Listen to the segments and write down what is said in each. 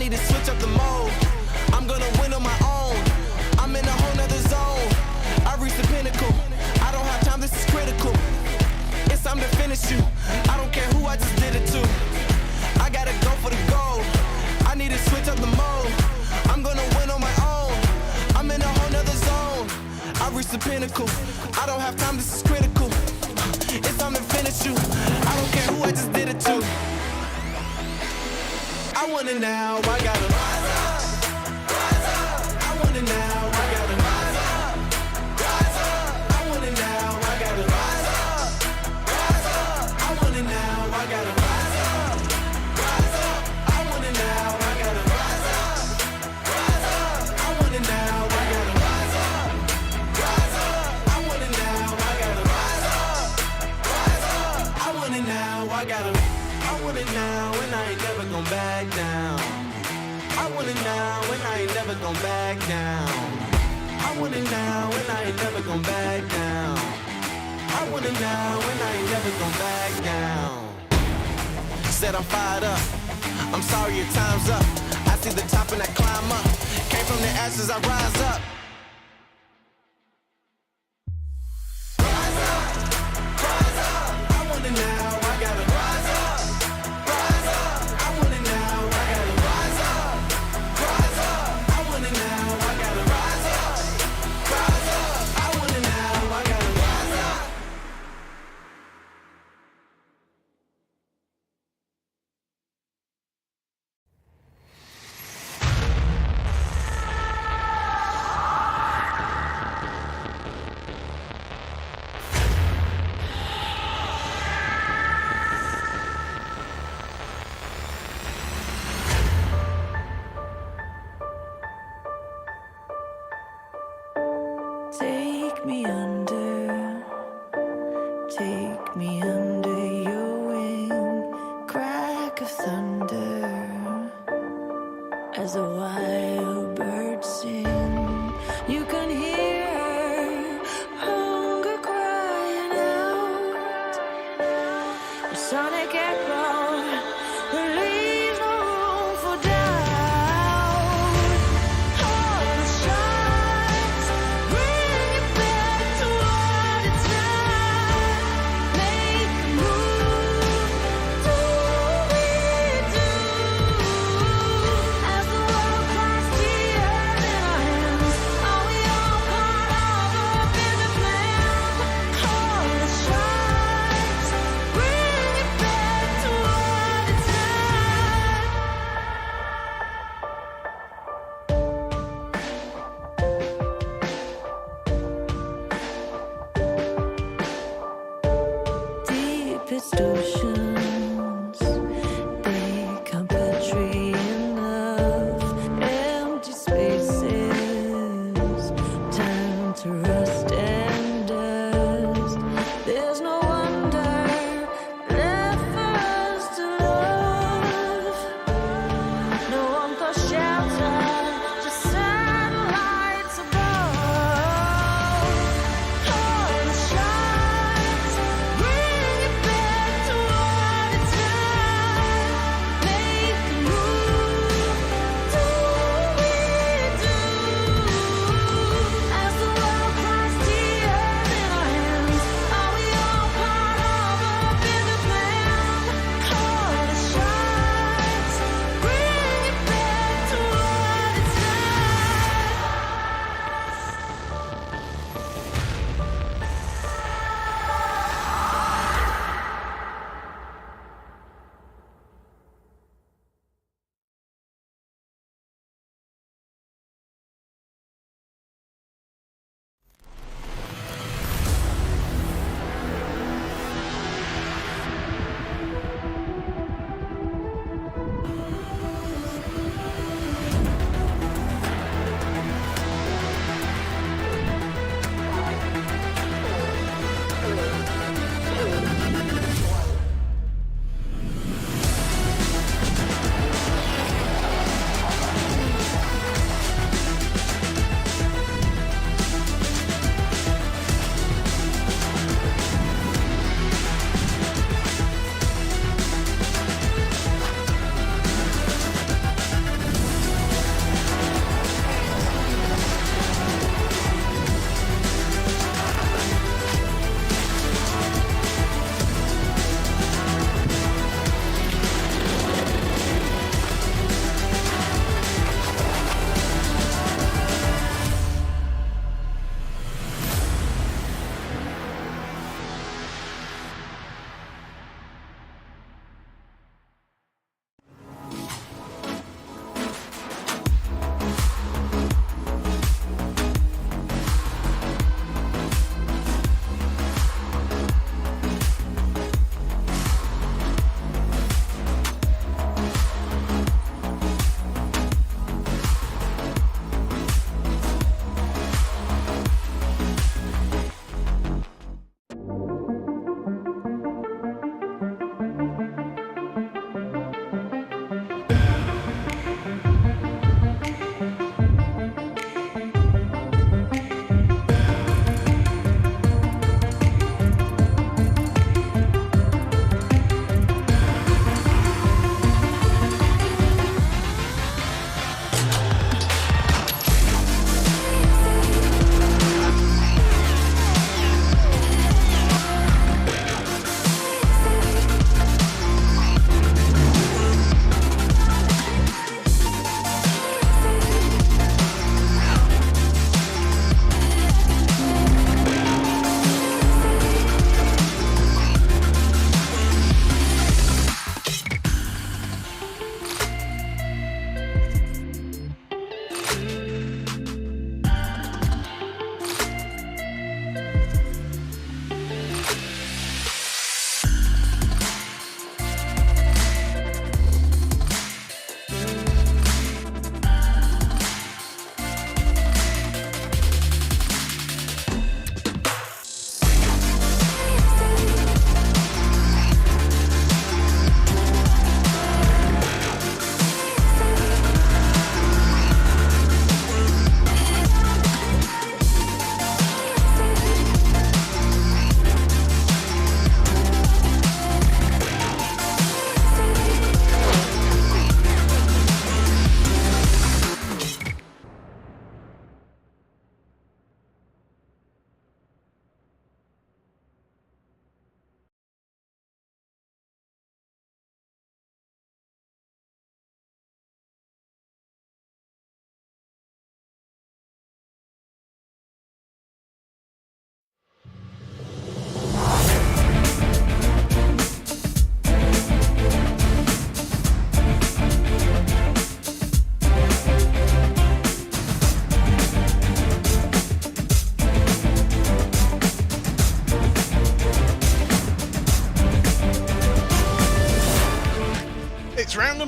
need to switch up the mode. I'm gonna win on my own. I'm in a whole nother zone. I reached the pinnacle. I don't have time, this is critical. It's time to finish you. I don't care who I just did it to. I gotta go for the gold. I need to switch up the mode. I'm gonna win on my own. I'm in a whole nother zone. I reached the pinnacle. I don't have time, this is critical. It's time to finish you. I don't care who I just did it to. I want it now, I gotta rise up, rise up. I want it now, I gotta rise up, rise up. I want it now, I gotta rise up, rise up. I want it now, I gotta rise up, rise up. I want it now, I gotta rise up, rise up. I want it now, I gotta rise up, rise up. I want it now, I gotta rise up, rise up. I want it now, I gotta. I want it now and I ain't never gon' back down. I want it now and I ain't never gon' back down. I want it now and I ain't never gon' back down. I want it now and I ain't never gon' back down. Said I'm fired up. I'm sorry your time's up. I see the top and I climb up. Came from the ashes, I rise up. Rise up, rise up. I want it now, I gotta rise up. Take me under your wing, crack of thunder, as a wild bird sing. You can hear hunger crying out, a sonic echo that leaves no room for doubt. Heart of stars, bring it back to what it's not. Make a move, do we do? As the world cries tears in our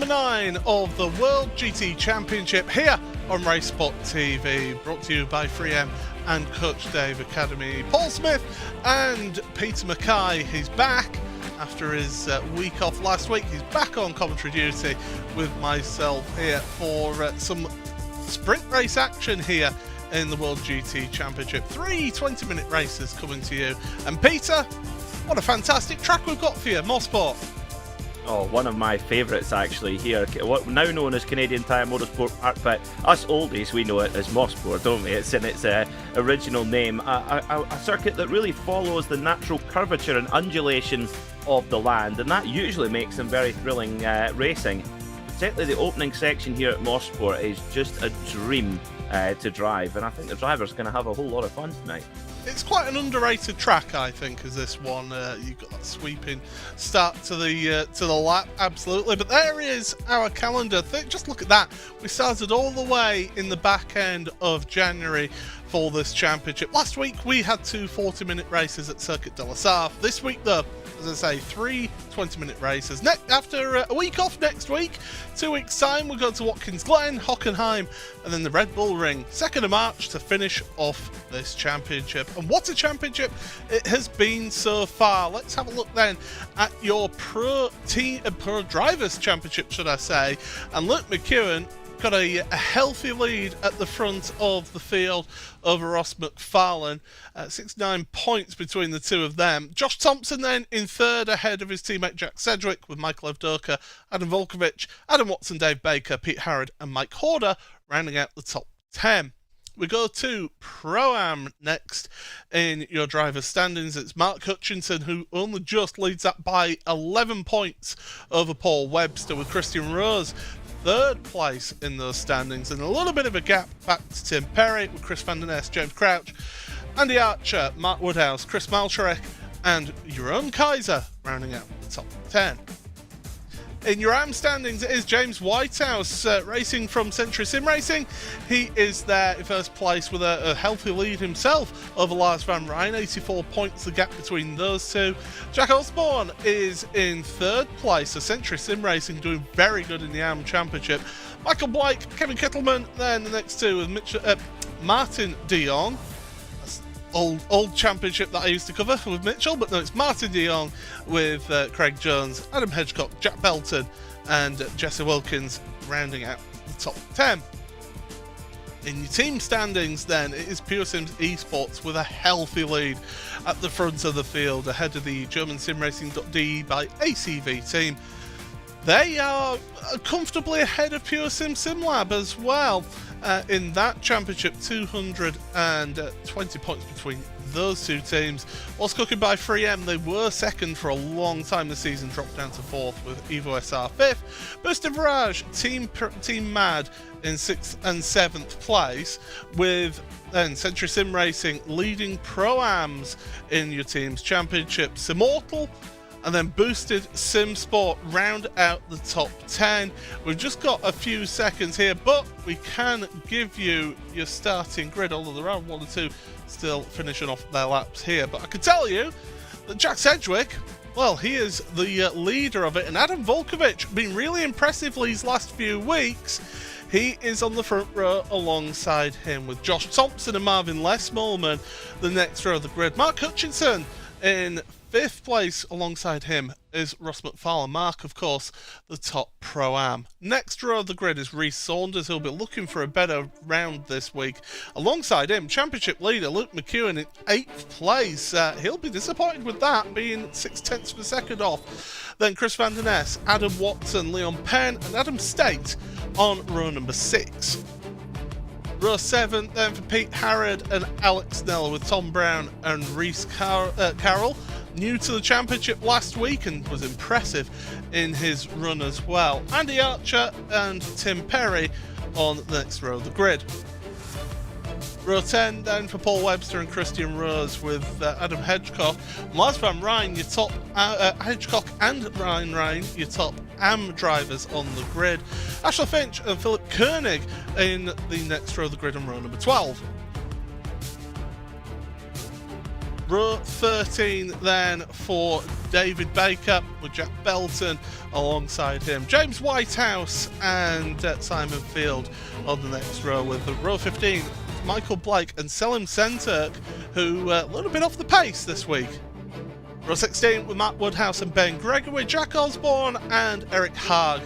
number 9 of the World GT Championship here on RaceSpotTV, brought to you by 3M and Coach Dave Academy. Paul Smith and Peter Mackay, he's back after his week off last week. He's back on commentary duty with myself here for some sprint race action here in the World GT Championship. 3 20-minute races coming to you. And Peter, what a fantastic track we've got for you, Mosport. Oh, one of my favourites actually here, what now known as Canadian Tire Motorsport Park, but us oldies, we know it as Mosport, don't we? It's in its original name. A circuit that really follows the natural curvature and undulation of the land, and that usually makes them very thrilling racing. Particularly the opening section here at Mosport is just a dream to drive, and I think the driver's going to have a whole lot of fun tonight. It's quite an underrated track, I think, as this one. You've got that sweeping start to the lap, absolutely. But there is our calendar. Just look at that. We started all the way in the back end of January for this championship. Last week we had 2 40-minute races at Circuit de la Sarthe. This week, though, as I say, 3 20-minute races. After a week off next week, 2 weeks' time, we'll go to Watkins Glen, Hockenheim, and then the Red Bull Ring, 2nd of March, to finish off this championship. And what a championship it has been so far. Let's have a look then at your Pro Drivers Championship, should I say. And Luke McEwen got a healthy lead at the front of the field over Ross McFarlane. 69 points between the two of them. Josh Thompson then in third, ahead of his teammate Jack Sedgwick, with Michael Evdoka, Adam Volkovich, Adam Watson, Dave Baker, Pete Harrod and Mike Horder rounding out the top 10. We go to Pro-Am next in your driver's standings. It's Mark Hutchinson who only just leads that by 11 points over Paul Webster, with Christian Rose third place in those standings, and a little bit of a gap back to Tim Perry, with Chris Van Der Ness, James Crouch, Andy Archer, Mark Woodhouse, Chris Malcharek and Jeroen Kaiser rounding out the top 10. In your AM standings, it is James Whitehouse racing from Century Sim Racing. He is there in first place with a healthy lead himself over Lars Van Rijn, 84 points the gap between those two. Jack Osborne is in third place, so Century Sim Racing doing very good in the AM Championship. Michael Blake, Kevin Kettleman, then the next two with Martin de Jong. Old championship that I used to cover with Mitchell, but no, it's Martin de Jong with Craig Jones, Adam Hedgecock, Jack Belton and Jesse Wilkins rounding out the top 10. In your team standings then, it is Pure Sims Esports with a healthy lead at the front of the field, ahead of the German SimRacing.de by ACV team. They are comfortably ahead of Pure Sim SimLab as well. In that championship, 220 points between those two teams. Whilst cooking by 3M, they were second for a long time this season, dropped down to fourth with Evo SR fifth. Booster Virage, Team Mad in 6th and 7th place, with then Century Sim Racing leading Pro-Ams in your team's championships. Immortal and then Boosted Sim Sport round out the top 10. We've just got a few seconds here, but we can give you your starting grid, although there are 1 or 2 still finishing off their laps here. But I can tell you that Jack Sedgwick, well, he is the leader of it, and Adam Volkovich been really impressive these last few weeks. He is on the front row alongside him, with Josh Thompson and Marvin Lesmolman the next row of the grid. Mark Hutchinson in 5th place alongside him is Ross McFarlane. Mark, of course, the top Pro-Am. Next row of the grid is Reece Saunders, who'll be looking for a better round this week. Alongside him, championship leader Luke McEwen in 8th place. He'll be disappointed with that, being 6/10 of a second off. Then Chris Van Der Ness, Adam Watson, Leon Penn and Adam State on row number 6. Row 7 then for Pete Harrod and Alex Snell, with Tom Brown and Reese Carroll. New to the championship last week and was impressive in his run as well. Andy Archer and Tim Perry on the next row of the grid. Row 10 down for Paul Webster and Christian Rose, with Adam Hedgecock. Lars Van Rijn, your top Hedgecock and Rijn, your top AM drivers on the grid. Ashley Finch and Philip Koenig in the next row of the grid on row number 12. Row 13 then for David Baker with Jack Belton alongside him. James Whitehouse and Simon Field on the next row, with row 15, Michael Blake and Selim Senturk, who a little bit off the pace this week. Row 16 with Matt Woodhouse and Ben Gregory, Jack Osborne and Eric Haag.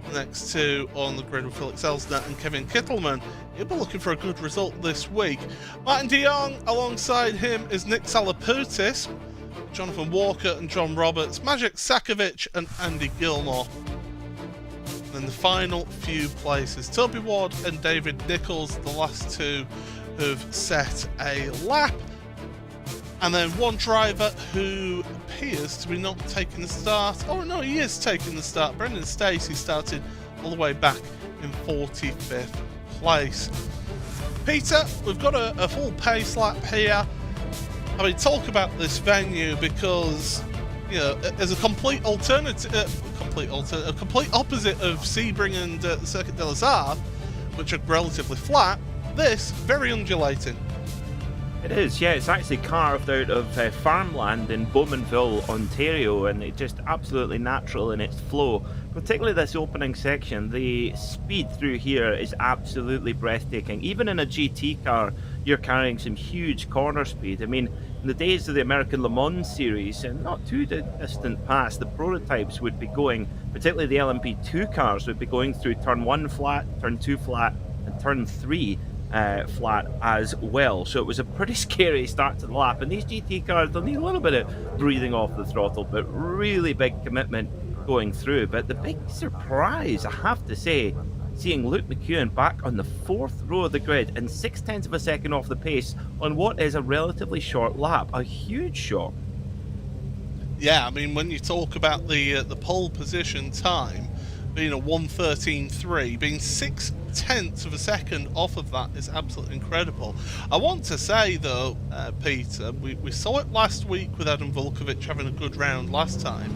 The next two on the grid with Felix Elsner and Kevin Kittleman. He'll be looking for a good result this week. Martin de Jong, alongside him is Nick Salaputis, Jonathan Walker and John Roberts, Magic Sakovic and Andy Gilmore. And then the final few places, Toby Ward and David Nichols, the last two who've set a lap. And then one driver who appears to be not taking the start. Oh no, he is taking the start. Brendan Stacey started all the way back in 45th place. Peter, we've got a full pace lap here. I mean, talk about this venue, because, you know, as a complete alternative, a complete opposite of Sebring and the Circuit de la Sarthe, which are relatively flat, this very undulating. It is, yeah. It's actually carved out of farmland in Bowmanville, Ontario, and it's just absolutely natural in its flow. Particularly this opening section, the speed through here is absolutely breathtaking. Even in a GT car, you're carrying some huge corner speed. I mean, in the days of the American Le Mans series, and not too distant past, the prototypes would be going, particularly the LMP2 cars, would be going through turn 1 flat, turn 2 flat, and turn 3 flat as well. So it was a pretty scary start to the lap, and these GT cars, they'll need a little bit of breathing off the throttle, but really big commitment going through. But the big surprise, I have to say, seeing Luke McEwen back on the 4th row of the grid and 0.6 of a second off the pace on what is a relatively short lap. A huge shock. Yeah, I mean, when you talk about the pole position time being a 1:13.3, being 0.6 of a second off of that is absolutely incredible. I want to say though, Peter, we saw it last week with Adam Vulkovic having a good round last time.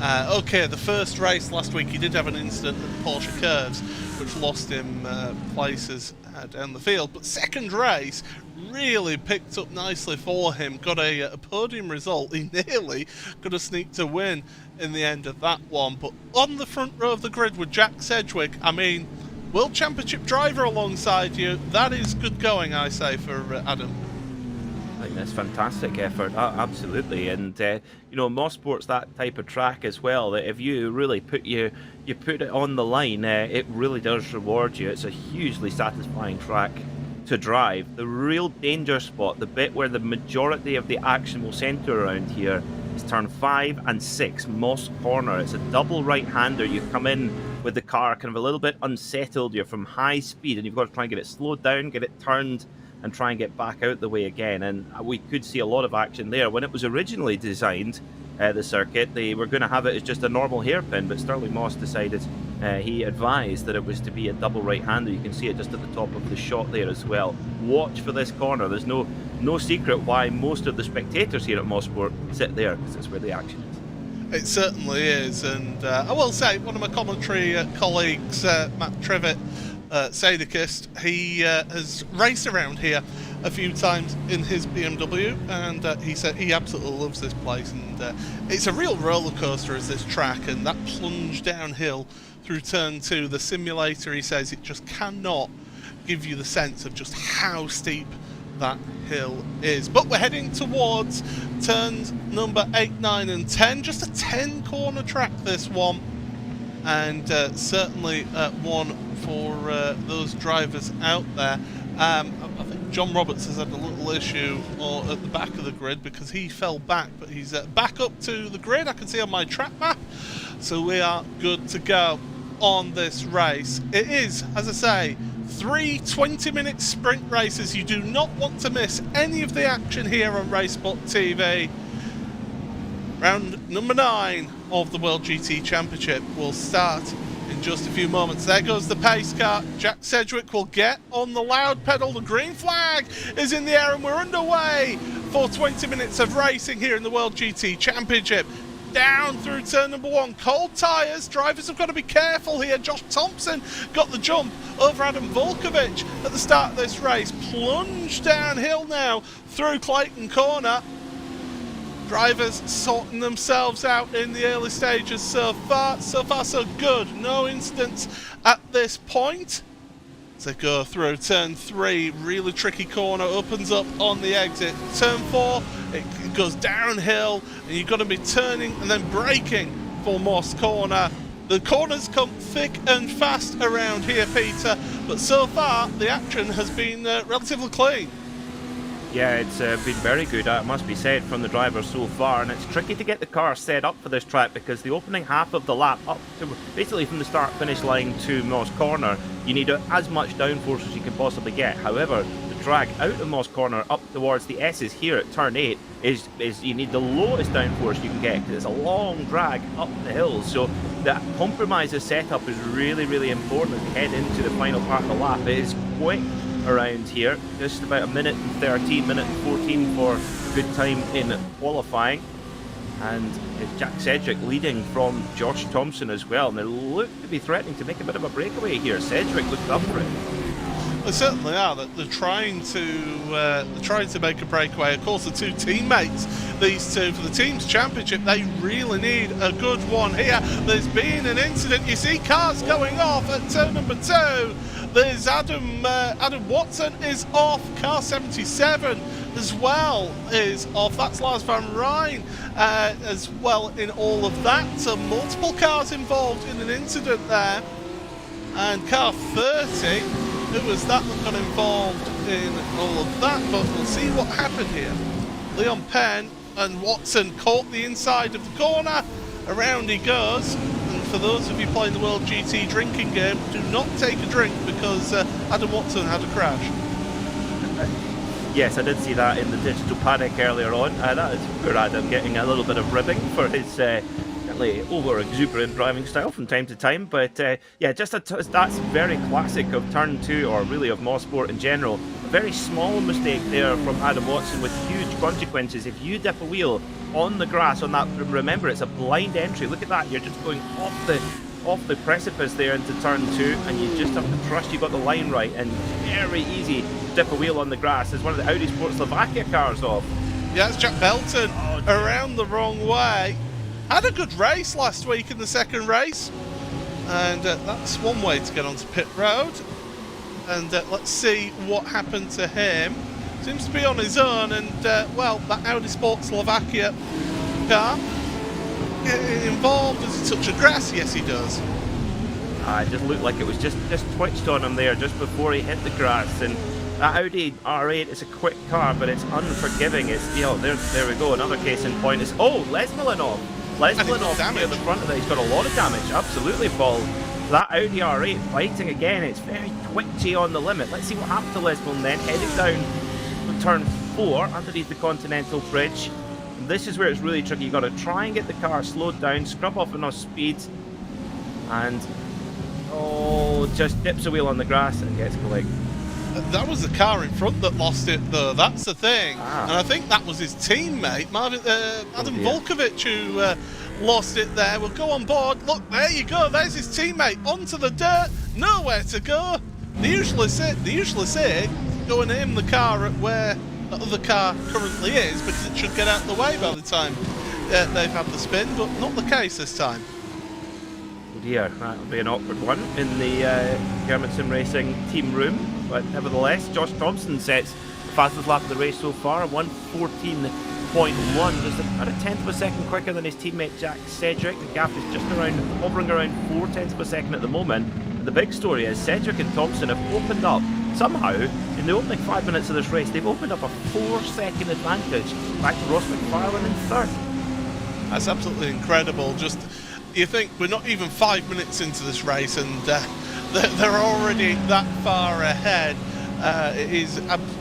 Okay, the first race last week he did have an incident at the Porsche curves which lost him places down the field, but second race really picked up nicely for him, got a podium result. He nearly got a sneak to win in the end of that one. But on the front row of the grid with Jack Sedgwick, I mean, World Championship driver alongside you, that is good going, I say, for Adam. I think that's fantastic effort, absolutely. And you know, Mosport's that type of track as well, that if you really put it on the line, it really does reward you. It's a hugely satisfying track to drive. The real danger spot, the bit where the majority of the action will centre around here, is turn 5 and 6, Moss Corner. It's a double right-hander. You come in with the car kind of a little bit unsettled. You're from high speed and you've got to try and get it slowed down, get it turned, and try and get back out the way again. And we could see a lot of action there. When it was originally designed, the circuit, they were going to have it as just a normal hairpin, but Stirling Moss decided, he advised that it was to be a double right-hander. You can see it just at the top of the shot there as well. Watch for this corner. There's no secret why most of the spectators here at Mosport sit there, because it's where the action is. It certainly is, and I will say, one of my commentary colleagues, Matt Trevitt, Sadekist, he has raced around here a few times in his BMW, and he said he absolutely loves this place, and it's a real roller coaster as this track, and that plunge downhill through turn 2, the simulator, he says, it just cannot give you the sense of just how steep that hill is. But we're heading towards turns number 8, 9 and 10, just a 10 corner track this one, and certainly one for those drivers out there. I think John Roberts has had a little issue at the back of the grid because he fell back, but he's back up to the grid. I can see on my track map, so we are good to go on this race. It is, as I say, 3 20-minute sprint races. You do not want to miss any of the action here on RaceSpotTV. Round number 9 of the World GT Championship will start in just a few moments. There goes the pace car. Jack Sedgwick will get on the loud pedal. The green flag is in the air and we're underway for 20 minutes of racing here in the World GT Championship. Down through turn number 1. Cold tyres. Drivers have got to be careful here. Josh Thompson got the jump over Adam Vulkovic at the start of this race. Plunge downhill now through Clayton Corner. Drivers sorting themselves out in the early stages so far. So far so good. No incidents at this point. As they go through turn 3, really tricky corner, opens up on the exit. Turn 4, it goes downhill, and you've got to be turning and then braking for Moss Corner. The corners come thick and fast around here, Peter, but so far the action has been relatively clean. Yeah, it's been very good, it must be said, from the drivers so far, and it's tricky to get the car set up for this track because the opening half of the lap, up to basically from the start-finish line to Moss Corner, you need as much downforce as you can possibly get. However, the drag out of Moss Corner up towards the S's here at turn 8 is you need the lowest downforce you can get because it's a long drag up the hills. So that compromises setup is really, really important as we head into the final part of the lap. It is quick around here, just about a minute and 13, minute and 14 for a good time in qualifying, and it's Jack Sedgwick leading from Josh Thompson as well, and they look to be threatening to make a bit of a breakaway here. Sedgwick looked up for it. They certainly are. They're trying to make a breakaway. Of course, the two teammates, these two for the team's championship, they really need a good one here. There's been an incident. You see cars going off at turn number 2. There's Adam Watson is off. Car 77 as well is off. That's Lars van Rijn as well in all of that. So multiple cars involved in an incident there. And car 30, who was that got involved in all of that? But we'll see what happened here. Leon Penn and Watson caught the inside of the corner. Around he goes. For those of you playing the World GT drinking game, do not take a drink because Adam Watson had a crash. Yes, I did see that in the digital paddock earlier on. That is poor Adam getting a little bit of ribbing for his certainly over-exuberant driving style from time to time. But yeah, that's very classic of turn 2, or really of Mosport in general. A very small mistake there from Adam Watson with huge consequences. If you dip a wheel on the grass on that, remember it's a blind entry, look at that, you're just going off the precipice there into turn 2, and you just have to trust you got the line right, and very easy to dip a wheel on the grass. There's one of the Audi Sport Slovakia cars off. Yeah, it's Jack Belton around the wrong way. Had a good race last week in the second race, and that's one way to get onto pit road. And let's see what happened to him. Seems to be on his own, and well, that Audi Sport Slovakia car involved. Does he touch the grass? Yes, he does. It just looked like it was just twitched on him there just before he hit the grass. And that Audi R8 is a quick car, but it's unforgiving. It's, you know, there we go. Another case in point is, oh, Les Milanov. Les Milanov near the front of it. He's got a lot of damage. Absolutely, Paul. That Audi R8 fighting again. It's very twitchy on the limit. Let's see what happened to Les Milanov then. Heading down turn 4 underneath the Continental Bridge. And this is where it's really tricky. You've got to try and get the car slowed down, scrub off enough speed, and just dips a wheel on the grass and gets collected. That was the car in front that lost it, though. That's the thing. And I think that was his teammate, Adam Volkovic, who lost it there. We'll go on board. Look, there you go. There's his teammate onto the dirt. Nowhere to go. They usually say go and aim the car at where the other car currently is, because it should get out of the way by the time they've had the spin, but not the case this time. Oh dear, that'll be an awkward one in the German Sim Racing team room, but nevertheless, Josh Thompson sets the fastest lap of the race so far, 1:14.1, just about a tenth of a second quicker than his teammate Jack Sedgwick. The gap is just hovering around 0.4 of a second at the moment. The big story is Sedgwick and Thompson have opened up, somehow, in the opening 5 minutes of this race, they've opened up a 4-second advantage back to Ross McFarlane in third. That's absolutely incredible. Just, you think we're not even 5 minutes into this race and they're already that far ahead. It is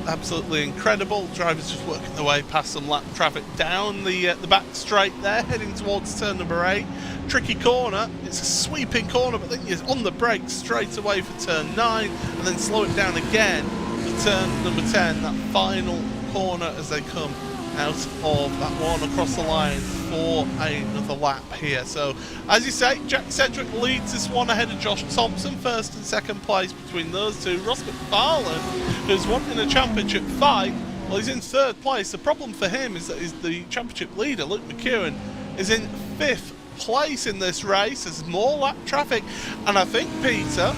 absolutely incredible. Drivers just working their way past some lap traffic down the back straight there, heading towards turn number 8. Tricky corner. It's a sweeping corner, but then you're on the brakes straight away for turn 9, and then slow it down again for turn number 10. That final corner as they come out of that one across the line for another lap here. So, as you say, Jack Sedgwick leads this one ahead of Josh Thompson, first and second place between those two. Ross McFarlane, who's wanting a championship fight, Well, he's in 3rd place. The problem for him is that the championship leader, Luke McEwen, is in 5th place in this race. There's more lap traffic, and I think, Peter,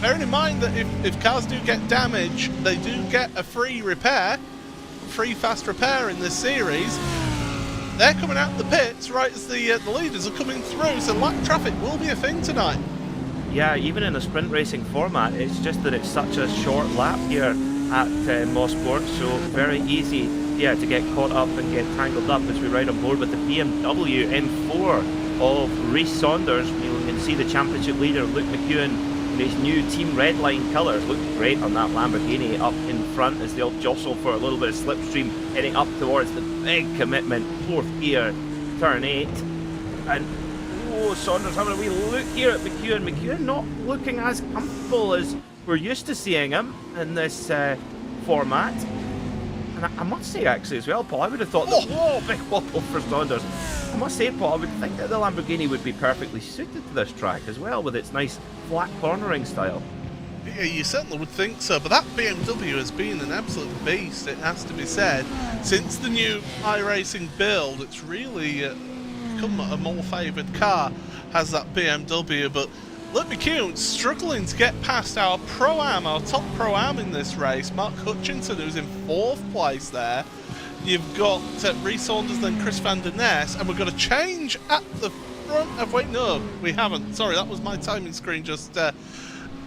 bearing in mind that if cars do get damaged, they do get a free fast repair in this series. They're coming out the pits right as the leaders are coming through, so lap traffic will be a thing tonight. Yeah, even in a sprint racing format, it's just that it's such a short lap here at Mosport, so very easy, to get caught up and get tangled up as we ride on board with the BMW M4 of Rhys Saunders. You can see the championship leader, Luke McEwen, in his new Team Redline colours. Looks great on that Lamborghini up in front as they'll jostle for a little bit of slipstream, heading up towards the big commitment, 4th gear, turn 8. And Saunders having a wee look here at McEwen. McEwen not looking as comfortable as we're used to seeing him in this format. And I must say, actually, as well, Paul, I would have thought that, whoa, big wobble for Saunders. I must say, Paul, I would think that the Lamborghini would be perfectly suited to this track as well, with its nice flat cornering style. Yeah, you certainly would think so, but that BMW has been an absolute beast, it has to be said. Since the new iRacing build, it's really become a more favoured car, has that BMW, but Luke McEwen struggling to get past our Pro-Am, our top Pro-Am in this race, Mark Hutchinson, who's in 4th place there. You've got Rhys Saunders, then Chris van der Ness, and we've got a change at the front of... Wait, no, we haven't. Sorry, that was my timing screen just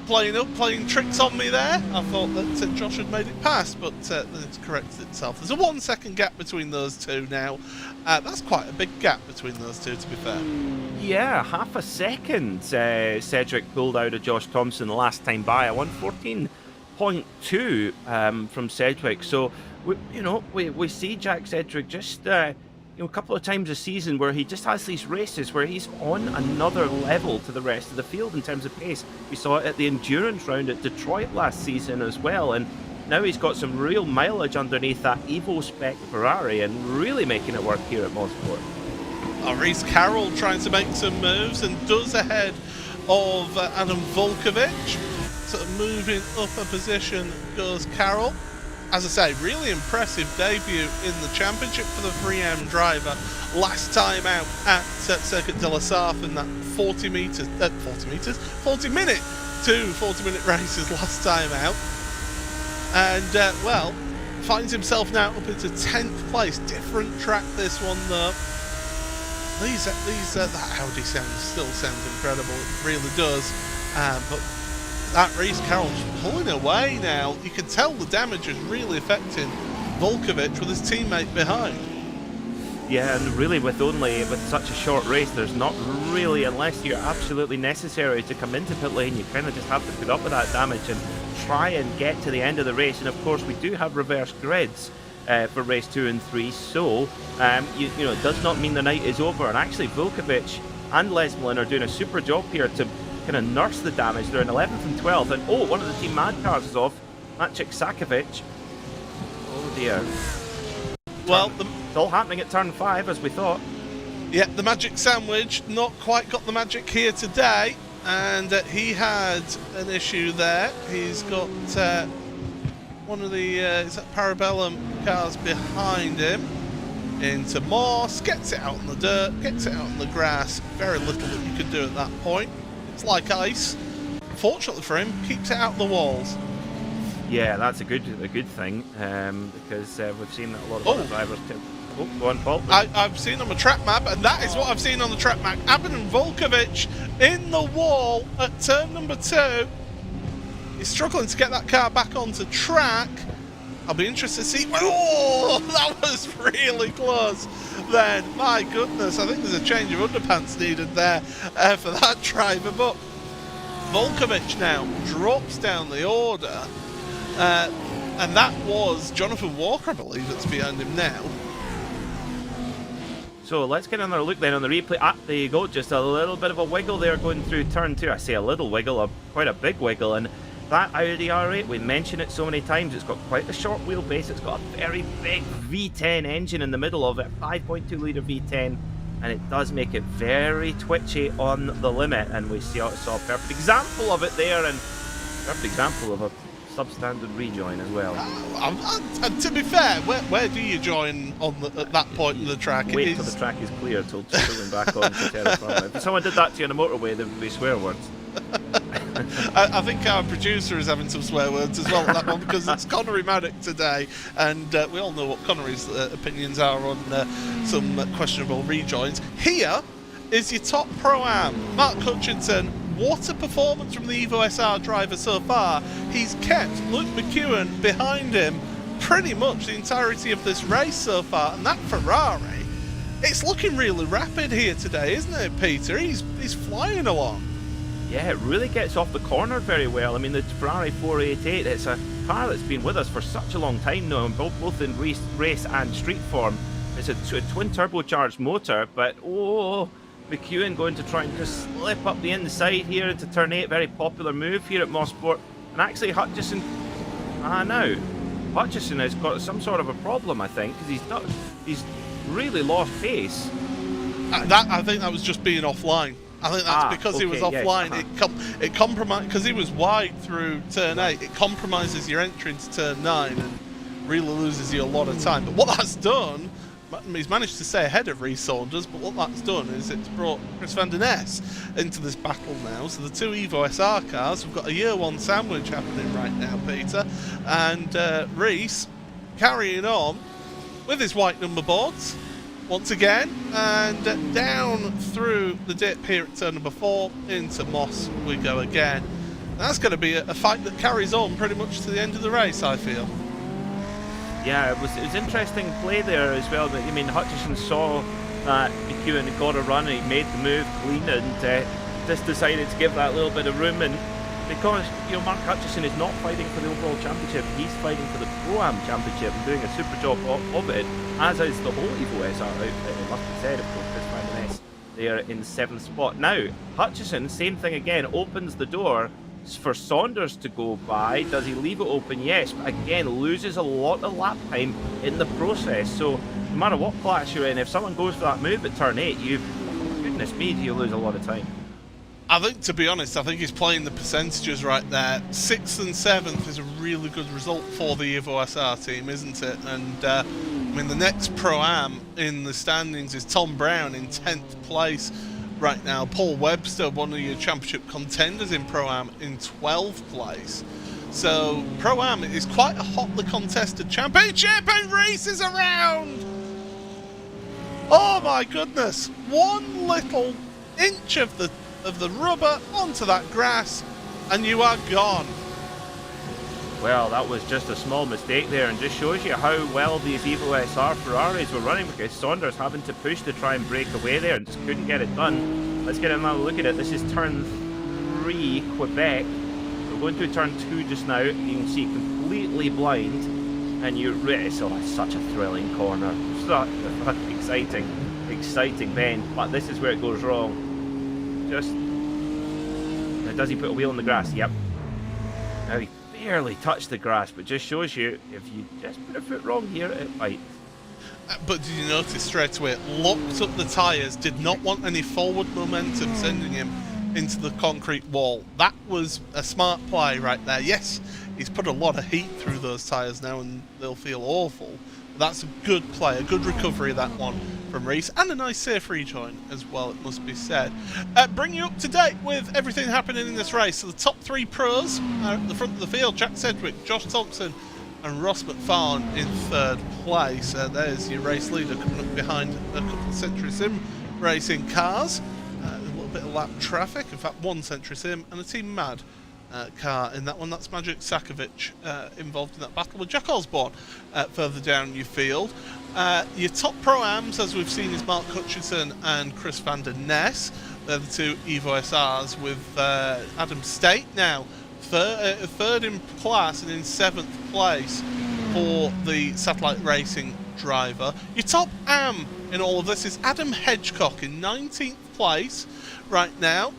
playing tricks on me there. I thought that Josh had made it past, but then it's corrected itself. There's a 1 second gap between those two now. That's quite a big gap between those two, to be fair. Yeah, half a second Cedric pulled out of Josh Thompson the last time by. A 1:14.2 from Cedric. So, we see Jack Cedric just a couple of times a season where he just has these races where he's on another level to the rest of the field in terms of pace. We saw it at the endurance round at Detroit last season as well, and now he's got some real mileage underneath that Evo spec Ferrari and really making it work here at Mosport. Reese Carroll trying to make some moves and does ahead of Adam Volkovich. Sort of moving up a position goes Carroll. As I say, really impressive debut in the championship for the 3M driver. Last time out at Circuit de la Sarthe in that 40 minute to 40 minute races last time out. And, finds himself now up into 10th place. Different track this one though. That Audi still sounds incredible, it really does. But that Reese Carroll's pulling away now. You can tell the damage is really affecting Volkovich with his teammate behind. Yeah, and really with such a short race, there's not really, unless you're absolutely necessary to come into pit lane, you kind of just have to put up with that damage and try and get to the end of the race. And of course we do have reverse grids for race 2 and 3, so it does not mean the night is over. And actually Volkovich and Lesmelin are doing a super job here to kind of nurse the damage. They're in 11th and 12th, and one of the Team Mad cars is off, Maciej Sakovic. Oh dear. Well, it's all happening at turn 5 as we thought. Yeah, the magic sandwich, not quite got the magic here today, and he had an issue there. He's got one of the Parabellum cars behind him into Moss, gets it out on the dirt, gets it out on the grass. Very little that you can do at that point. It's like ice. Fortunately for him, keeps it out the walls. Yeah, that's a good thing, because we've seen that a lot of other drivers too. Oh, go on, Paul. I've seen on the track map, and that is what I've seen on the track map. Adam Volkovich in the wall at turn number 2. He's struggling to get that car back onto track. I'll be interested to see. Oh, that was really close then. My goodness, I think there's a change of underpants needed there for that driver. But Volkovich now drops down the order. And that was Jonathan Walker, I believe, that's behind him now. So let's get another look then on the replay. There you go, just a little bit of a wiggle there going through turn 2. I say a little wiggle, quite a big wiggle. And that Audi R8, we mention it so many times, it's got quite a short wheelbase. It's got a very big V10 engine in the middle of it, 5.2 litre V10. And it does make it very twitchy on the limit. And we saw a perfect example of it there, and perfect example of a substandard rejoin as well. And to be fair, where do you join on at that point in the track? Wait till the track is clear till pulling back on to terra firma. If someone did that to you on a motorway, there would be swear words. I think our producer is having some swear words as well on that one, because it's Connery Maddock today, and we all know what Connery's opinions are on some questionable rejoins. Here is your top Pro-Am, Mark Hutchinson. What a performance from the Evo SR driver so far. He's kept Luke McEwen behind him pretty much the entirety of this race so far, and that Ferrari, it's looking really rapid here today, isn't it, Peter? He's flying along. Yeah, it really gets off the corner very well. I mean, the Ferrari 488, it's a car that's been with us for such a long time now, both in race and street form. It's a twin turbocharged motor, but McEwen going to try and just slip up the inside here into turn 8. Very popular move here at Mosport. And actually Hutchison, Hutchison has got some sort of a problem, I think, because he's really lost pace. I think that was just being offline. I think that's because he was offline. Yes, It compromised, because he was wide through turn 8. It compromises your entry into turn 9 and really loses you a lot of time. But what that's done, he's managed to stay ahead of Rhys Saunders, but what that's done is it's brought Chris van der Ness into this battle now. So the two Evo SR cars, we've got a year one sandwich happening right now, Peter, and Rhys carrying on with his white number boards once again, and down through the dip here at turn number 4 into Moss we go again. And that's going to be a fight that carries on pretty much to the end of the race, I feel. Yeah, it was interesting play there as well. I mean, Hutchison saw that McEwen had got a run and he made the move clean, and just decided to give that little bit of room. And because Mark Hutchison is not fighting for the overall championship, he's fighting for the Pro-Am championship and doing a super job of it, as is the whole Evo SR outfit. It must be said, of course, Chris van der Ness there in 7th spot. Now Hutchison, same thing again, opens the door for Saunders to go by. Does he leave it open? Yes, but again loses a lot of lap time in the process. So no matter what class you're in, if someone goes for that move at turn 8, goodness me, do you lose a lot of time. I think, to be honest, I think he's playing the percentages right there. 6th and 7th is a really good result for the Evo SR team, isn't it? And I mean, the next Pro-Am in the standings is Tom Brown in 10th place right now. Paul Webster, one of your championship contenders in Pro-Am, in 12th place. So Pro-Am is quite a hotly contested championship, and Rhys is around. Oh my goodness! One little inch of the rubber onto that grass, and you are gone. Well, that was just a small mistake there, and just shows you how well these Evo SR Ferraris were running, because Saunders having to push to try and break away there and just couldn't get it done. Let's get another look at it. This is turn 3, Quebec. We're going through turn 2 just now. You can see completely blind, and it's such a thrilling corner. Such an exciting bend, but this is where it goes wrong. Does he put a wheel in the grass? Yep. Now he barely touched the grass, but just shows you, if you just put a foot wrong here, it bites. But did you notice straight away, it locked up the tyres, did not want any forward momentum sending him into the concrete wall. That was a smart play right there. Yes, he's put a lot of heat through those tyres now and they'll feel awful. That's a good play, a good recovery of that one from Rhys, and a nice safe rejoin as well, it must be said. Bring you up to date with everything happening in this race. So the top 3 pros are at the front of the field: Jack Sedgwick, Josh Thompson and Ross McFarlane in 3rd place. There's your race leader coming up behind a couple of Century Sim racing cars. A little bit of lap traffic, in fact one Century Sim and a Team Mad car in that one. That's Magic Sakovic involved in that battle with Jack Osborne further down your field. Your top Pro-Ams, as we've seen, is Mark Hutchinson and Chris van der Ness. They're the two Evo SRs, with Adam State now third in class and in 7th place for the Satellite Racing driver. Your top Am in all of this is Adam Hedgecock in 19th place right now.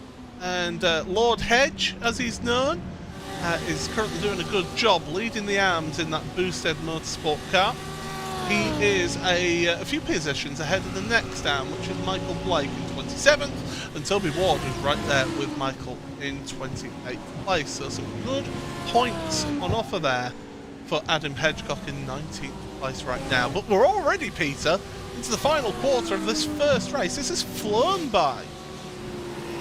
And Lord Hedge, as he's known, is currently doing a good job leading the AMs in that boosted motorsport car. he is a few positions ahead of the next down, which is Michael Blake in 27th, and Toby Ward is right there with Michael in 28th place. So some good points on offer there for Adam Hedgecock in 19th place right now. But we're already, Peter, into the final quarter of this first race. This has flown by.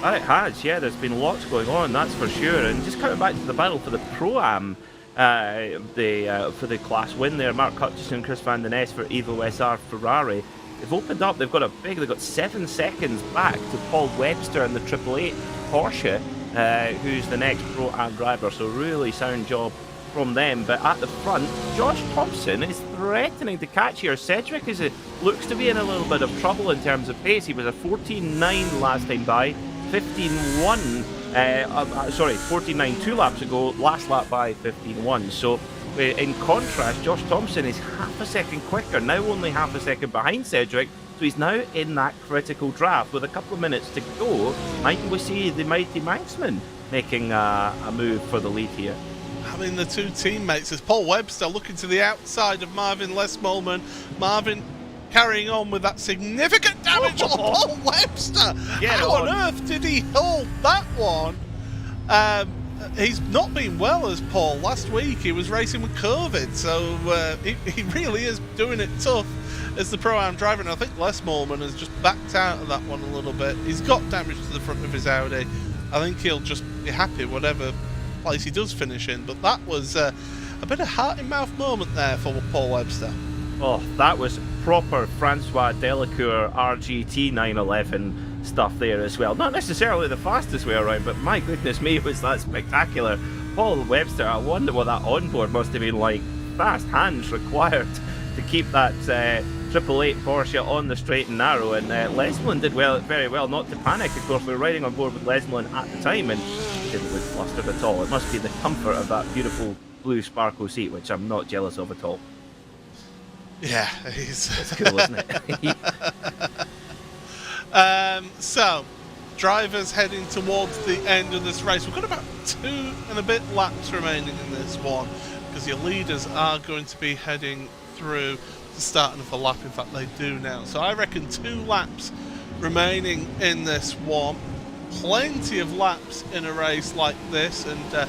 It has, yeah. There's been lots going on, that's for sure. And just coming back to the battle for the Pro-Am, for the class win there, Mark Hutchison, Chris Van Den Ness for Evo SR Ferrari. They've opened up. They've got 7 seconds back to Paul Webster and the 888 Porsche, who's the next Pro-Am driver. So really sound job from them. But at the front, Josh Thompson is threatening to catch here. Cedric looks to be in a little bit of trouble in terms of pace. He was a 14.9 last time by, 15.1. 14.9 2 laps ago, last lap by 15.1. So in contrast, Josh Thompson is half a second quicker, now only half a second behind Cedric, so he's now in that critical draft. With a couple of minutes to go, might we see the mighty Manxman making a move for the lead here? I mean, the two teammates, as Paul Webster looking to the outside of Marvin Lesmolman. Marvin carrying on with that significant damage on Paul Webster. How on earth did he hold that one? He's not been well as Paul. Last week he was racing with COVID, so he really is doing it tough as the Pro-Am driver. And I think Les Morman has just backed out of that one a little bit. He's got damage to the front of his Audi. I think he'll just be happy whatever place he does finish in. But that was a bit of heart-in-mouth moment there for Paul Webster. Oh, that was proper Francois Delacour RGT 911 stuff there as well. Not necessarily the fastest way around, but my goodness me, was that spectacular. Paul Webster, I wonder what that onboard must have been like. Fast hands required to keep that 888 Porsche on the straight and narrow, and Leslin did very well not to panic. Of course, we were riding on board with Leslin at the time, and he didn't look flustered at all. It must be the comfort of that beautiful blue sparkle seat, which I'm not jealous of at all. Yeah, it's cool, isn't it? So, drivers heading towards the end of this race. We've got about 2 and a bit laps remaining in this one, because your leaders are going to be heading through the starting of the lap. In fact, they do now. So I reckon 2 laps remaining in this one. Plenty of laps in a race like this, and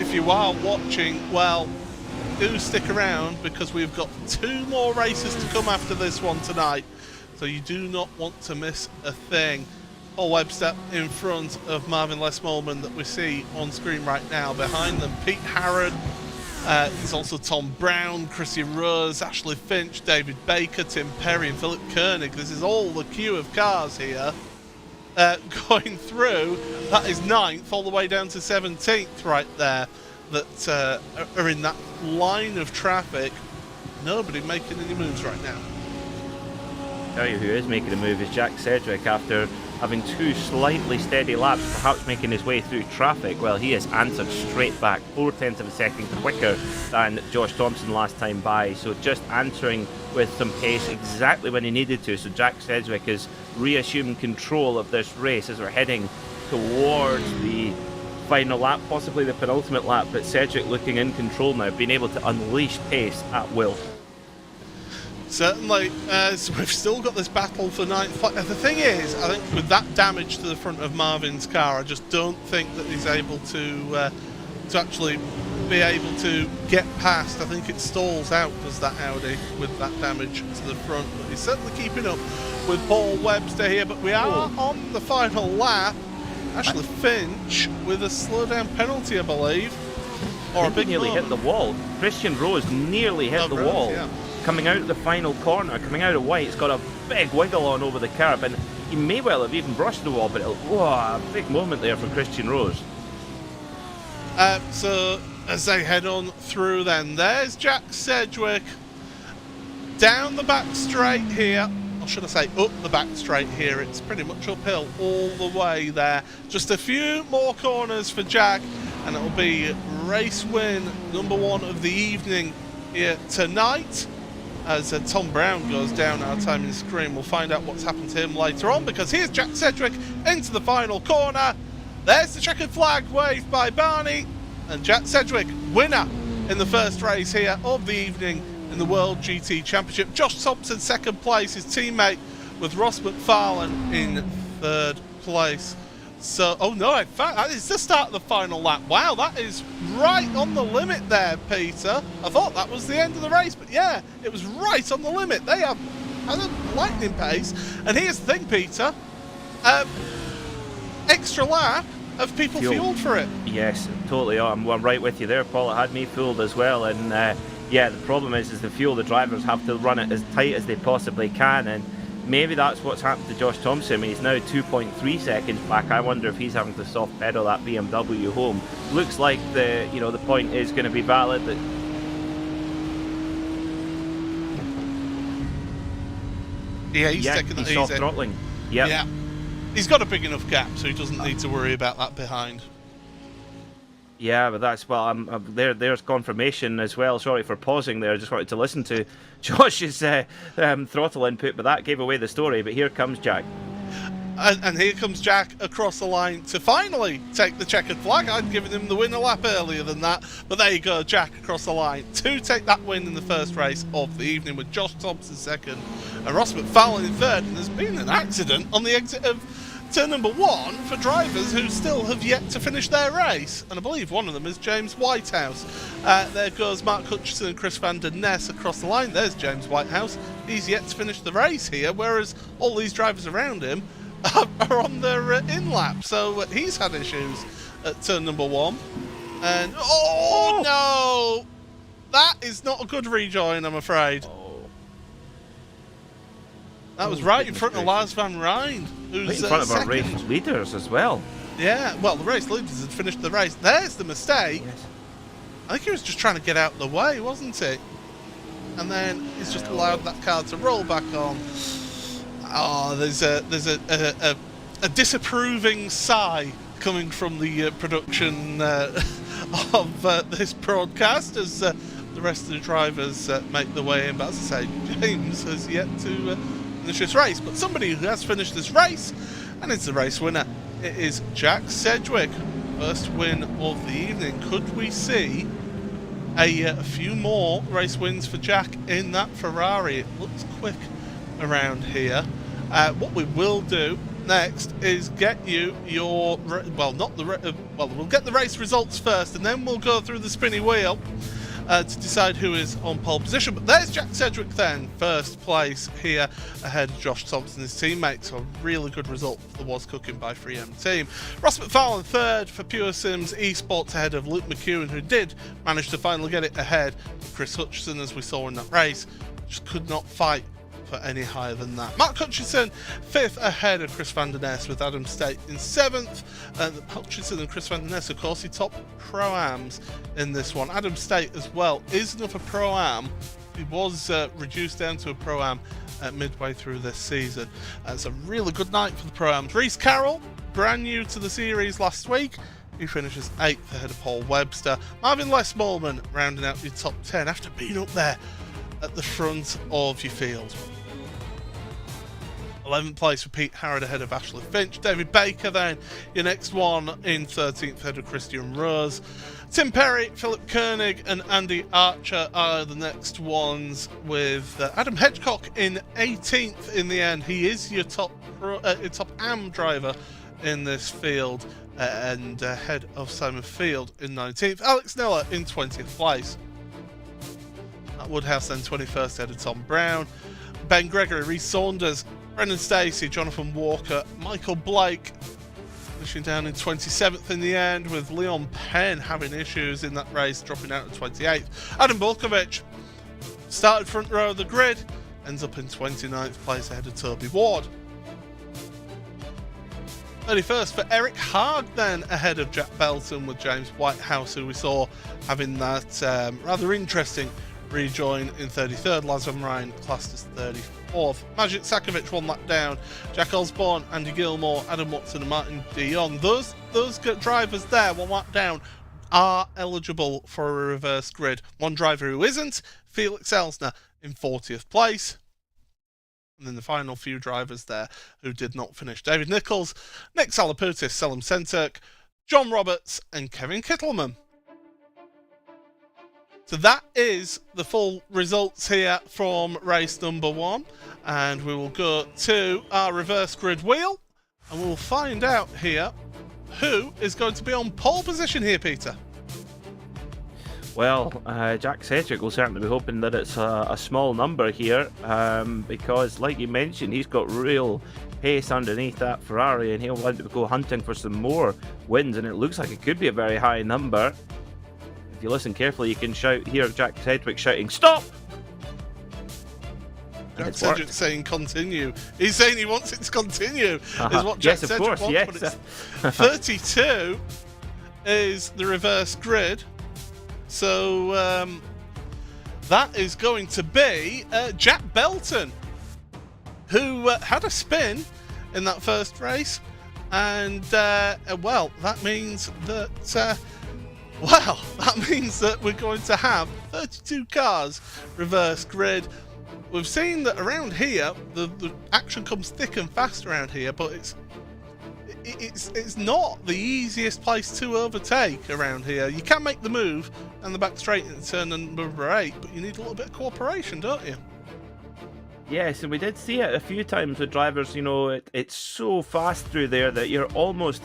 if you are watching, well, do stick around, because we've got 2 more races to come after this one tonight, so you do not want to miss a thing. Paul Webster in front of Marvin Lesmolman that we see on screen right now. Behind them, Pete Harrod. There's also Tom Brown, Chrissy Rose, Ashley Finch, David Baker, Tim Perry and Philip Koenig. This is all the queue of cars here going through. That is 9th all the way down to 17th right there, that are in that line of traffic. Nobody making any moves right now. Tell you who is making a move is Jack Cedric. After having 2 slightly steady laps, perhaps making his way through traffic, well, he has answered straight back, 0.4 of a second quicker than Josh Thompson last time by. So just answering with some pace exactly when he needed to. So Jack Cedric has reassumed control of this race as we're heading towards the final lap, possibly the penultimate lap, but Cedric looking in control now, being able to unleash pace at will. Certainly, so we've still got this battle for 9th. The thing is, I think with that damage to the front of Marvin's car, I just don't think that he's able to actually be able to get past. I think it stalls out, does that Audi, with that damage to the front. But he's certainly keeping up with Paul Webster here, but we are on the final lap. Ashley Finch with a slow down penalty, I believe. Or a big nearly hit the wall. Christian Rose nearly hit the wall. Yeah. Coming out of the final corner, coming out of white, it's got a big wiggle on over the curb, and he may well have even brushed the wall, but a big moment there for Christian Rose. So as they head on through then, there's Jack Sedgwick down the back straight here. Or should I say up the back straight here? It's pretty much uphill all the way there. Just a few more corners for Jack, and it'll be race win number 1 of the evening here tonight. As Tom Brown goes down our timing screen, we'll find out what's happened to him later on, because here's Jack Sedgwick into the final corner. There's the checkered flag waved by Barney, and Jack Sedgwick, winner in the first race here of the evening in the World GT Championship. Josh Thompson, second place. His teammate with Ross McFarlane in third place. So, oh no, in fact, that is the start of the final lap. Wow, that is right on the limit there, Peter. I thought that was the end of the race, but yeah, it was right on the limit. They have had a lightning pace. And here's the thing, Peter. Extra lap of people fueled for it. Yes, totally. I'm right with you there, Paul. It had me fooled as well. And yeah, the problem is the fuel. The drivers have to run it as tight as they possibly can. And maybe that's what's happened to Josh Thompson. He's now 2.3 seconds back. I wonder if he's having to soft pedal that BMW home. Looks like the point is going to be valid. That he's taking it easy. Soft throttling. Yep. Yeah. He's got a big enough gap, so he doesn't need to worry about that behind. Yeah, but that's there's confirmation as well. Sorry for pausing there. I just wanted to listen to Josh's throttle input, but that gave away the story. But here comes Jack. And here comes Jack across the line to finally take the checkered flag. I'd given him the win a lap earlier than that, but there you go, Jack across the line to take that win in the first race of the evening, with Josh Thompson second and Ross McFarlane in third. And there's been an accident on the exit of turn number 1 for drivers who still have yet to finish their race, and I believe one of them is James Whitehouse. There goes Mark Hutchison and Chris van der Ness across the line. There's James Whitehouse. He's yet to finish the race here, whereas all these drivers around him are on their in-lap, so he's had issues at turn number 1. And oh no, that is not a good rejoin, I'm afraid. That was right in front of Lars van Rijn, who's in front of second. our race leaders as well. Yeah, well, the race leaders had finished the race. There's the mistake. Yes. I think he was just trying to get out of the way, wasn't he? And then he's just allowed that car to roll back on. Oh, there's a disapproving sigh coming from the production of this broadcast as the rest of the drivers make their way in. But as I say, James has yet to finish this race. But somebody who has finished this race and is the race winner, it is Jack Sedgwick. First win of the evening. Could we see a few more race wins for Jack in that Ferrari? It looks quick around here. What we will do next is get you your we'll get the race results first, and then we'll go through the spinny wheel to decide who is on pole position. But there's Jack Sedgwick then, first place here ahead of Josh Thompson, his teammate. So a really good result for the Was Cooking by 3M team. Ross McFarlane third for Pure Sims Esports ahead of Luke McEwen, who did manage to finally get it ahead of Chris Hutchison, as we saw in that race. Just could not fight for any higher than that. Mark Hutchison fifth ahead of Chris van der Ness, with Adam State in seventh. Hutchison and Chris van der Ness, of course, he top Pro-Ams in this one. Adam State as well is another Pro-Am. He was reduced down to a Pro-Am midway through this season. It's a really good night for the Pro-Ams. Reese Carroll, brand new to the series last week. He finishes 8th ahead of Paul Webster. Marvin Lesmallman rounding out your top 10 after being up there at the front of your field. 11th place for Pete Harrod ahead of Ashley Finch. David Baker then, your next one, in 13th ahead of Christian Rose. Tim Perry, Philip Koenig and Andy Archer are the next ones, with Adam Hedgecock in 18th in the end. He is your top AM driver in this field, and ahead of Simon Field in 19th. Alex Neller in 20th place. At Woodhouse then 21st ahead of Tom Brown. Ben Gregory, Reece Saunders, Brendan Stacey, Jonathan Walker, Michael Blake finishing down in 27th in the end, with Leon Penn having issues in that race, dropping out at 28th. Adam Bulkovich started front row of the grid, ends up in 29th place ahead of Toby Ward. 31st for Eric Haag then, ahead of Jack Belton, with James Whitehouse, who we saw having that rather interesting rejoin in 33rd. Lars van Rijn classed as 34th. Magic Sakovic one lap down. Jack Osborne, Andy Gilmore, Adam Watson and Martin de Jong. Those drivers there, one lap down, are eligible for a reverse grid. One driver who isn't, Felix Elsner in 40th place. And then the final few drivers there who did not finish: David Nichols, Nick Salaputis, Selim Senturk, John Roberts and Kevin Kittleman. So that is the full results here from race number 1. And we will go to our reverse grid wheel. And we'll find out here who is going to be on pole position here, Peter. Well, Jack Sedgwick will certainly be hoping that it's a small number here, because, like you mentioned, he's got real pace underneath that Ferrari, and he'll want to go hunting for some more wins, and it looks like it could be a very high number. If you listen carefully, you can hear Jack Sedgwick shouting, "Stop!" Jack Sedgwick saying continue. He's saying he wants it to continue. Is what Jack yes, of Sedgwick course, wants, yes. but it's 32 is the reverse grid. So that is going to be Jack Belton, who had a spin in that first race, and well, that means that we're going to have 32 cars reverse grid. We've seen that around here, the action comes thick and fast around here, but it's not the easiest place to overtake around here. You can make the move and the back straight into turn number 8, but you need a little bit of cooperation, don't you? Yes, and we did see it a few times with drivers. You know, it's so fast through there that you're almost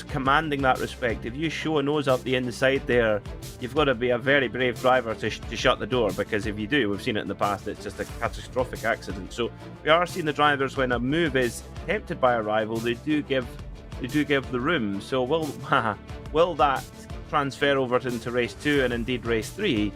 commanding that respect. If you show a nose up the inside there, you've got to be a very brave driver to shut the door, because if you do, we've seen it in the past, it's just a catastrophic accident. So we are seeing the drivers, when a move is tempted by a rival, they do give the room. So will that transfer over into race 2 and indeed race 3?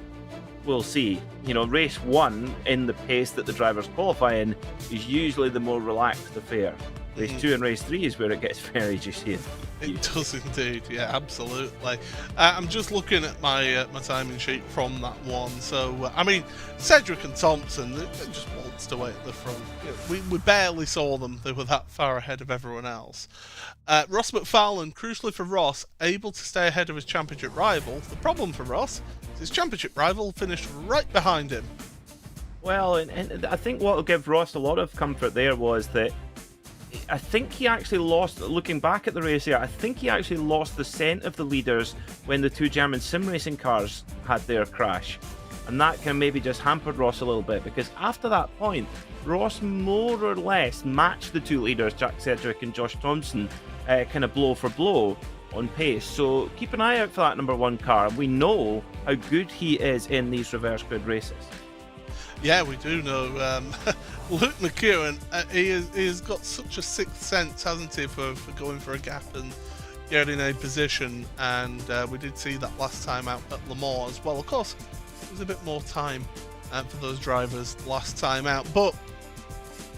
We'll see. You know, race 1, in the pace that the drivers qualify in, is usually the more relaxed affair. Race 2 and race 3 is where it gets very juicy. It does indeed, yeah, absolutely. I'm just looking at my my timing sheet from that one. So, I mean, Sedgwick and Thompson, they just waltzed away at the front. We barely saw them. They were that far ahead of everyone else. Ross McFarlane, crucially for Ross, able to stay ahead of his championship rival. The problem for Ross is his championship rival finished right behind him. Well, and I think what will give Ross a lot of comfort there was that I think he actually lost, looking back at the race here, I think he actually lost the scent of the leaders when the 2 German sim racing cars had their crash. And that can maybe just hampered Ross a little bit, because after that point, Ross more or less matched the 2 leaders, Jack Sedgwick and Josh Thompson, kind of blow for blow on pace. So keep an eye out for that number 1 car. We know how good he is in these reverse grid races. Yeah, we do know. Luke McEwen, he has got such a sixth sense, hasn't he, for going for a gap and getting a position. And we did see that last time out at Le Mans as well. Of course, it was a bit more time for those drivers last time out. But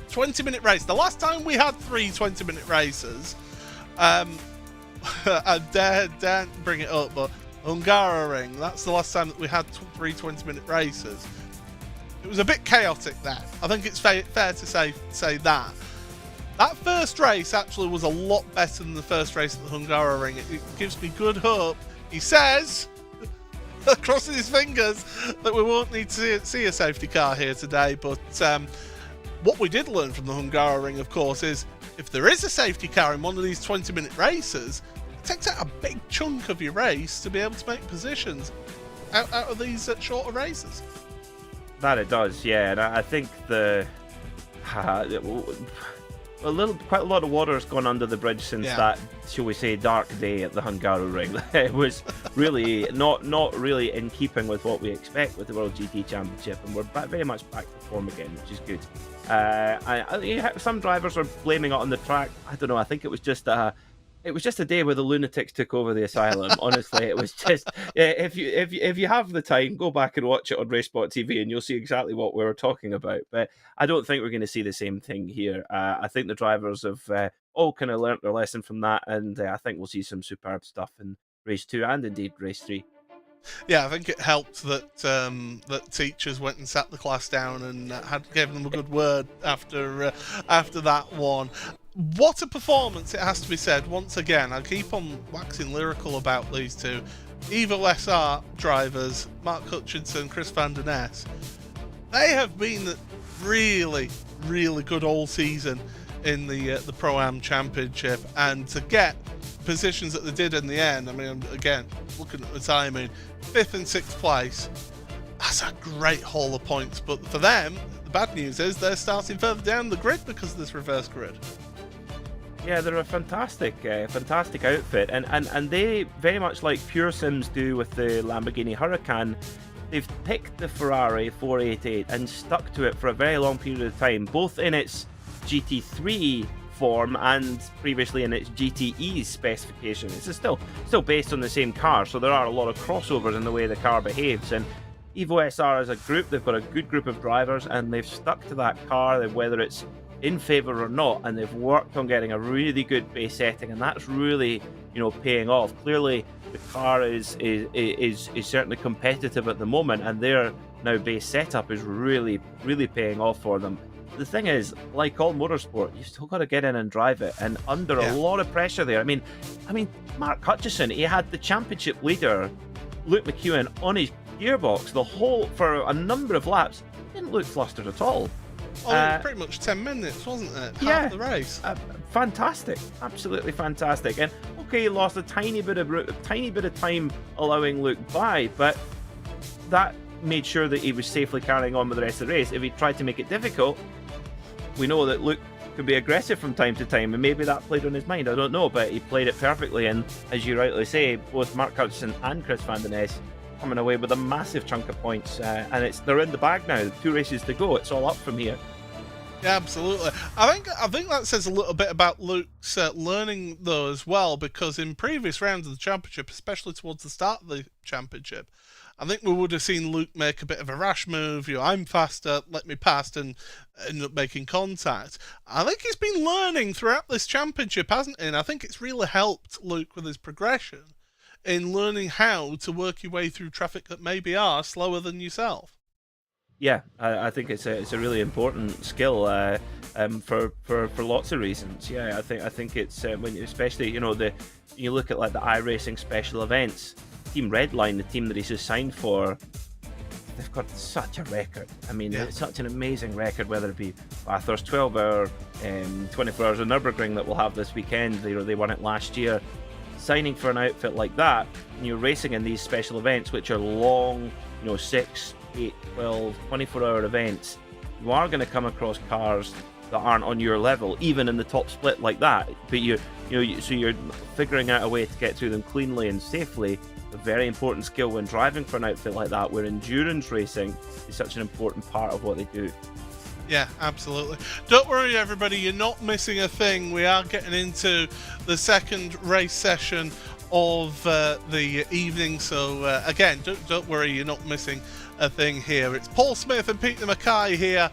20-minute race. The last time we had 3 20-minute races, I daren't bring it up, but Hungaroring, that's the last time that we had 3 20-minute races. It was a bit chaotic there. I think it's fair to say that. That first race actually was a lot better than the first race at the Hungaroring. It gives me good hope. He says, crossing his fingers, that we won't need to see a safety car here today. But what we did learn from the Hungaroring, of course, is if there is a safety car in one of these 20-minute races, it takes out a big chunk of your race to be able to make positions out of these shorter races. That it does, yeah, and I think quite a lot of water has gone under the bridge since that, shall we say, dark day at the Hungaroring. It was really not really in keeping with what we expect with the World GT Championship, and we're very much back to form again, which is good. Some drivers are blaming it on the track. I don't know. I think it was just a day where the lunatics took over the asylum. Honestly, it was just, if you have the time, go back and watch it on RaceSpotTV and you'll see exactly what we were talking about. But I don't think we're going to see the same thing here. I think the drivers have all kind of learnt their lesson from that, and I think we'll see some superb stuff in race 2 and indeed race 3. Yeah, I think it helped that that teachers went and sat the class down and gave them a good word after that one. What a performance, it has to be said. Once again, I keep on waxing lyrical about these two. Evo SR drivers, Mark Hutchinson, Chris van der Ness, they have been really, really good all season in the Pro-Am Championship, and to get positions that they did in the end. I mean, again, looking at the timing, 5th and 6th place, that's a great haul of points. But for them, the bad news is they're starting further down the grid because of this reverse grid. Yeah, they're a fantastic outfit, and they, very much like Pure Sims do with the Lamborghini Huracan, they've picked the Ferrari 488 and stuck to it for a very long period of time, both in its GT3 form and previously in its GTE specification. It's still based on the same car, so there are a lot of crossovers in the way the car behaves. And Evo SR as a group, they've got a good group of drivers, and they've stuck to that car, whether it's in favour or not, and they've worked on getting a really good base setting, and that's really, paying off. Clearly, the car is certainly competitive at the moment, and their now base setup is really paying off for them. The thing is, like all motorsport, you still got to get in and drive it, and under a lot of pressure there. I mean, Mark Hutchison, he had the championship leader, Luke McEwen, on his gearbox for a number of laps. He didn't look flustered at all. Oh, it was pretty much 10 minutes, wasn't it? Half the race. Fantastic, absolutely fantastic. And okay, he lost a tiny bit of time allowing Luke by, but that made sure that he was safely carrying on with the rest of the race. If he tried to make it difficult, we know that Luke could be aggressive from time to time, and maybe that played on his mind. I don't know, but he played it perfectly. And as you rightly say, both Mark Hutchison and Chris Van Den Ness coming away with a massive chunk of points, and they're in the bag now. 2 races to go. It's all up from here. Yeah, absolutely. I think that says a little bit about Luke's learning though as well, because in previous rounds of the championship, especially towards the start of the championship, I think we would have seen Luke make a bit of a rash move. I'm faster, let me pass, and end up making contact. I think he's been learning throughout this championship, hasn't he? And I think it's really helped Luke with his progression in learning how to work your way through traffic that maybe are slower than yourself. Yeah, I think it's a really important skill for lots of reasons. Yeah, I think it's when, especially you look at like the iRacing special events. Team Redline, the team that he's assigned for, they've got such a record. I mean, it's such an amazing record, whether it be Bathurst 12-hour, 24 hours of Nürburgring that we'll have this weekend. They won it last year. Signing for an outfit like that, and you're racing in these special events, which are long, 6, 8, 12, 24-hour events, you are going to come across cars that aren't on your level, even in the top split like that. But so you're figuring out a way to get through them cleanly and safely. A very important skill when driving for an outfit like that, where endurance racing is such an important part of what they do. Yeah, absolutely. Don't worry, everybody, you're not missing a thing. We are getting into the second race session of the evening, so again, don't worry, you're not missing a thing here. It's Paul Smith and Peter Mackay here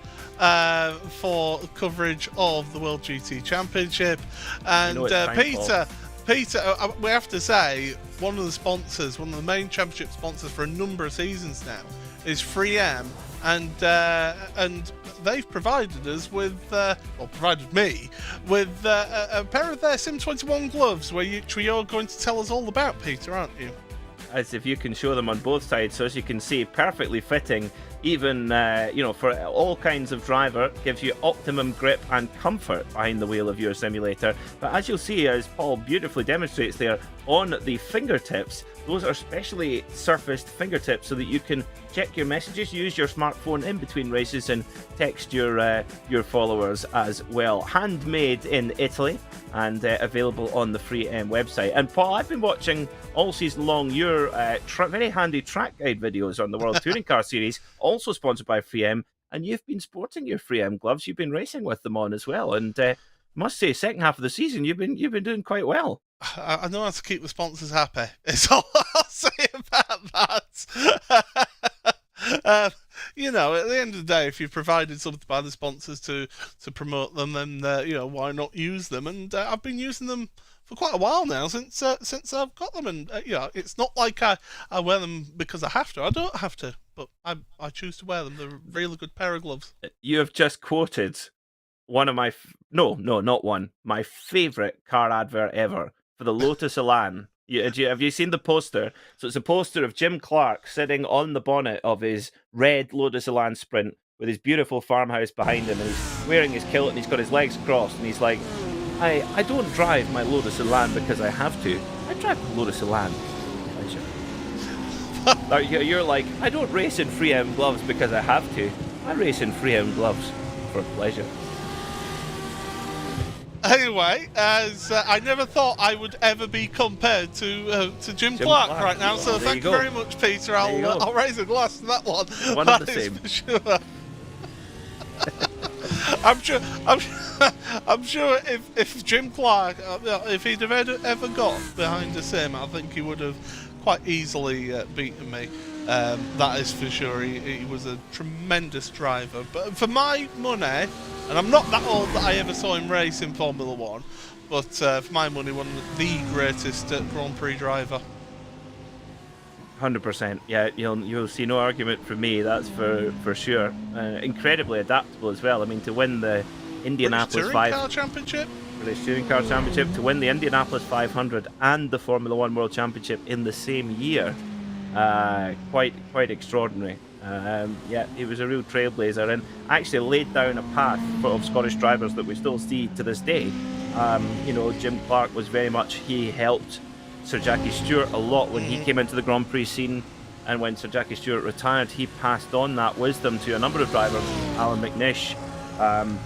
for coverage of the World GT Championship, and Peter, we have to say, one of the main championship sponsors for a number of seasons now is 3M, and they've provided us with, provided me with a pair of their Sim 21 gloves, which you're going to tell us all about, Peter, aren't you? As if you can show them on both sides, so as you can see, perfectly fitting, even for all kinds of driver, gives you optimum grip and comfort behind the wheel of your simulator. But as you'll see, as Paul beautifully demonstrates there, on the fingertips, those are specially surfaced fingertips so that you can check your messages, use your smartphone in between races, and text your followers as well. Handmade in Italy and available on the 3M website. And Paul, I've been watching all season long your very handy track guide videos on the World Touring Car Series, also sponsored by 3M, and you've been sporting your 3M gloves. You've been racing with them on as well, and must say, second half of the season, you've been doing quite well. I know how to keep the sponsors happy. It's all I'll say about that. At the end of the day, if you've provided something by the sponsors to promote them, then why not use them? And I've been using them for quite a while now, since I've got them, and it's not like I wear them because I have to. I don't have to, but I choose to wear them. They're a really good pair of gloves. You have just quoted one of my my favourite car advert ever for the Lotus Elan. Have you seen the poster? So it's a poster of Jim Clark sitting on the bonnet of his red Lotus Elan Sprint with his beautiful farmhouse behind him, and he's wearing his kilt and he's got his legs crossed, and he's like, I don't drive my Lotus Elan because I have to. I drive the Lotus Elan for pleasure. Now, you're like, I don't race in 3M gloves because I have to. I race in 3M gloves for pleasure. Anyway, as I never thought I would ever be compared to Jim Clark right now, so thank you very much, Peter. I'll raise a glass to that one. One of the same. For sure. I'm sure if Jim Clark, if he'd have ever got behind the sim, I think he would have quite easily beaten me. That is for sure. He was a tremendous driver. But for my money, and I'm not that old that I ever saw him race in Formula 1, but for my money, one of the greatest Grand Prix driver. 100%. Yeah, you'll see no argument from me. That's for sure. Incredibly adaptable as well. I mean, to win the Indianapolis British Touring Car Championship, to win the Indianapolis 500 and the Formula 1 World Championship in the same year, quite extraordinary. Yeah, he was a real trailblazer and actually laid down a path of Scottish drivers that we still see to this day. You know, Jim Clark was very much, he helped Sir Jackie Stewart a lot when he came into the Grand Prix scene, and when Sir Jackie Stewart retired, he passed on that wisdom to a number of drivers, Alan McNish,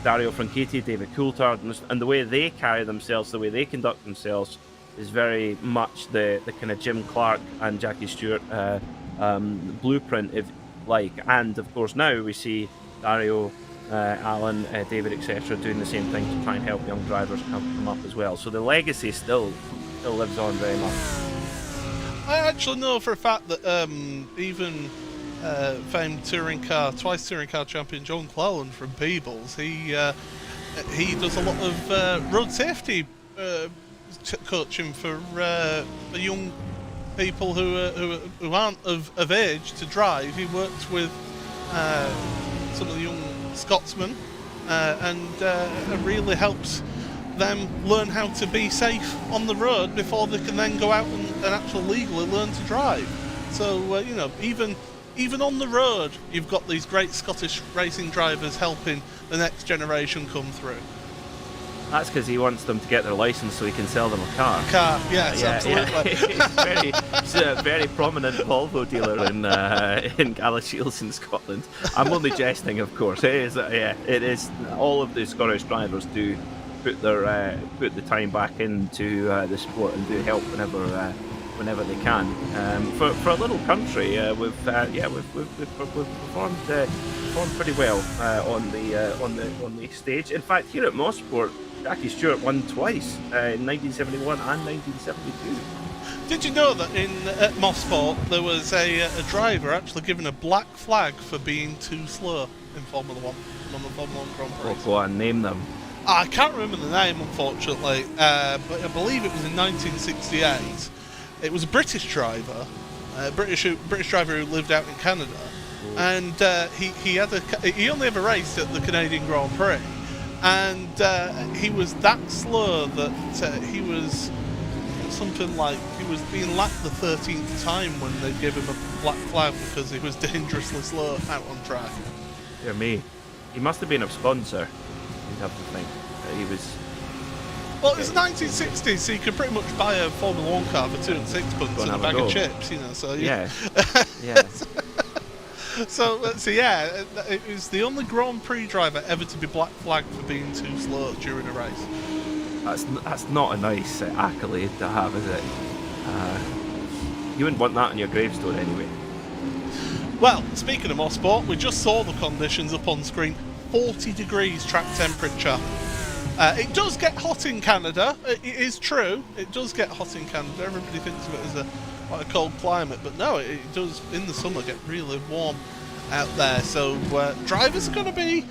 Dario Franchitti, David Coulthard, and the way they carry themselves, the way they conduct themselves is very much the kind of Jim Clark and Jackie Stewart blueprint, if like. And of course now we see Dario, Alan, David, etc. doing the same thing to try and help young drivers come up as well. So the legacy still lives on very much. I actually know for a fact that even famed twice touring car champion John Cleland from Peebles, he does a lot of road safety coaching for young people who aren't of age to drive. He works with some of the young Scotsmen and really helps them learn how to be safe on the road before they can then go out and actually legally learn to drive. So you know, even on the road, you've got these great Scottish racing drivers helping the next generation come through. That's because he wants them to get their license so he can sell them a car. Yes, absolutely. He's a very prominent Volvo dealer in Galashiels in Scotland. I'm only jesting, of course. It is. All of the Scottish drivers do put the time back into the sport and do help whenever they can. For a little country, we've performed pretty well on the stage. In fact, here at Mosport, Jackie Stewart won twice in 1971 and 1972. Did you know that at Mosport there was a driver actually given a black flag for being too slow in Formula 1 on the Formula 1 Grand Prix? Oh, go on, name them. I can't remember the name, unfortunately, but I believe it was in 1968. It was a British driver, British driver who lived out in Canada, and he only ever raced at the Canadian Grand Prix, and he was that slow that he was something like he was being lapped the 13th time when they gave him a black flag because he was dangerously slow out on track. Dear me, he must have been a sponsor. You'd have to think he was. Well, it's the 1960s, so you could pretty much buy a Formula 1 car for 2 and 6 pence and a bag of chips, you know. So yeah. So yeah, it was the only Grand Prix driver ever to be black flagged for being too slow during a race. That's not a nice accolade to have, is it? You wouldn't want that on your gravestone anyway. Well, speaking of Mosport, we just saw the conditions up on screen. 40 degrees track temperature. It does get hot in Canada. It is true. It does get hot in Canada. Everybody thinks of it as quite a cold climate, but no, it does in the summer get really warm out there. So drivers are going to be,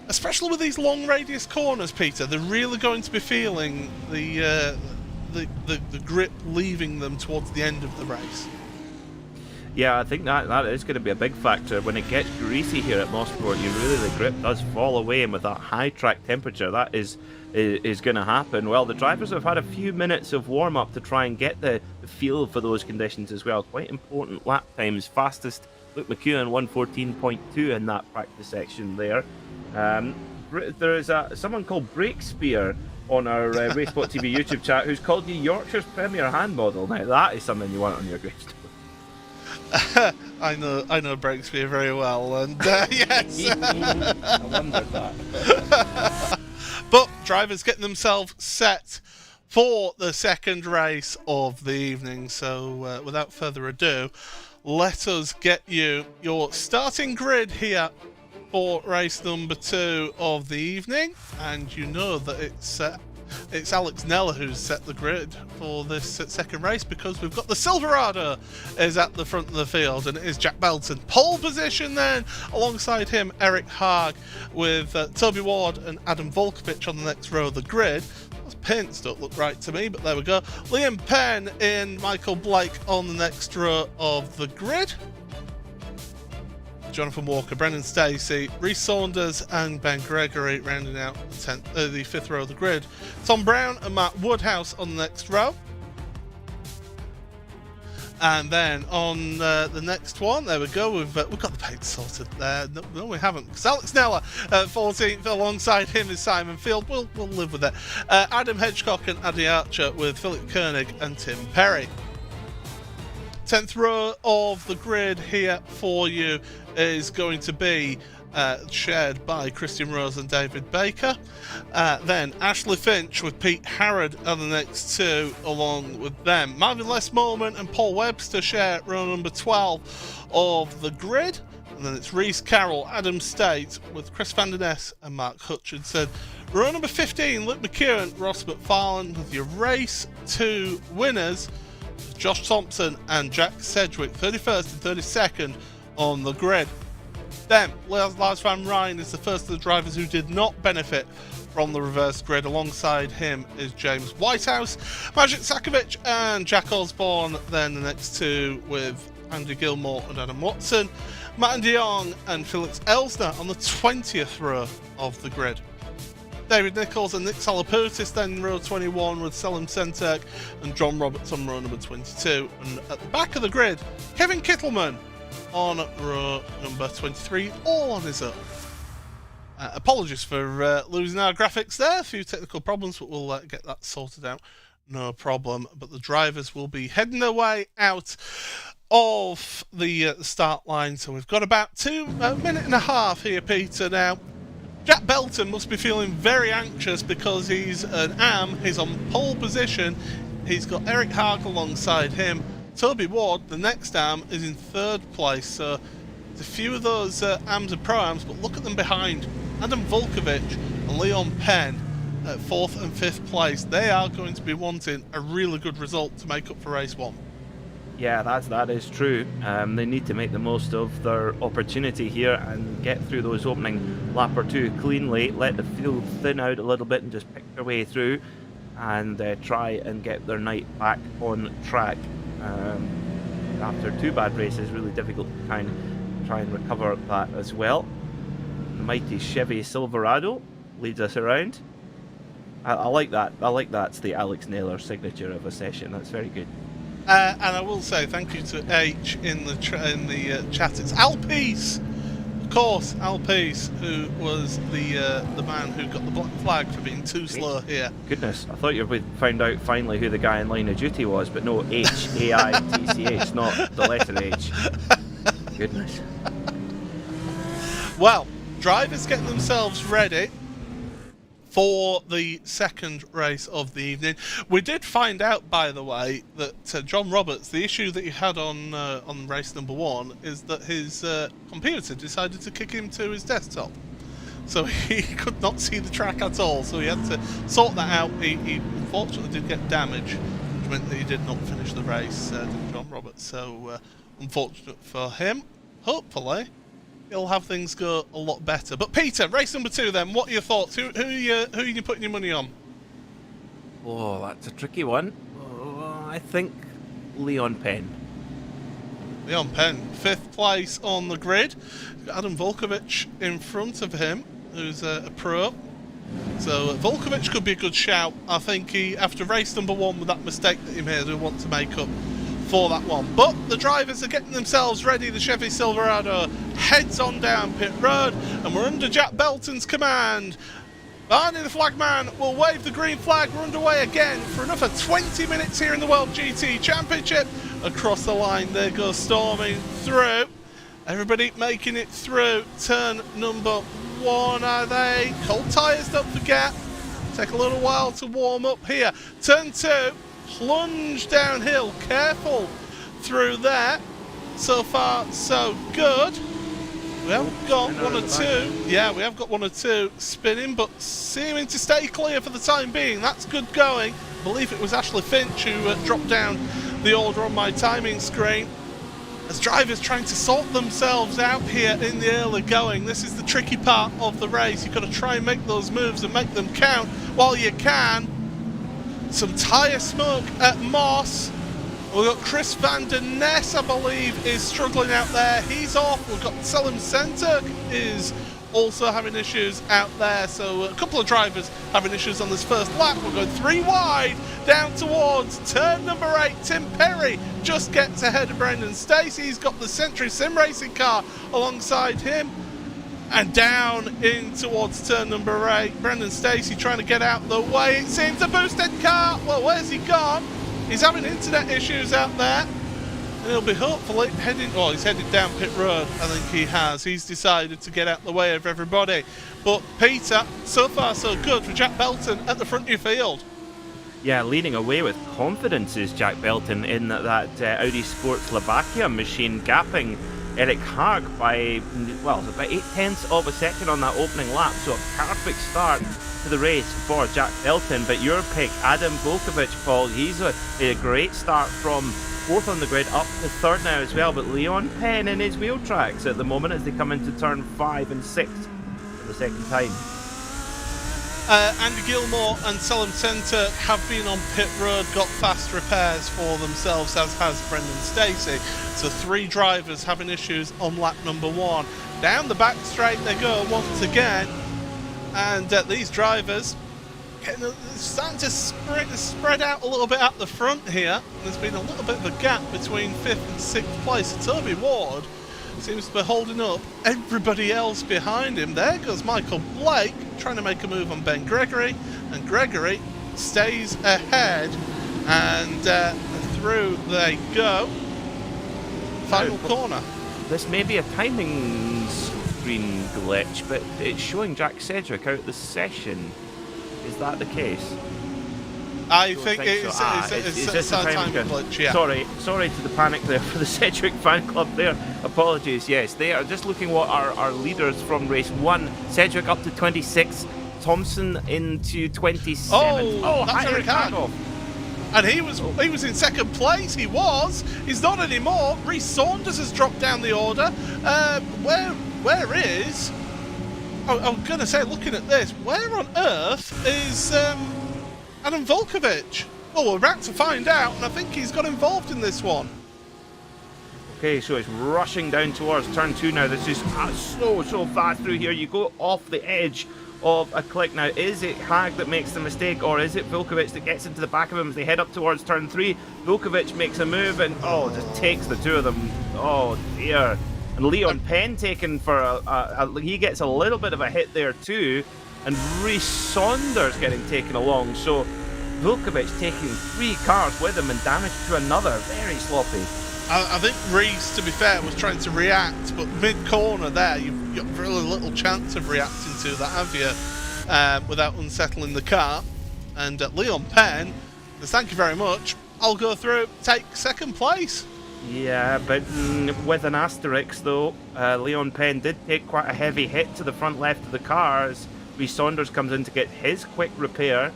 especially with these long radius corners, Peter, they're really going to be feeling the grip leaving them towards the end of the race. Yeah, I think that is going to be a big factor. When it gets greasy here at Mosport, the grip does fall away, and with that high track temperature, that is going to happen. Well, the drivers have had a few minutes of warm-up to try and get the feel for those conditions as well. Quite important lap times. Fastest, Luke McEwen, 1:14.2 in that practice section there. There is someone called Breakspear on our RaceSpotTV YouTube chat who's called you Yorkshire's premier hand model. Now that is something you want on your gravestone. I know Breakspear very well, and yes. I wondered that. But drivers getting themselves set for the second race of the evening. So without further ado, let us get you your starting grid here for race number 2 of the evening. And you know that it's Alex Neller who's set the grid for this second race, because we've got the Silverado is at the front of the field, and it is Jack Belton. Pole position then, alongside him Eric Haag, with Toby Ward and Adam Volkovich on the next row of the grid. Those paints don't look right to me, but there we go. Liam Penn and Michael Blake on the next row of the grid. Jonathan Walker, Brendan Stacey, Rhys Saunders and Ben Gregory rounding out the 5th row of the grid. Tom Brown and Matt Woodhouse on the next row. And then on the next one, there we go, we've got the paint sorted there. No, we haven't, because Alex Neller 14th, alongside him is Simon Field. We'll live with it. Adam Hedgecock and Addy Archer with Philip Koenig and Tim Perry. 10th row of the grid here for you is going to be shared by Christian Rose and David Baker. Then Ashley Finch with Pete Harrod are the next 2 along with them. Marvin Les Moment and Paul Webster share row number 12 of the grid. And then it's Reese Carroll, Adam State with Chris Van Der Ness and Mark Hutchinson. Row number 15, Luke McEwen, Ross McFarlane with your race 2 winners, Josh Thompson and Jack Sedgwick, 31st and 32nd on the grid. Then Lars Van Ryn is the first of the drivers who did not benefit from the reverse grid. Alongside him is James Whitehouse, Magic Sakovic and Jack Osborne. Then the next 2 with Andy Gilmore and Adam Watson, Matt de Jong and Felix Elsner on the 20th row of the grid. David Nichols and Nick Salaputis then in row 21 with Selim Sentek and John Roberts on row number 22. And at the back of the grid, Kevin Kittleman on row number 23, all on his own. Apologies for losing our graphics there, a few technical problems, but we'll get that sorted out, no problem. But the drivers will be heading their way out of the start line, so we've got about a minute and a half here, Peter, now. Jack Belton must be feeling very anxious because he's an AM, he's on pole position, he's got Eric Haag alongside him. Toby Ward, the next AM, is in 3rd place, so there's a few of those AMs and Pro-AMs, but look at them behind. Adam Volkovich and Leon Penn at 4th and 5th place. They are going to be wanting a really good result to make up for race 1. Yeah, that is true. They need to make the most of their opportunity here and get through those opening lap or 2 cleanly, let the field thin out a little bit and just pick their way through and try and get their night back on track. After 2 bad races, really difficult to try and recover that as well. The mighty Chevy Silverado leads us around. I like that. I like that's the Alex Naylor signature of a session. That's very good. And I will say thank you to H in the chat. It's Al Peace, of course, Al Peace, who was the man who got the black flag for being too slow here. Goodness, I thought you would find out finally who the guy in line of duty was, but no, H-A-I-T-C-H, not the letter H. Goodness. Well, drivers getting themselves ready for the second race of the evening. We did find out, by the way, that John Roberts, the issue that he had on race number 1 is that his computer decided to kick him to his desktop. So he could not see the track at all, so he had to sort that out. He unfortunately did get damage, which meant that he did not finish the race, did John Roberts. So unfortunate for him. Hopefully he'll have things go a lot better. But Peter, race number 2 then, what are your thoughts? Who are you putting your money on? Oh, that's a tricky one. Oh, I think Leon Penn. Leon Penn, 5th place on the grid. Adam Volkovich in front of him, who's a pro. So Volkovich could be a good shout. I think he, after race number 1 with that mistake that he made, will want to make up for that one. But the drivers are getting themselves ready. The Chevy Silverado heads on down pit road, and we're under Jack Belton's command. Barney the flagman will wave the green flag. We're underway again for another 20 minutes here in the World GT Championship. Across the line, there goes storming through. Everybody making it through turn number 1, are they? Cold tyres, don't forget. Take a little while to warm up here. Turn 2, plunge downhill, careful through there. So far, so good. We have got 1 or 2. Yeah, we have got 1 or 2 spinning, but seeming to stay clear for the time being. That's good going. I believe it was Ashley Finch who dropped down the order on my timing screen. As drivers trying to sort themselves out here in the early going. This is the tricky part of the race. You've got to try and make those moves and make them count while you can. Some tyre smoke at Moss. We've got Chris van der Ness, I believe, is struggling out there. He's off. We've got Selim Centuk is also having issues out there. So a couple of drivers having issues on this first lap. We're going 3 wide down towards turn number 8. Tim Perry just gets ahead of Brendan Stacey. He's got the Century Sim Racing car alongside him. And down in towards turn number 8. Brendan Stacey trying to get out the way. It seems a boosted car. Well, where's he gone? He's having internet issues out there. And he'll be hopefully heading... Oh, he's headed down pit road. I think he has. He's decided to get out the way of everybody. But Peter, so far so good for Jack Belton at the front of your field. Yeah, leading away with confidence is Jack Belton in that Audi Sport Slovakia machine, gapping Eric Haag by, well, about 0.8 of a second on that opening lap. So a perfect start to the race for Jack Belton. But your pick, Adam Volkovic, Paul, he's a great start from 4th on the grid up to 3rd now as well. But Leon Penn in his wheel tracks at the moment as they come into turn 5 and 6 for the second time. Andy Gilmore and Selim Centuk have been on pit road, got fast repairs for themselves, as has Brendan Stacey. So 3 drivers having issues on lap number 1. Down the back straight they go once again. And these drivers starting to spread out a little bit at the front here. There's been a little bit of a gap between 5th and 6th place. So Toby Ward seems to be holding up everybody else behind him. There goes Michael Blake trying to make a move on Ben Gregory, and Gregory stays ahead, and through they go. Final corner. This may be a timing screen glitch, but it's showing Jack Sedgwick out the session. Is that the case? I think it's just a timing glitch, yeah. Sorry to the panic there for the Sedgwick fan club there. Apologies, yes. They are just looking what our leaders from race 1. Sedgwick up to 26, Thompson into 27. Oh, that's Eric Haag. And he was in 2nd place, he's not anymore. Reece Saunders has dropped down the order. Where is, I'm going to say, looking at this, where on earth is Adam Volkovic? Well, we're about to find out, and I think he's got involved in this one. Okay, so it's rushing down towards turn 2 now. This is so fast through here. You go off the edge of a click now. Is it Haag that makes the mistake, or is it Volkovic that gets into the back of him as they head up towards turn 3? Volkovic makes a move and just takes the 2 of them. Oh dear. And Leon Penn taken for he gets a little bit of a hit there too, and Reece Saunders getting taken along. So Volkovic taking 3 cars with him and damage to another. Very sloppy. I think Reece, to be fair, was trying to react, but mid-corner there, you've got really little chance of reacting to that, have you? Without unsettling the car. And Leon Penn, thank you very much. I'll go through, take 2nd place. Yeah, but with an asterisk though, Leon Penn did take quite a heavy hit to the front left of the car as Reece Saunders comes in to get his quick repair.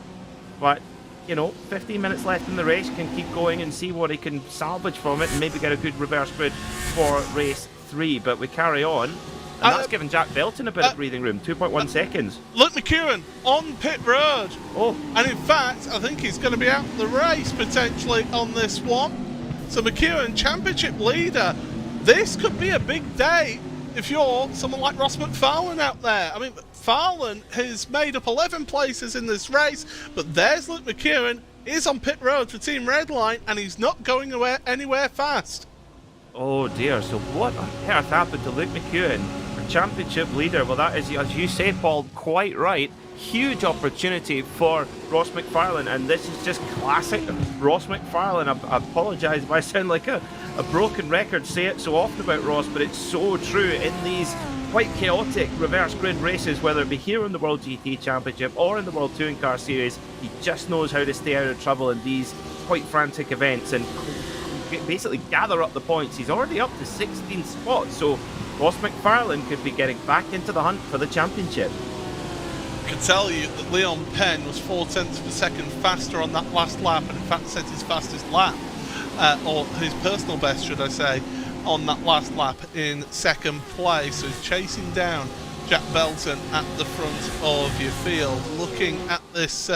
But, 15 minutes left in the race, can keep going and see what he can salvage from it and maybe get a good reverse grid for race 3. But we carry on, and that's given Jack Belton a bit of breathing room, 2.1 seconds. Luke McEwen on pit road. Oh. And in fact, I think he's going to be out the race potentially on this one. So McEwen, championship leader. This could be a big day if you're someone like Ross McFarlane out there. I mean, McFarlane has made up 11 places in this race, but there's Luke McEwen. He's on pit road for Team Redline, and he's not going anywhere fast. Oh dear, so what on earth happened to Luke McEwen, our championship leader? Well, that is, as you say, Paul, quite right. huge opportunity for Ross McFarlane, and this is just classic Ross McFarlane. I apologise if I sound like a broken record, say it so often about Ross, but it's so true in these quite chaotic reverse grid races, whether it be here in the World GT Championship or in the World Touring Car Series. He just knows how to stay out of trouble in these quite frantic events and basically gather up the points. He's already up to 16 spots, so Ross McFarlane could be getting back into the hunt for the championship. I can tell you that Leon Penn was 0.4 of a second faster on that last lap, and in fact set his fastest lap, or his personal best, should I say, on that last lap in second place. So he's chasing down Jack Belton at the front of your field. Looking at this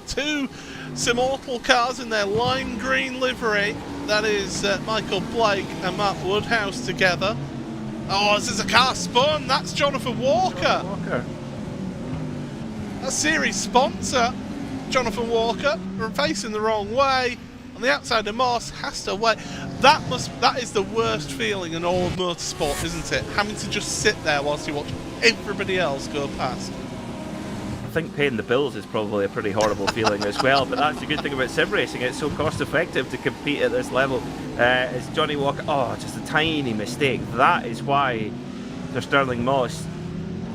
two Simmortal cars in their lime green livery. That is Michael Blake and Matt Woodhouse together. Oh, this is a car spun. That's Jonathan Walker. A series sponsor, Jonathan Walker, facing the wrong way on the outside of Moss, has to wait. That is the worst feeling in all of motorsport, isn't it? Having to just sit there whilst you watch everybody else go past. I think paying the bills is probably a pretty horrible feeling as well, but that's the good thing about sim racing. It's so cost effective to compete at this level. It's Johnny Walker. Oh, just a tiny mistake. That is why Sir Sterling Moss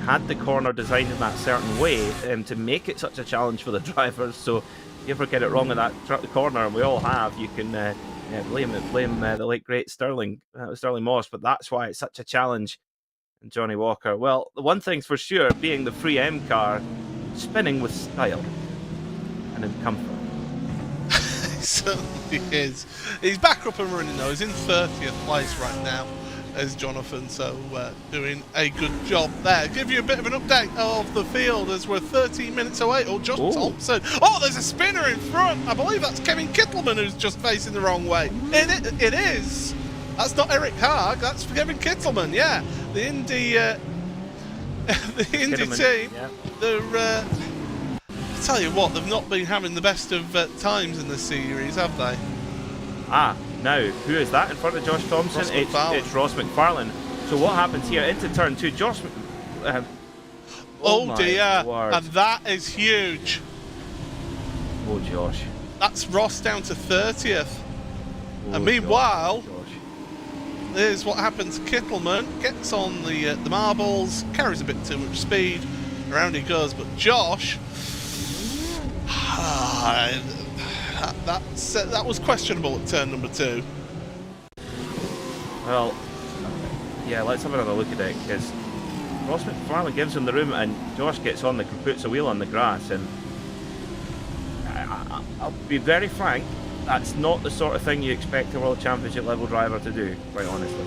had the corner designed in that certain way to make it such a challenge for the drivers. So if you ever get it wrong in that corner, and we all have, you can blame the late great Sterling Moss, but that's why it's such a challenge. And Johnny Walker, well, the one thing's for sure, being the free M car, spinning with style and in comfort. He certainly is. He's back up and running though. He's in 30th place right now as Jonathan, so doing a good job there. Give you a bit of an update of the field as we're 13 minutes away. Oh, Josh Thompson. Oh, there's a spinner in front. I believe that's Kevin Kittleman who's just facing the wrong way. It is. That's not Eric Haag, that's Kevin Kittleman, yeah. The Indy Indy team, yeah. They're, I tell you what, they've not been having the best of times in this series, have they? Now, who is that in front of Josh Thompson? It's Ross McFarlane. So what happens here into turn 2? Josh... oh dear, word. And that is huge. Oh, Josh. That's Ross down to 30th. Oh, and meanwhile... Josh. Here's what happens. Kittleman gets on the marbles, carries a bit too much speed, around he goes. But Josh, that was questionable at turn number 2. Well, yeah, let's have another look at it, because Ross McFarlane gives him the room, and Josh gets on puts a wheel on the grass, and I'll be very frank. That's not the sort of thing you expect a World Championship level driver to do, quite honestly.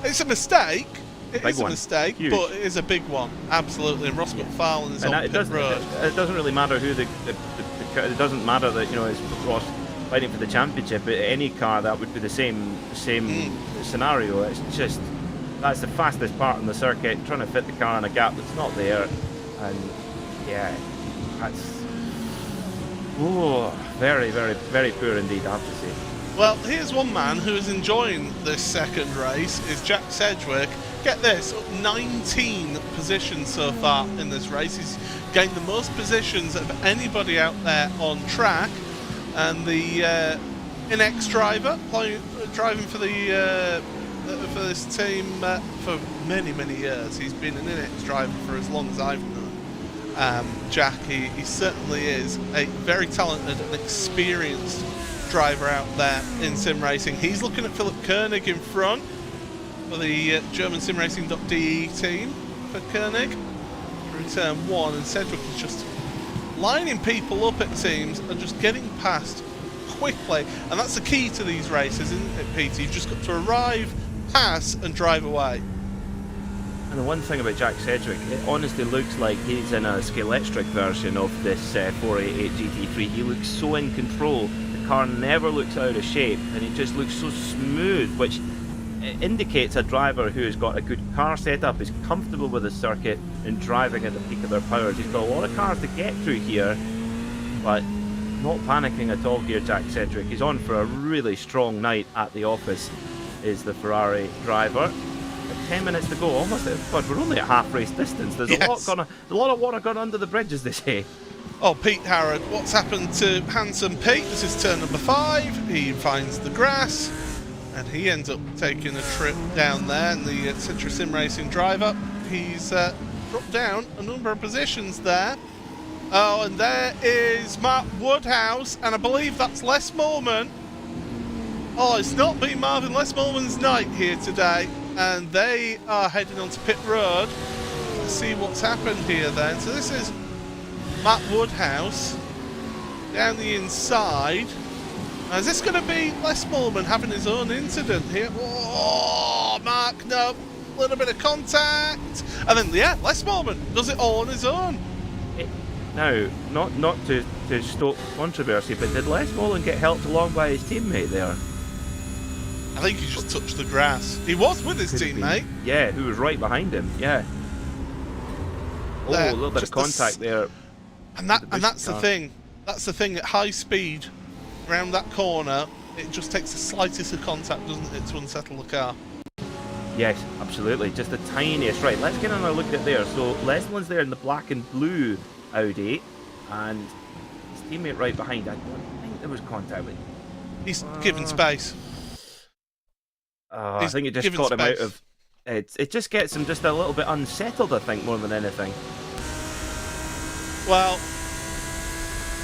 It's a mistake. It is a one. mistake, Huge. But it is a big one. Absolutely. And Ross McFarlane is on pit road. It doesn't really matter who it doesn't matter that, it's Ross fighting for the championship. Any car, that would be the same scenario. It's just, that's the fastest part in the circuit, trying to fit the car in a gap that's not there. And yeah, that's... Oh, very, very, very poor indeed, I have to say. Well, here's one man who is enjoying this second race, is Jack Sedgwick. Get this, up 19 positions so far in this race. He's gained the most positions of anybody out there on track. And the Inex driver, driving for for this team for many, many years. He's been an Inex driver for as long as I've known. Jack, he certainly is a very talented and experienced driver out there in sim racing. He's looking at Philip Koenig in front for the German simracing.de team for Koenig through turn 1, and Sedgwick is just lining people up, it seems, and just getting past quickly. And that's the key to these races, isn't it, Peter? You've just got to arrive, pass and drive away. And the one thing about Jack Sedgwick, it honestly looks like he's in a Scalextric version of this 488 GT3. He looks so in control. The car never looks out of shape, and it just looks so smooth, which indicates a driver who has got a good car setup, is comfortable with the circuit and driving at the peak of their powers. He's got a lot of cars to get through here, but not panicking at all here, Jack Sedgwick. He's on for a really strong night at the office, is the Ferrari driver. 10 minutes to go. Almost, but we're only at half race distance. There's a lot of water gone under the bridge, as they say. Oh, Pete Harrod, what's happened to Handsome Pete? This is turn number 5. He finds the grass, and he ends up taking a trip down there. And the Citra Sim Racing driver, he's dropped down a number of positions there. Oh, and there is Mark Woodhouse, and I believe that's Les Morman. Oh, it's not been Marvin Les Morman's night here today, and they are heading onto pit road. Let's see what's happened here then. So this is Matt Woodhouse down the inside. Now, is this going to be Les Morman having his own incident here? Oh, Mark, no, a little bit of contact, and then yeah, Les Morman does it all on his own. Now, not to stoke controversy, but did Les Morman get helped along by his teammate there? I think he just touched the grass. He was with his teammate. Yeah, who was right behind him. Yeah. Oh, a little bit of contact there. And that's the thing. That's the thing. At high speed, around that corner, it just takes the slightest of contact, doesn't it, to unsettle the car? Yes, absolutely. Just the tiniest. Right, let's get another look at it there. So Leslie's there in the black and blue Audi, and his teammate right behind. I don't think there was contact with. He's given space. I think it just caught him out of. It just gets him just a little bit unsettled, I think, more than anything. Well,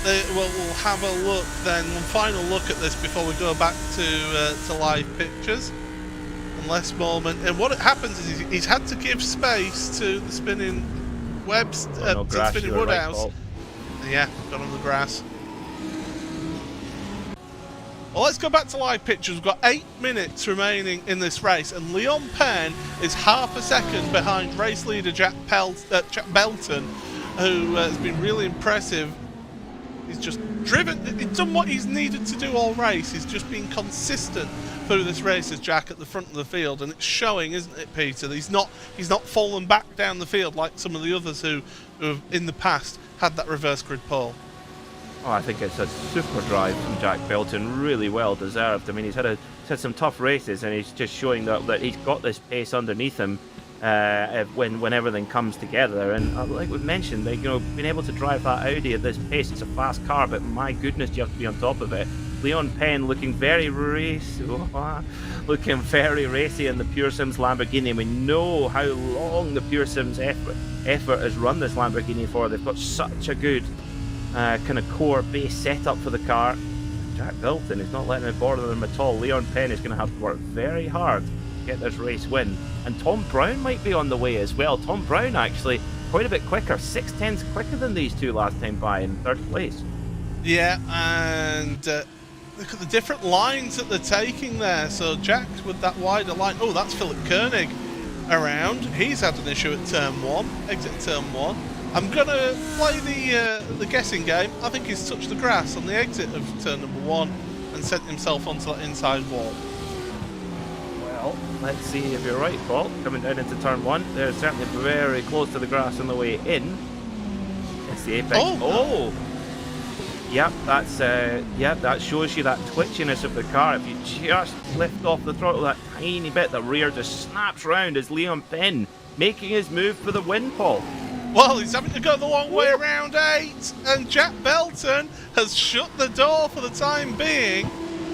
we'll have a look then, one final look at this before we go back to live pictures. And Les Morman, and what happens is he's had to give space to the spinning spinning Woodhouse. Yeah, got on the grass. Well, let's go back to live pictures. We've got 8 minutes remaining in this race, and Leon Penn is half a second behind race leader Jack Belton, who has been really impressive. He's just driven, he's done what he's needed to do all race. He's just been consistent through this race as Jack at the front of the field, and it's showing, isn't it, Peter? He's not fallen back down the field like some of the others who have in the past had that reverse grid pole. Oh, I think it's a super drive from Jack Belton, really well deserved. I mean, he's had some tough races, and he's just showing that he's got this pace underneath him when everything comes together. And like we've mentioned, being able to drive that Audi at this pace, it's a fast car, but my goodness, you have to be on top of it. Leon Penn looking very racy in the Pure Sims Lamborghini. We know how long the Pure Sims effort has run this Lamborghini for. They've got such a good kind of core base setup for the car. Jack Belton is not letting it bother them at all. Leon Penn is going to have to work very hard to get this race win. And Tom Brown might be on the way as well. Tom Brown actually quite a bit quicker, 6/10 quicker than these two last time by, in 3rd place. Yeah, and look at the different lines that they're taking there. So Jack with that wider line. Oh, that's Philip Koenig around. He's had an issue at turn 1, exit turn 1. I'm going to play the guessing game. I think he's touched the grass on the exit of turn number 1 and sent himself onto that inside wall. Well, let's see if you're right, Paul. Coming down into turn 1, they're certainly very close to the grass on the way in. It's the apex. Oh! Yep, that shows you that twitchiness of the car. If you just lift off the throttle that tiny bit, the rear just snaps round as Leon Penn making his move for the win, Paul. Well, he's having to go the long way around 8, and Jack Belton has shut the door for the time being.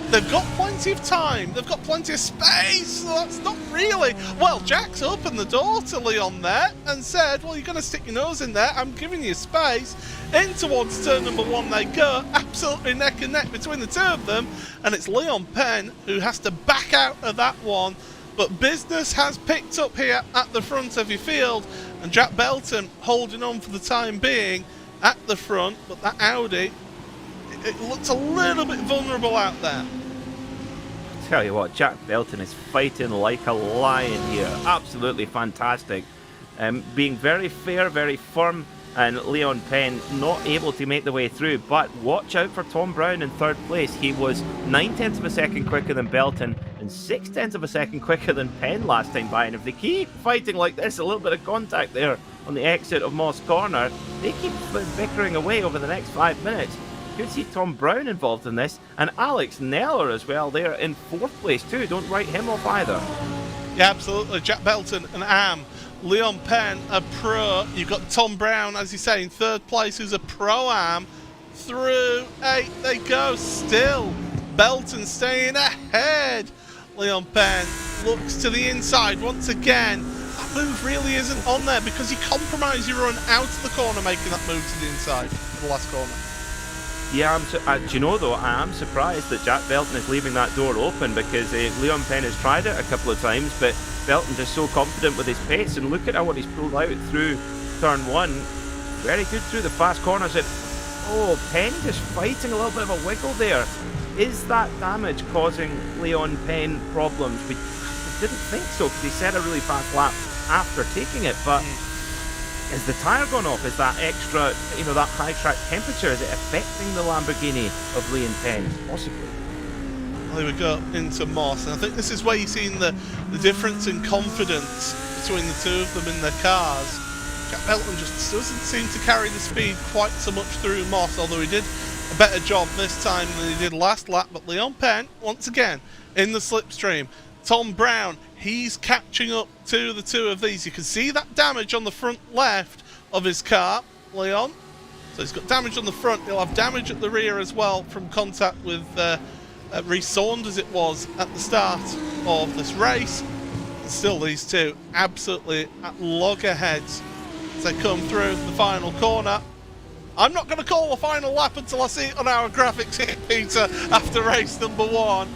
They've got plenty of time, they've got plenty of space, so that's not really... Well, Jack's opened the door to Leon there and said, well, you're going to stick your nose in there, I'm giving you space. In towards turn number 1 they go, absolutely neck and neck between the two of them, and it's Leon Penn who has to back out of that one. But business has picked up here at the front of your field, and Jack Belton holding on for the time being at the front, but that Audi, it looks a little bit vulnerable out there. Tell you what, Jack Belton is fighting like a lion here. Absolutely fantastic. Being very fair, very firm, and Leon Penn not able to make the way through. But watch out for Tom Brown in 3rd place. He was 9/10 of a second quicker than Belton and 6/10 of a second quicker than Penn last time by. And if they keep fighting like this, a little bit of contact there on the exit of Moss Corner, they keep bickering away over the next 5 minutes. Could see Tom Brown involved in this, and Alex Neller as well there in 4th place too. Don't write him off either. Yeah, absolutely. Jack Belton and Am. Leon Penn, a pro. You've got Tom Brown, as you say, in third place, who's a pro-am. Through 8 they go. Still, Belton staying ahead. Leon Penn looks to the inside once again. That move really isn't on there because you compromise your run out of the corner, making that move to the inside for the last corner. Yeah, do you know though, I am surprised that Jack Belton is leaving that door open because Leon Penn has tried it a couple of times, but Belton just so confident with his pace, and look at what he's pulled out through turn 1. Very good through the fast corners. And oh, Penn just fighting a little bit of a wiggle there. Is that damage causing Leon Penn problems? We didn't think so because he set a really fast lap after taking it, but is the tyre gone off? Is that extra, that high track temperature, is it affecting the Lamborghini of Leon Penn? Possibly. Well, here we go into Moss, and I think this is where you're seeing the difference in confidence between the two of them in their cars. Jack Belton just doesn't seem to carry the speed quite so much through Moss, although he did a better job this time than he did last lap. But Leon Penn, once again, in the slipstream. Tom Brown, he's catching up to the two of these. You can see that damage on the front left of his car, Leon. So he's got damage on the front. He'll have damage at the rear as well from contact with Rhys Saunders it was at the start of this race. And still these two absolutely at loggerheads as they come through the final corner. I'm not going to call the final lap until I see it on our graphics here, Peter, after race number 1.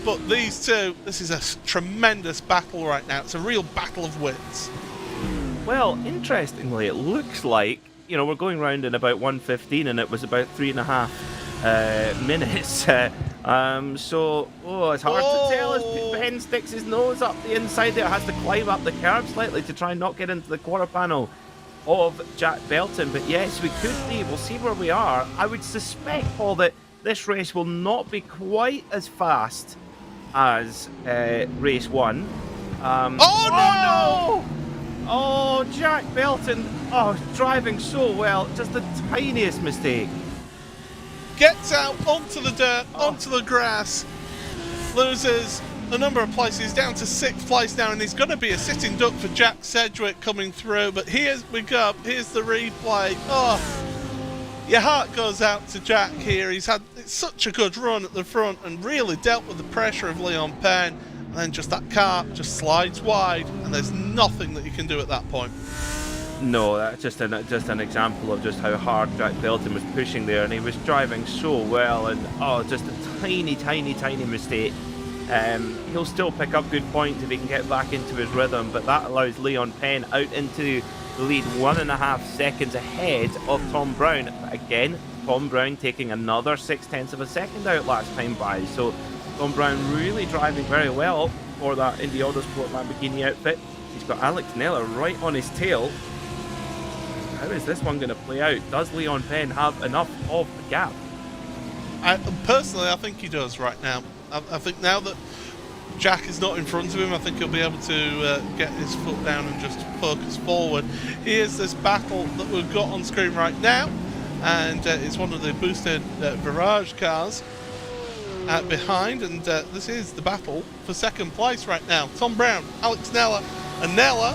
But these two, this is a tremendous battle right now. It's a real battle of wits. Well, interestingly, it looks like, we're going round in about 1:15 and it was about 3.5 minutes. So, it's hard to tell as Ben sticks his nose up the inside there. Has to climb up the curb slightly to try and not get into the quarter panel of Jack Belton. But yes, we'll see where we are. I would suspect, Paul, that this race will not be quite as fast as race 1. No! Oh, Jack Belton, driving so well, just the tiniest mistake. Gets out onto the dirt, onto the grass, loses a number of places, down to 6th place now, and he's going to be a sitting duck for Jack Sedgwick coming through. But here's we go, here's the replay. Your heart goes out to Jack here. He's had such a good run at the front and really dealt with the pressure of Leon Penn. And then just that car just slides wide and there's nothing that you can do at that point. No, that's just an example of just how hard Jack Belton was pushing there, and he was driving so well, and just a tiny mistake. He'll still pick up good points if he can get back into his rhythm, but that allows Leon Penn out into the lead 1.5 seconds ahead of Tom Brown. But again, Tom Brown taking another 0.6 of a second out last time by. So Tom Brown really driving very well for that Indy Autosport Lamborghini outfit. He's got Alex Nella right on his tail. How is this one going to play out? Does Leon Penn have enough of the gap? Personally, I think he does right now. I think now that Jack is not in front of him, I think he'll be able to get his foot down and just focus forward. Here's this battle that we've got on screen right now, and it's one of the boosted Virage cars behind, and this is the battle for second place right now. Tom Brown, Alex Nella, and Nella,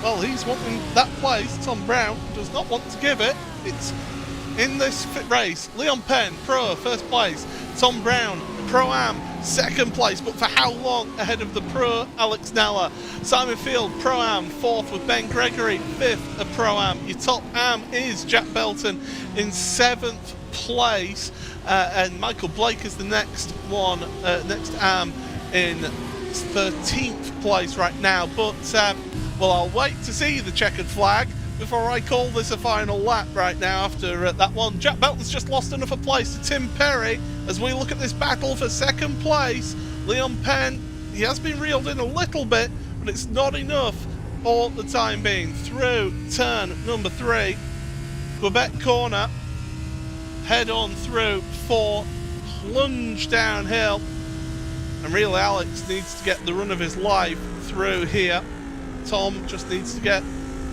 well, he's wanting that place. Tom Brown does not want to give it. It's in this race. Leon Penn, Pro, first place. Tom Brown, Pro-Am, second place, but for how long ahead of the Pro, Alex Nella. Simon Field, Pro-Am, fourth with Ben Gregory, fifth a Pro-Am. Your top Am is Jack Belton in 7th place, and Michael Blake is the next one, next Am in 13th place right now. But, well, I'll wait to see the checkered flag before I call this a final lap right now after that one. Jack Belton's just lost enough a place to Tim Perry as we look at this battle for second place. Leon Penn, he has been reeled in a little bit, but it's not enough for the time being. Through turn number 3, Quebec corner, head on through 4, plunge downhill, and really Alex needs to get the run of his life through here. Tom just needs to get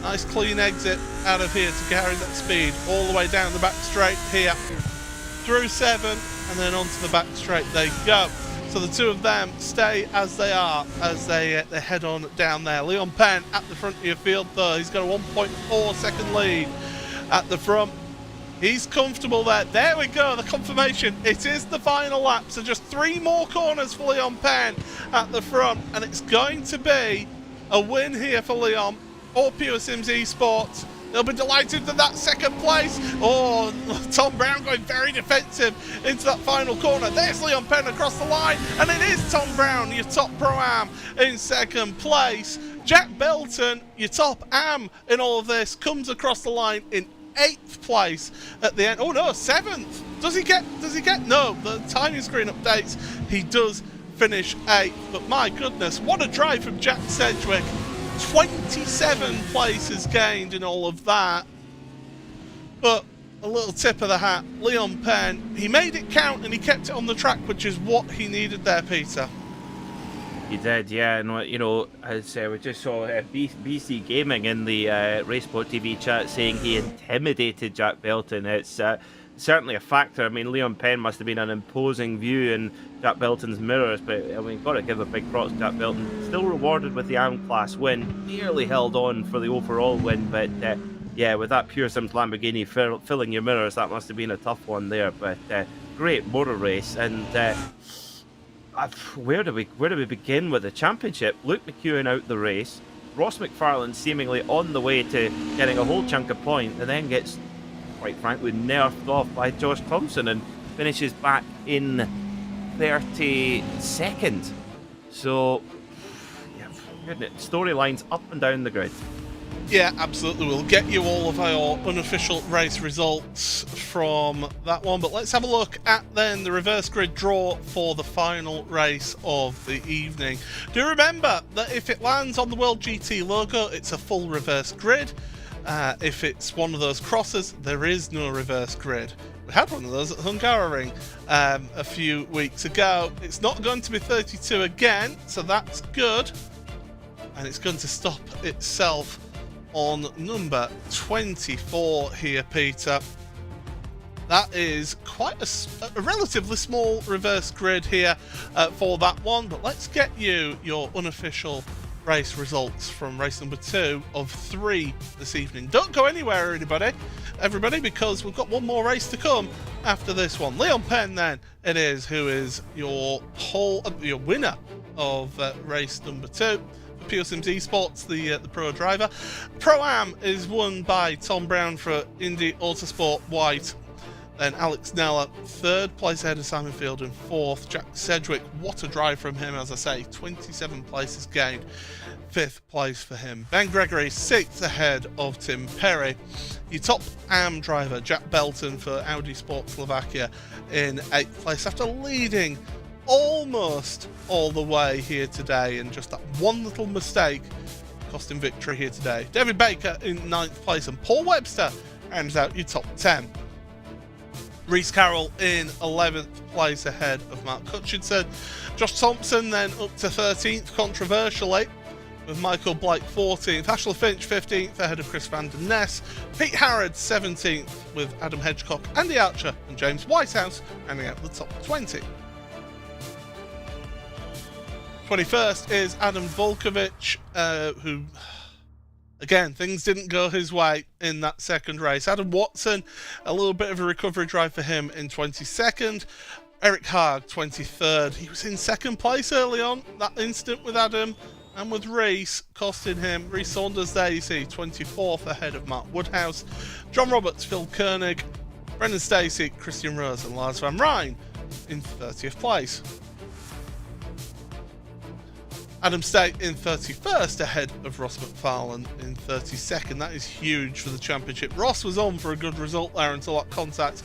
nice clean exit out of here to carry that speed all the way down the back straight here. Through 7 and then onto the back straight they go. So the two of them stay as they are as they head on down there. Leon Penn at the front of your field though. He's got a 1.4 second lead at the front. He's comfortable there. There we go, the confirmation. It is the final lap. So just 3 more corners for Leon Penn at the front. And it's going to be a win here for Leon or Pure Sims Esports. They'll be delighted with that second place. Oh, Tom Brown going very defensive into that final corner. There's Leon Penn across the line. And it is Tom Brown, your top Pro-Am, in second place. Jack Belton, your top Am in all of this, comes across the line in 8th place at the end. Oh no, 7th. Does he get, no, the timing screen updates. He does finish 8th. But my goodness, what a drive from Jack Sedgwick. 27 places gained in all of that. But a little tip of the hat, Leon Penn, he made it count and he kept it on the track, which is what he needed there, Peter. He did, yeah. And you know, as we just saw BC Gaming in the RaceSpotTV chat saying he intimidated Jack Belton. It's certainly a factor. I mean, Leon Penn must have been an imposing view in Jack Belton's mirrors, but I mean, got to give a big props to Jack Belton. Still rewarded with the AM class win, nearly held on for the overall win, but yeah, with that Pure Sims Lamborghini filling your mirrors, that must have been a tough one there. But great motor race, and where do we begin with the championship? Luke McEwen out the race, Ross McFarlane seemingly on the way to getting a whole chunk of points, and then gets, quite frankly, nerfed off by Josh Thompson and finishes back in 32nd. So, yeah, goodness, storylines up and down the grid. Yeah, absolutely. We'll get you all of our unofficial race results from that one. But let's have a look at then the reverse grid draw for the final race of the evening. Do remember that if it lands on the World GT logo, it's a full reverse grid. If it's one of those crosses, there is no reverse grid. We had one of those at Hungaroring a few weeks ago. It's not going to be 32 again, so that's good. And it's going to stop itself on number 24 here, Peter. That is quite a relatively small reverse grid here for that one. But let's get you your unofficial race results from race number 2 of 3 this evening. Don't go anywhere, everybody, because we've got one more race to come after this one. Leon Penn, then, it is, who is your winner of race number 2. Pure Sims Esports, the pro driver. Pro-Am is won by Tom Brown for Indy Autosport White. Then Alex Nella, 3rd place ahead of Simon Field, and 4th. Jack Sedgwick, what a drive from him, as I say, 27 places gained. 5th place for him. Ben Gregory, 6th ahead of Tim Perry. Your top AM driver, Jack Belton for Audi Sport Slovakia, in 8th place after leading almost all the way here today, and just that one little mistake cost him victory here today. David Baker in 9th place, and Paul Webster ends out your top 10. Reese Carroll in 11th place ahead of Mark Hutchinson. Josh Thompson then up to 13th, controversially, with Michael Blake 14th. Ashley Finch 15th ahead of Chris Van Der Ness. Pete Harrod 17th with Adam Hedgecock, Andy Archer and James Whitehouse ending out the top 20. 21st is Adam Volkovich, who, again, things didn't go his way in that second race. Adam Watson, a little bit of a recovery drive for him in 22nd. Eric Haag, 23rd. He was in 2nd place early on. That incident with Adam and with Reese costing him. Reese Saunders there, you see, 24th ahead of Mark Woodhouse. John Roberts, Phil Koenig, Brendan Stacey, Christian Rose and Lars van Rijn in 30th place. Adam State in 31st ahead of Ross McFarlane in 32nd. That is huge for the championship. Ross was on for a good result there until that contact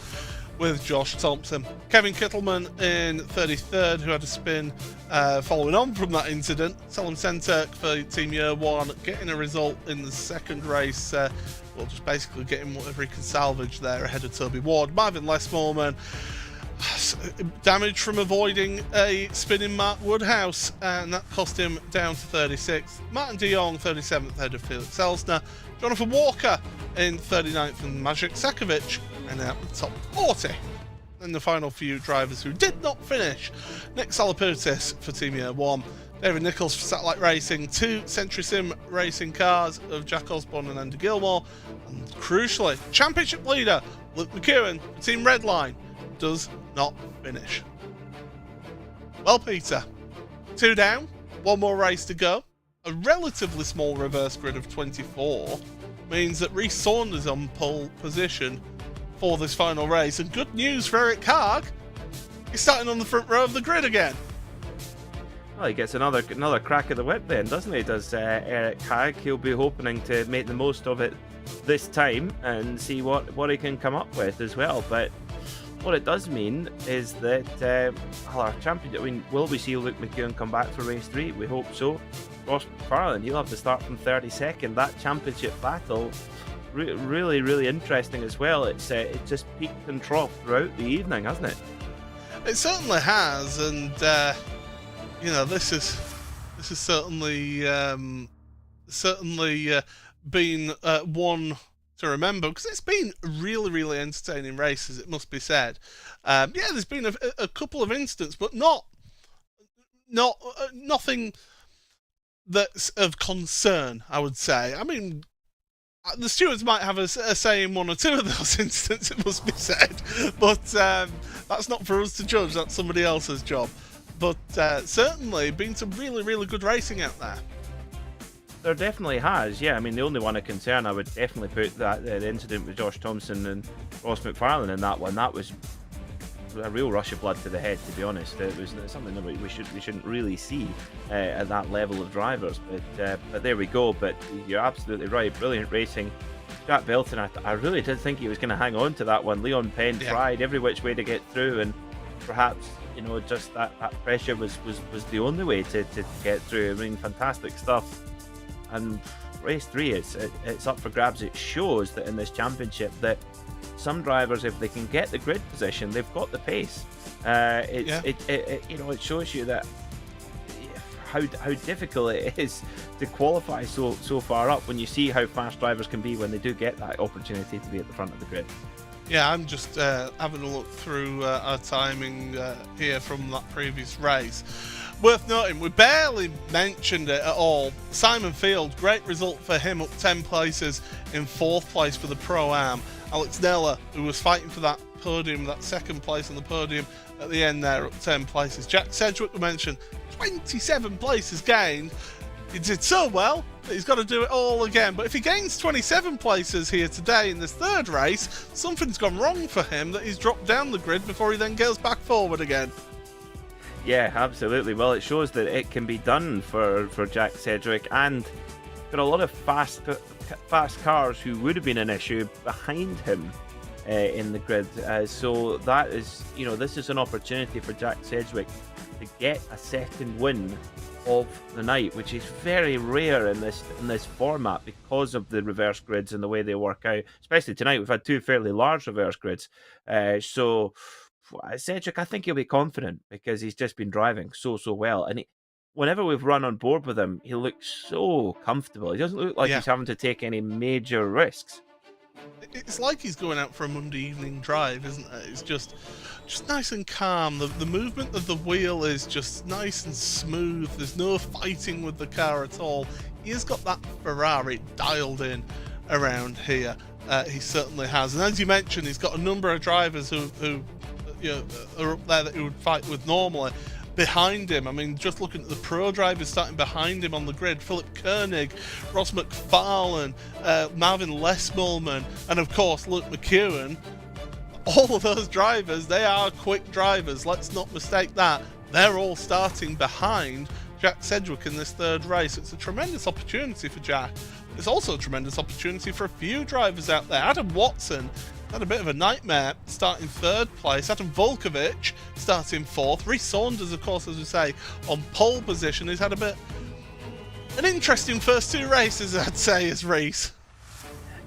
with Josh Thompson. Kevin Kittleman in 33rd, who had a spin following on from that incident. Selim Senturk for Team Year 1 getting a result in the second race. Well, just basically getting whatever he could salvage there ahead of Toby Ward. Marvin Lesmorman, damage from avoiding a spinning Mark Woodhouse, and that cost him down to 36th. Martin de Jong, 37th ahead of Felix Elsner. Jonathan Walker in 39th, and Magic Sakovic and out the top 40. And the final few drivers who did not finish: Nick Salaputis for Team Year 1, David Nichols for Satellite Racing, 2 Century Sim racing cars of Jack Osborne and Andy Gilmore, and crucially, championship leader Luke McEwen for Team Redline does not finish. Well, Peter, 2 down, 1 more race to go. A relatively small reverse grid of 24 means that Rhys Saunders on pole position for this final race, and good news for Eric Carg, he's starting on the front row of the grid again. Well, he gets another crack at the whip then, doesn't he? Does Eric Carg? He'll be hoping to make the most of it this time and see what he can come up with as well. But what it does mean is that our champion, I mean, will we see Luke McEwen come back for race 3? We hope so. Ross McFarlane, he'll have to start from 32nd. That championship battle, really, really interesting as well. It's just peaked and troughed throughout the evening, hasn't it? It certainly has, and you know, this is certainly been one to remember, because it's been really, really entertaining races, it must be said. Yeah, there's been a couple of instances, but nothing that's of concern, I would say. I mean, the stewards might have a say in 1 or 2 of those instances, it must be said, but that's not for us to judge, that's somebody else's job. But certainly been some really, really good racing out there. There definitely has, yeah. I mean, the only one of concern, I would definitely put that the incident with Josh Thompson and Ross McFarlane in that one. That was a real rush of blood to the head, to be honest. It was something that we shouldn't really see at that level of drivers. But there we go. But you're absolutely right. Brilliant racing. Jack Belton, I really did think he was going to hang on to that one. Leon Penn tried every which way to get through, and perhaps, you know, just that pressure was the only way to get through. I mean, fantastic stuff. And race 3, it's up for grabs. It shows that in this championship that some drivers, if they can get the grid position, they've got the pace. It shows you that how difficult it is to qualify so far up when you see how fast drivers can be when they do get that opportunity to be at the front of the grid. Yeah, I'm just having a look through our timing here from that previous race. Worth noting, we barely mentioned it at all. Simon Field, great result for him, up 10 places in 4th place for the Pro-Am. Alex Neller, who was fighting for that podium, that 2nd place on the podium at the end there, up 10 places. Jack Sedgwick, we mentioned, 27 places gained. He did so well that he's got to do it all again. But if he gains 27 places here today in this 3rd race, something's gone wrong for him, that he's dropped down the grid before he then goes back forward again. Yeah, absolutely. Well, it shows that it can be done for Jack Sedgwick, and got a lot of fast cars who would have been an issue behind him in the grid. So that is, you know, this is an opportunity for Jack Sedgwick to get a 2nd win of the night, which is very rare in this format because of the reverse grids and the way they work out. Especially tonight, we've had 2 fairly large reverse grids. So Cedric, I think he'll be confident because he's just been driving so well, and whenever we've run on board with him, he looks so comfortable. He doesn't look like he's having to take any major risks. It's like he's going out for a Monday evening drive, isn't it? It's just nice and calm. The movement of the wheel is just nice and smooth. There's no fighting with the car at all. He has got that Ferrari dialed in around here. He certainly has. And as you mentioned, he's got a number of drivers who are up there that he would fight with normally behind him. I mean, just looking at the pro drivers starting behind him on the grid: Philip Koenig, Ross McFarlane, Marvin Lesmulman, and of course Luke McEwen. All of those drivers, they are quick drivers, let's not mistake that. They're all starting behind Jack Sedgwick in this 3rd race. It's a tremendous opportunity for Jack. It's also a tremendous opportunity for a few drivers out there. Adam Watson had a bit of a nightmare starting 3rd place. Adam Volkovich starting 4th. Rhys Saunders, of course, as we say, on pole position. He's had an interesting first 2 races, I'd say, as Rhys.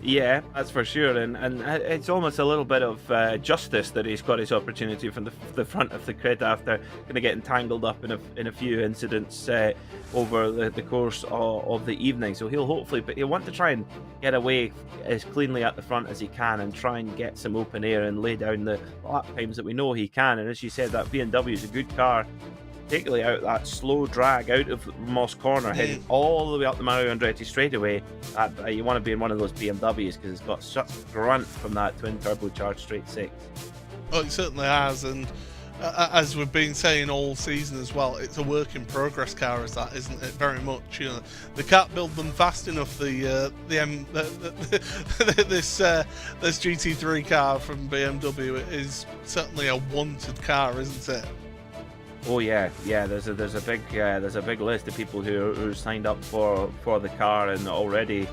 Yeah, that's for sure, and it's almost a little bit of justice that he's got his opportunity from the front of the grid after kind of getting tangled up in a few incidents over the course of the evening. So he'll hopefully, but he'll want to try and get away as cleanly at the front as he can, and try and get some open air and lay down the lap times that we know he can. And as you said, that BMW is a good car, particularly out that slow drag out of Moss Corner, heading all the way up the Mario Andretti straightaway. You want to be in one of those BMWs because it's got such grunt from that twin turbocharged straight six. Oh, it certainly has, and as we've been saying all season as well, it's a work in progress car, is that, isn't it? Very much. You know, they can't build them fast enough. This GT3 car from BMW is certainly a wanted car, isn't it? Oh yeah. There's a big list of people who signed up for the car and already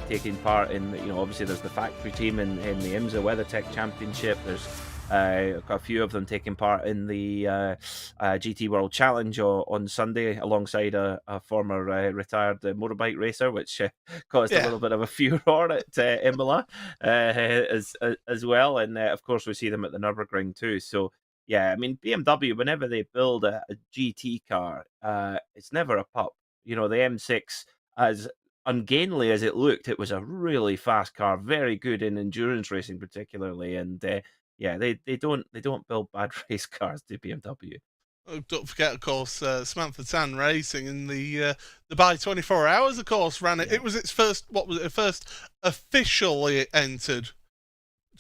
taking part in. You know, obviously there's the factory team in the IMSA WeatherTech Championship. There's a few of them taking part in the GT World Challenge on Sunday, alongside a former retired motorbike racer, which caused a little bit of a furor at Imola as well. And of course we see them at the Nürburgring too. So. Yeah, I mean, BMW, whenever they build a GT car, it's never a pup. You know, the M6, as ungainly as it looked, it was a really fast car, very good in endurance racing particularly. And they don't build bad race cars, do BMW. Oh, don't forget, of course, Samantha Tan Racing in the Dubai 24 Hours, of course, ran it. Yeah. It was its first, first officially entered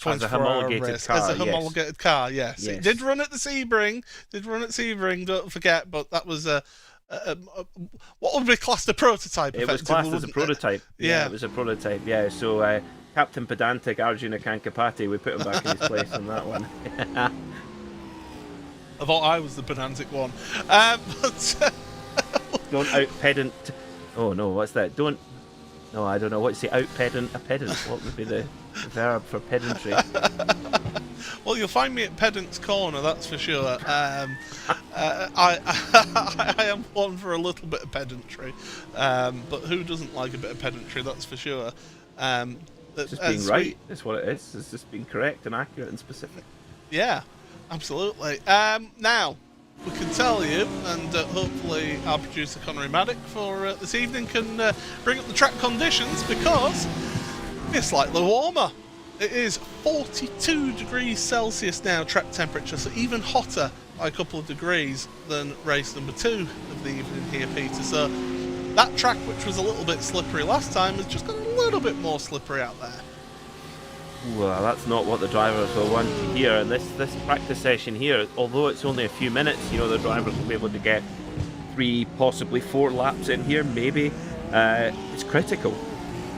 as a homologated car. As a homologated car, yes. It did run at the Sebring. Don't forget, but that was what would be classed a prototype. It was classed as a prototype. Yeah, it was a prototype. Yeah, so Captain Pedantic Arjuna Kankapati, we put him back in his place on that one. I thought I was the pedantic one, but don't out pedant. Oh no, what's that? Don't. No, I don't know. What's the out pedant? A pedant. What would be the verb for pedantry? Well, you'll find me at Pedant's Corner, that's for sure. I am one for a little bit of pedantry, but who doesn't like a bit of pedantry? That's for sure. Just being right is what it is. It's just being correct and accurate and specific. Yeah, absolutely. Now, we can tell you, and hopefully our producer Connery Maddock for this evening can bring up the track conditions, because it's slightly warmer. It is 42 degrees Celsius now, track temperature, so even hotter by a couple of degrees than race number 2 of the evening here, Peter. So that track, which was a little bit slippery last time, has just got a little bit more slippery out there. Well, that's not what the drivers will want to hear. And this practice session here, although it's only a few minutes, you know, the drivers will be able to get 3, possibly 4 laps in here, maybe. It's critical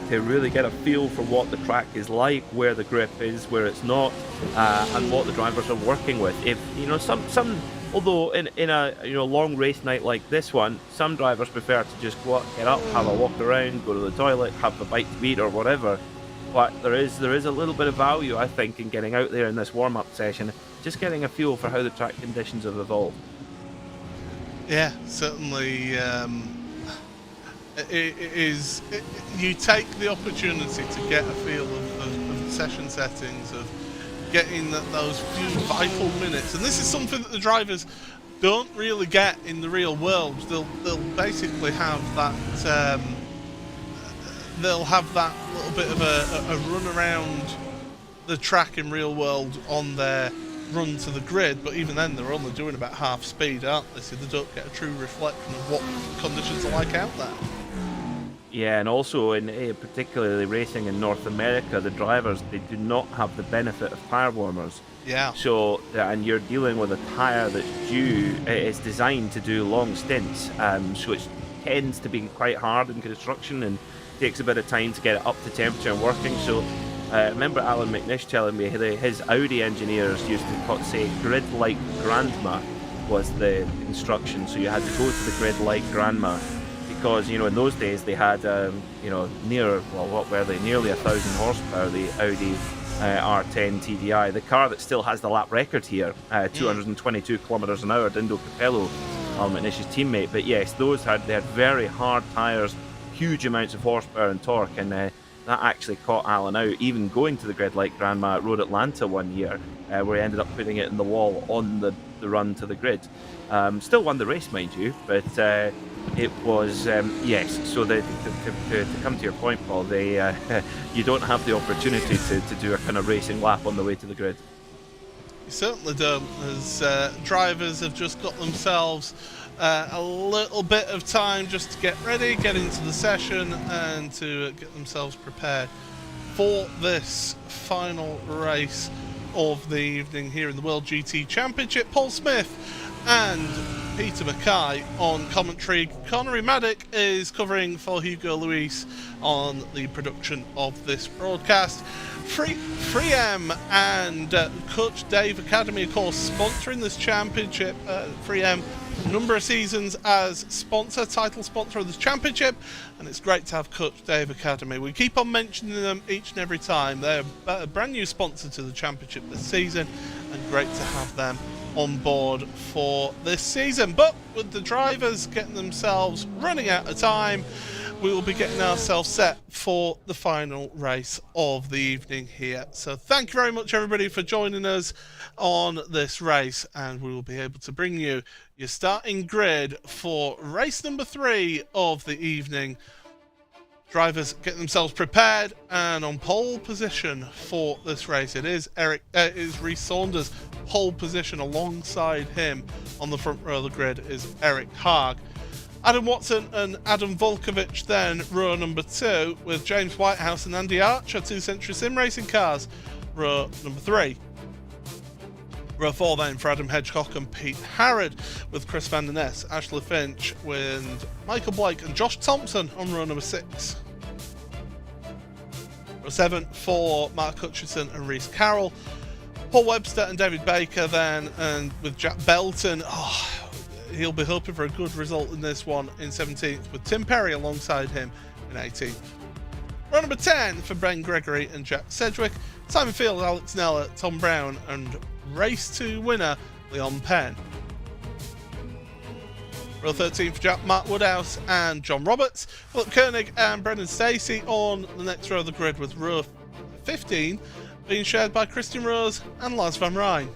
to really get a feel for what the track is like, where the grip is, where it's not, and what the drivers are working with. If you know, some although in a long race night like this one, some drivers prefer to just go up, get up, have a walk around, go to the toilet, have a bite to eat or whatever. But there is a little bit of value, I think, in getting out there in this warm-up session, just getting a feel for how the track conditions have evolved. Yeah, certainly. You take the opportunity to get a feel of the session settings, of getting those few vital minutes, and this is something that the drivers don't really get in the real world. They'll basically have that. They'll have that little bit of a run around the track in real world on their run to the grid, but even then they're only doing about half speed, aren't they? So they don't get a true reflection of what conditions are like out there. Yeah, and also in particularly racing in North America, the drivers, they do not have the benefit of tyre warmers. Yeah. So, and you're dealing with a tyre that's it's designed to do long stints, so it tends to be quite hard in construction and takes a bit of time to get it up to temperature and working. So I remember Alan McNish telling me his Audi engineers used to say grid-like grandma was the instruction. So you had to go to the grid-like grandma, because in those days they had nearly 1,000 horsepower, the Audi R10 TDI, the car that still has the lap record here, 222 kilometers an hour. Dindo Capello, Alan McNish's teammate. But yes, they had very hard tyres, huge amounts of horsepower and torque, and that actually caught Alan out, even going to the grid like Grandma at Road Atlanta one year, where he ended up putting it in the wall on the run to the grid. Still won the race, mind you, but it was, yes, so to come to your point, Paul, you don't have the opportunity to do a kind of racing lap on the way to the grid. You certainly don't, as drivers have just got themselves a little bit of time just to get ready, get into the session, and to get themselves prepared for this final race of the evening here in the World GT Championship. Paul Smith and Peter Mackay on commentary. Connery Maddock is covering for Hugo Luis on the production of this broadcast. Freem and Coach Dave Academy, of course, sponsoring this championship. Freem, a number of seasons as title sponsor of this championship, and it's great to have Coach Dave Academy. We keep on mentioning them each and every time. They're a brand new sponsor to the championship this season, and great to have them on board for this season. But with the drivers getting themselves running out of time, we will be getting ourselves set for the final race of the evening here. So thank you very much, everybody, for joining us on this race, and we will be able to bring you your starting grid for race number 3 of the evening. Drivers get themselves prepared and on pole position for this race. It is Reece Saunders pole position. Alongside him on the front row of the grid is Eric Haag. Adam Watson and Adam Volkovich then row number 2, with James Whitehouse and Andy Archer, 2 Century Sim Racing cars, row number 3. Row 4 then for Adam Hedgecock and Pete Harrod, with Chris Van der Ness, Ashley Finch, with Michael Blake and Josh Thompson on row number 6. Row 7 for Mark Hutchison and Reese Carroll. Paul Webster and David Baker then, and with Jack Belton. He'll be hoping for a good result in this one in 17th, with Tim Perry alongside him in 18th. Row number 10 for Ben Gregory and Jack Sedgwick. Simon Field, Alex Nella, Tom Brown, and Race 2 winner Leon Penn. Row 13 for Mark Woodhouse and John Roberts. Philip Koenig and Brendan Stacey on the next row of the grid, with row 15 being shared by Christian Rose and Lars van Rijn.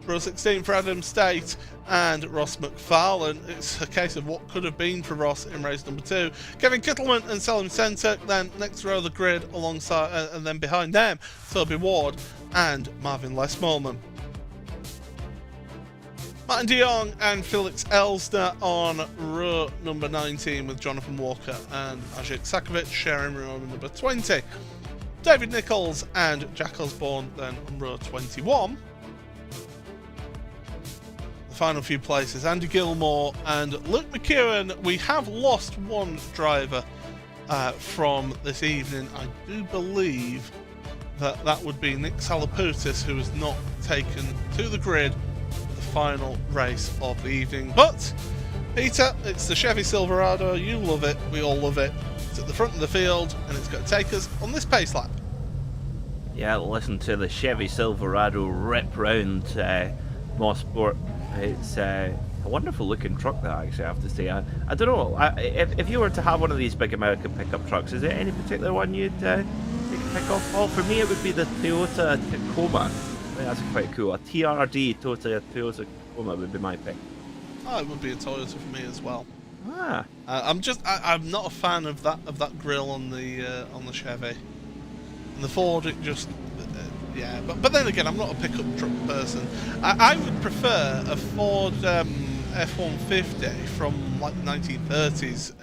Row 16 for Adam State and Ross McFarlane. It's a case of what could have been for Ross in race number 2. Kevin Kittleman and Selim Centre then next row of the grid alongside, and then behind them Toby Ward and Marvin Lesmorman. Martin de Jong and Felix Elsner on row number 19, with Jonathan Walker and Ajit Sakovic sharing row number 20. David Nichols and Jack Osborne then on row 21. The final few places, Andy Gilmore and Luke McEwen. We have lost one driver from this evening. I do believe that would be Nick Salapoutis, who was not taken to the grid for the final race of the evening. But Peter, it's the Chevy Silverado. You love it, we all love it. It's at the front of the field, and it's going to take us on this pace lap. Yeah, listen to the Chevy Silverado rip round Mosport. It's a wonderful looking truck, that actually, I have to say. I don't know, if you were to have one of these big American pickup trucks, is there any particular one you'd take a pick off? Well, for me it would be the Toyota Tacoma. I think that's quite cool. A TRD Toyota Tacoma would be my pick. Oh, it would be a Toyota for me as well. I'm not a fan of that grille on the Chevy. And the Ford, it just yeah. But then again, I'm not a pickup truck person. I would prefer a Ford F-150 from like the 1930s,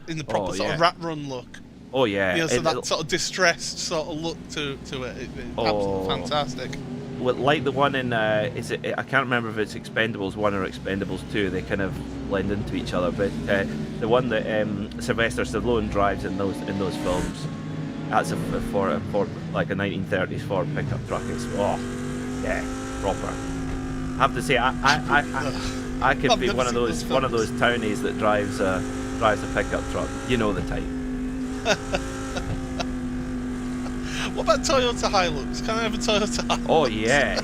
in the proper sort of rat run look. Oh yeah. You know, so that sort of distressed sort of look to it. It's absolutely fantastic. Well, like the one in, I can't remember if it's Expendables 1 or Expendables 2, they kind of blend into each other, but the one that Sylvester Stallone drives in those films, that's for like a 1930s Ford pickup truck. It's, proper. I have to say, I could be one of those townies that drives a pickup truck. You know the type. What about Toyota Hilux? Can I have a Toyota Hilux? Oh yeah.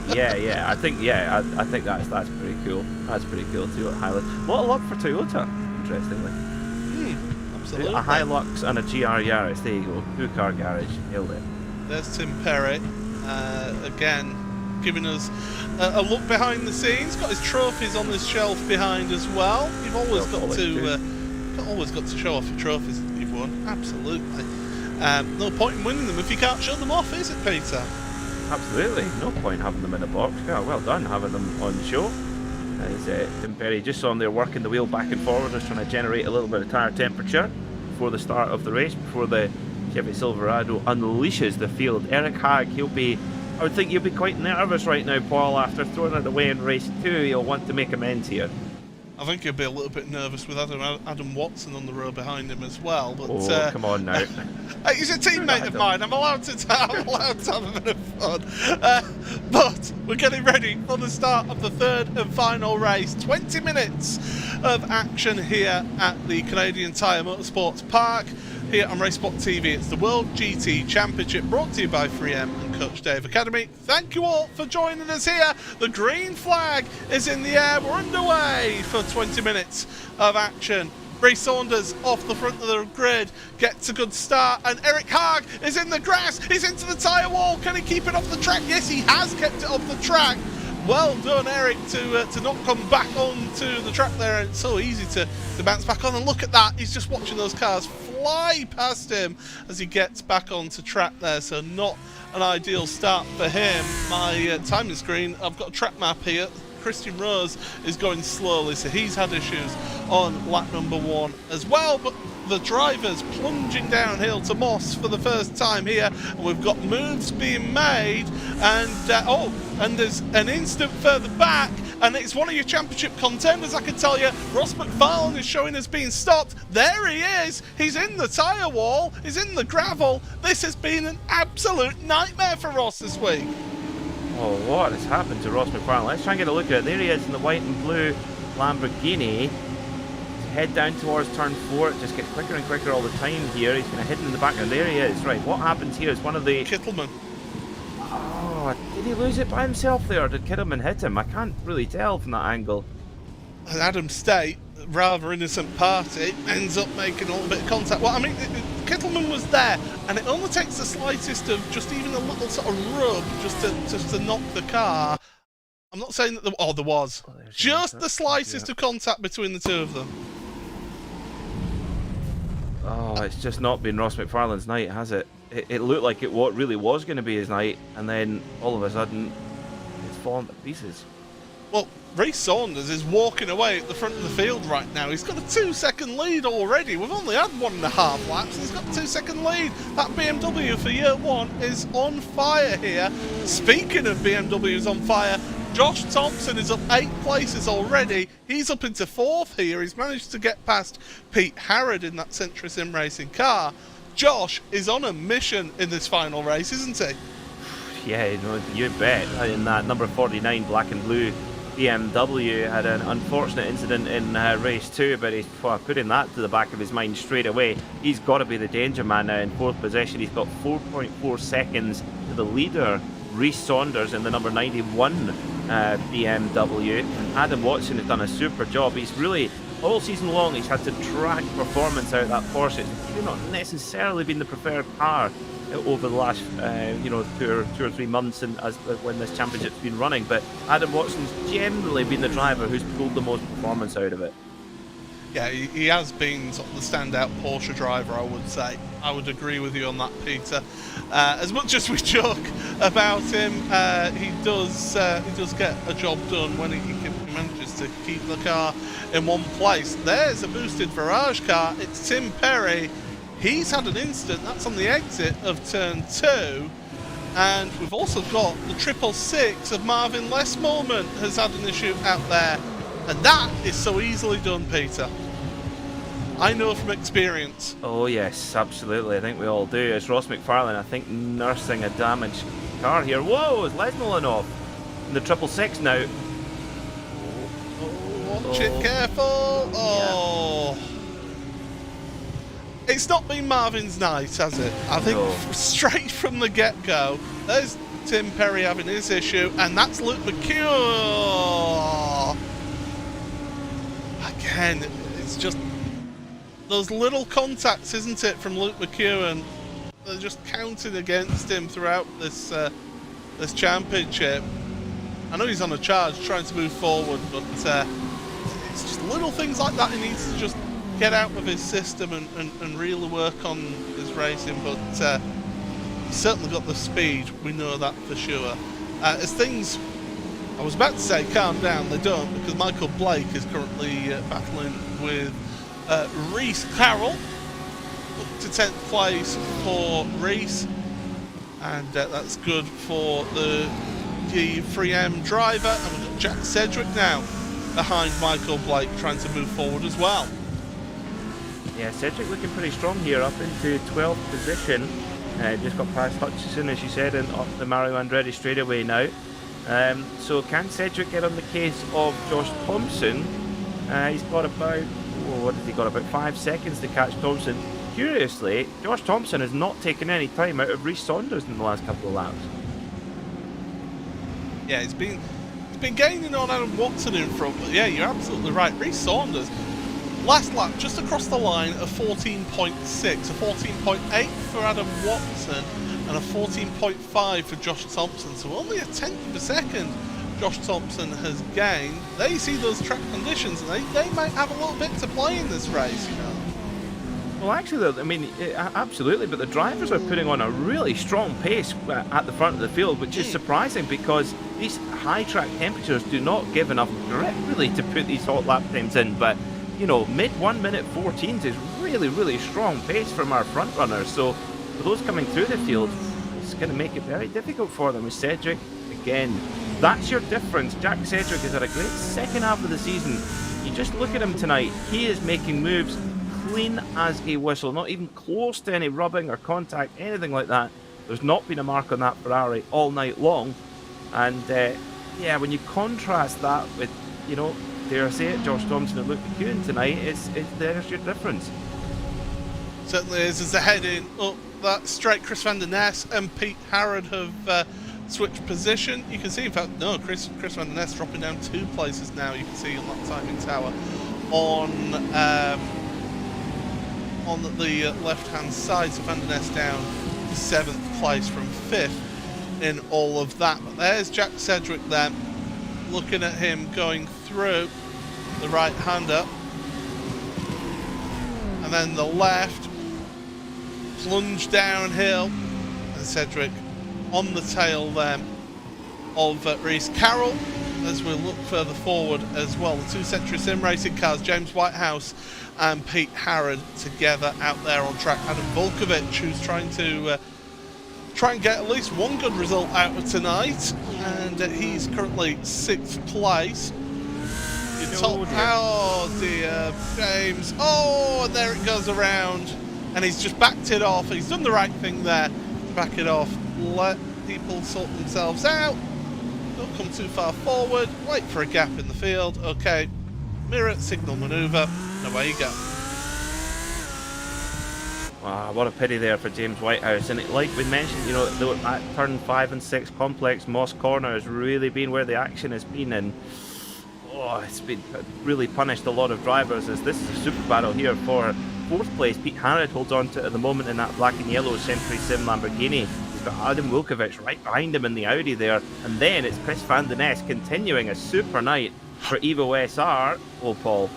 I think that's pretty cool. That's pretty cool, Toyota Hilux. What a lot for Toyota, interestingly. Absolutely. A Hilux and a GR Yaris. There you go. 2-car garage. Nailed it. There's Tim Perry, again, giving us a look behind the scenes. Got his trophies on this shelf behind as well. You've always got to show off your trophies that you've won. Absolutely. No point in winning them if you can't show them off, is it, Peter? Absolutely. No point having them in a box. Yeah, well done having them on show. As Tim Perry just on there working the wheel back and forward, just trying to generate a little bit of tyre temperature before the start of the race, before the Chevy Silverado unleashes the field. Eric Hagg, I would think he'll be quite nervous right now, Paul, after throwing it away in race 2. He'll want to make amends here. I think he'll be a little bit nervous with Adam Watson on the row behind him as well. But, come on now. He's a teammate of mine. I'm allowed to have a bit of fun. But we're getting ready for the start of the third and final race. 20 minutes of action here at the Canadian Tire Motorsports Park. Here on RaceSpotTV, it's the World GT Championship, brought to you by 3M and Coach Dave Academy. Thank you all for joining us here. The green flag is in the air. We're underway for 20 minutes of action. Bree Saunders off the front of the grid gets a good start, and Eric Hagg is in the grass. He's into the tyre wall. Can he keep it off the track? Yes, he has kept it off the track. Well done, Eric, to not come back onto the track there. It's so easy to bounce back on. And look at that. He's just watching those cars fly past him as he gets back onto track there. So not an ideal start for him. My timing screen, I've got a track map here. Christian Rose is going slowly, so he's had issues on lap number 1 as well. But the drivers plunging downhill to Moss for the first time here, and we've got moves being made, and and there's an instant further back, and it's one of your championship contenders, I can tell you. Ross McFarlane is showing as being stopped. There he is. He's in the tyre wall. He's in the gravel. This has been an absolute nightmare for Ross this week. Oh, what has happened to Ross McFarlane? Let's try and get a look at it. There he is in the white and blue Lamborghini. Head down towards turn 4. It just gets quicker and quicker all the time here. He's kind of hidden in the background. There he is. Right, what happens here is one of the... Kittleman. Oh, did he lose it by himself there, or did Kittleman hit him? I can't really tell from that angle. And Adam State, rather innocent party, ends up making a little bit of contact. Well, I mean, Kittleman was there, and it only takes the slightest of just even a little sort of rub just to knock the car. I'm not saying that there was. Just the slightest of contact between the two of them. Oh, it's just not been Ross McFarlane's night, has it? It looked like it really was going to be his night, and then all of a sudden, it's fallen to pieces. Well, Reece Saunders is walking away at the front of the field right now. He's got a 2-second lead already. We've only had 1.5 laps, and he's got a 2-second lead. That BMW for year 1 is on fire here. Speaking of BMWs on fire, Josh Thompson is up 8 places already. He's up into 4th here. He's managed to get past Pete Harrod in that Century Sim Racing car. Josh is on a mission in this final race, isn't he? Yeah, you bet. In that number 49 black and blue BMW had an unfortunate incident in race 2, but he's putting that to the back of his mind straight away. He's got to be the danger man now in 4th position. He's got 4.4 seconds to the leader, Reece Saunders, in the number 91 BMW. Adam Watson has done a super job. He's really, all season long, he's had to track performance out of that Porsche. It's not necessarily been the preferred car over the last 2 or 3 months and when this championship's been running, but Adam Watson's generally been the driver who's pulled the most performance out of it. Yeah, he has been sort of the standout Porsche driver, I would say. I would agree with you on that, Peter. As much as we joke about him, he does get a job done when he manages to keep the car in one place. There's a boosted Virage car. It's Tim Perry. He's had an incident. That's on the exit of turn 2. And we've also got the 666 of Marvin Lesmorman has had an issue out there. And that is so easily done, Peter. I know from experience. Oh yes, absolutely. I think we all do. It's Ross McFarlane, I think, nursing a damaged car here. Whoa, is Lesmorman off? In the 666 now. Watch it, careful. Oh. Yeah. It's not been Marvin's night, has it? I think straight from the get-go, there's Tim Perry having his issue, and that's Luke McCure. Again, it's just those little contacts, isn't it, from Luke McEwen? They're just counting against him throughout this this championship. I know he's on a charge trying to move forward, but it's just little things like that he needs to just get out of his system and really work on his racing. But he's certainly got the speed, we know that for sure. As things, I was about to say calm down, they don't, because Michael Blake is currently battling with Reese Carroll, up to 10th place for Reese, and that's good for the 3M driver. And we've got Jack Sedgwick now behind Michael Blake trying to move forward as well. Yeah, Sedgwick looking pretty strong here, up into 12th position. Just got past Hutchison, as you said, and up the Mario Andretti straightaway now. So can Sedgwick get on the case of Josh Thompson? He's got about, what has he got, about 5 seconds to catch Thompson. Curiously, Josh Thompson has not taken any time out of Rhys Saunders in the last couple of laps. Yeah, he's been gaining on Adam Watson in front, but yeah, you're absolutely right. Rhys Saunders, last lap, just across the line, a 14.6, a 14.8 for Adam Watson, and a 14.5 for Josh Thompson. So only a tenth of a second Josh Thompson has gained. They see those track conditions, and they might have a little bit to play in this race, you know. Well, actually, I mean, absolutely, but the drivers are putting on a really strong pace at the front of the field, which is surprising because these high track temperatures do not give enough grip, really, to put these hot lap times in. But, you know, mid 1 minute 14s is really, really strong pace from our front runners. So, for those coming through the field, it's going to make it very difficult for them. With Sedgwick, again, that's your difference. Jack Sedgwick has had a great second half of the season. You just look at him tonight, he is making moves clean as a whistle, not even close to any rubbing or contact, anything like that. There's not been a mark on that Ferrari all night long. And yeah, when you contrast that with, you know, dare I say it, Josh Thompson and Luke McEwen tonight, there's your difference. Certainly is. As they're heading up that straight, Chris van der Ness and Pete Harrod have switched position. You can see, in fact, no, Chris van der Ness dropping down 2 places now. You can see on that timing tower on the left-hand side. So van der Ness down to 7th place from 5th in all of that. But there's Jack Sedgwick there, looking at him going through the right-hander, and then the left, plunge downhill, and Sedgwick on the tail then of Reese Carroll. As we look further forward as well, the 2 Century Sim Racing cars, James Whitehouse and Pete Harrod together out there on track. Adam Volkovic, who's trying to get at least one good result out of tonight, and he's currently 6th place. Oh dear, James. Oh, and there it goes around, and he's just backed it off. He's done the right thing there, back it off, let people sort themselves out, don't come too far forward, wait for a gap in the field. Okay, mirror signal manoeuvre, and away you go. Wow, what a pity there for James Whitehouse. And like we mentioned, you know, that turn 5 and 6 complex, Moss Corner, has really been where the action has been, and it's been really punished a lot of drivers, as this is a super battle here for 4th place. Pete Harrod holds on to it at the moment in that black and yellow Century Sim Lamborghini. He's got Adam Wilkovic right behind him in the Audi there, and then it's Chris van der Ness continuing a super night for Evo SR. Oh, Paul.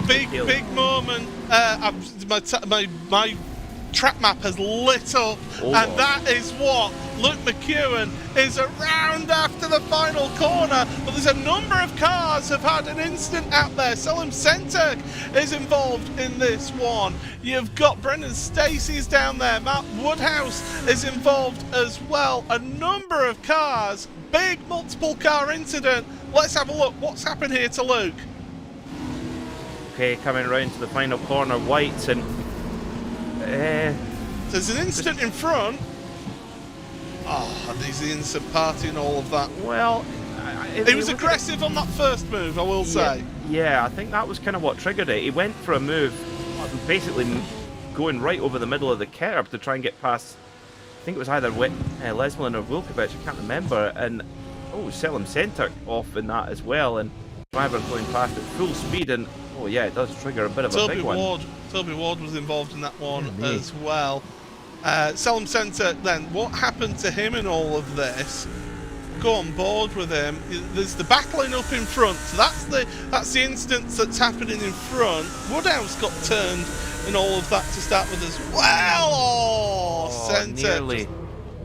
Big moment. My track map has lit up, and that is what Luke McEwen is around after the final corner. But there's a number of cars have had an incident out there. Selim Sentek is involved in this one. You've got Brendan Stacey's down there. Matt Woodhouse is involved as well. A number of cars. Big multiple car incident. Let's have a look. What's happened here to Luke? Okay, coming round to the final corner, Whites, and there's an incident in front. Oh, there's the instant party and all of that. Well, he was aggressive on that first move, I will say. Yeah, I think that was kind of what triggered it. He went for a move, basically going right over the middle of the curb to try and get past, I think it was either Lesmelin or Wilkovic, I can't remember, and Selim Sentek off in that as well, and driver going past at full speed, and Oh yeah, it does trigger a bit of a big one. Toby Ward was involved in that one Yeah, as well. Selham Centre, then, what happened to him in all of this? Go on board with him. There's the battling up in front. So that's the instance that's happening in front. Woodhouse got turned and all of that to start with as well. Oh, Centre.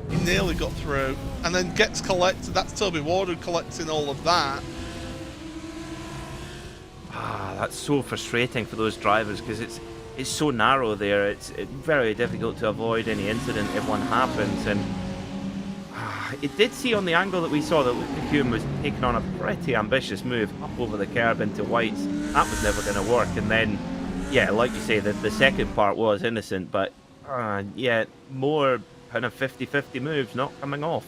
He nearly got through. And then gets collected. That's Toby Ward who collects in all of that. That's so frustrating for those drivers because it's so narrow there. It's very difficult to avoid any incident if one happens. And it did see on the angle that we saw that Luke McEwen was taking on a pretty ambitious move up over the curb into whites. That was never going to work. And then, yeah, like you say, the second part was innocent, but yeah, more kind of 50-50 moves not coming off.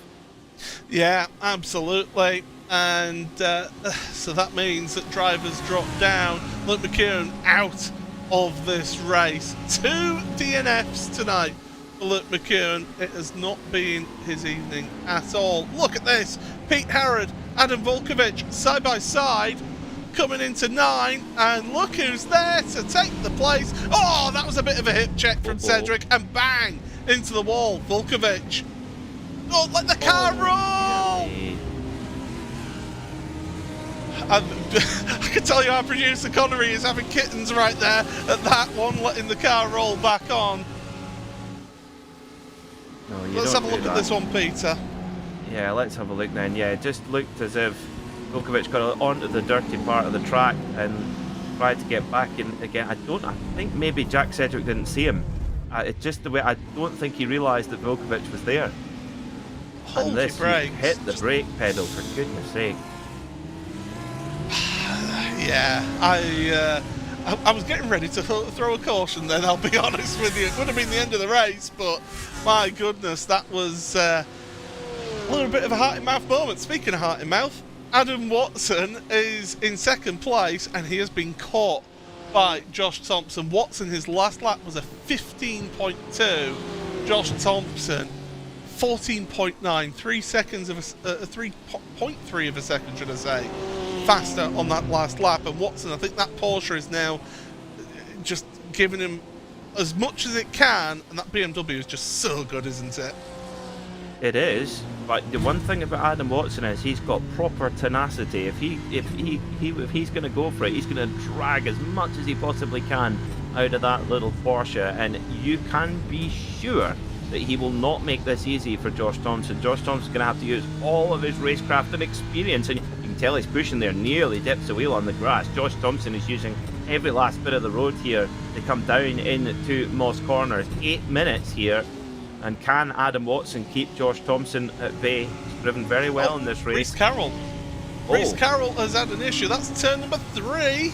Yeah, absolutely. And so that means that drivers drop down. Luke McEwen out of this race. 2 DNFs tonight for Luke McEwen. It has not been his evening at all. Look at this. Pete Harrod, Adam Volkovich side by side coming into 9, and look who's there to take the place. Oh, that was a bit of a hip check from Cedric, and bang into the wall. Volkovich. Oh, let the car roll. Yeah. I can tell you our producer Connery is having kittens right there at that one, letting the car roll back on. No, Let's have a look at this one, Peter. Yeah, let's have a look then. Yeah, it just looked as if Volkovich got onto the dirty part of the track and tried to get back in again. I think maybe Jack Cedric didn't see him. It's just the way, I don't think he realised that Volkovich was there. Hold and your this, brakes. hit the brake pedal, for goodness sake. Yeah, I was getting ready to throw a caution then, I'll be honest with you. It would have been the end of the race, but my goodness, that was a little bit of a heart-in-mouth moment. Speaking of heart-in-mouth, Adam Watson is in second place, and he has been caught by Josh Thompson. Watson, his last lap was a 15.2. Josh Thompson, 14.9, 3 seconds of 3.3 of a second, should I say, faster on that last lap. And Watson, I think that Porsche is now just giving him as much as it can, and that BMW is just so good, isn't it? It is, but the one thing about Adam Watson is he's got proper tenacity. If he's going to go for it, he's going to drag as much as he possibly can out of that little Porsche, and you can be sure that he will not make this easy for Josh Thompson. Josh Thompson's going to have to use all of his racecraft and experience, and you can tell he's pushing there, nearly dips the wheel on the grass. Josh Thompson is using every last bit of the road here to come down into Moss Corners. 8 minutes here, and can Adam Watson keep Josh Thompson at bay? He's driven very well in this race. Reece Carroll. Reece Carroll has had an issue. That's turn number 3.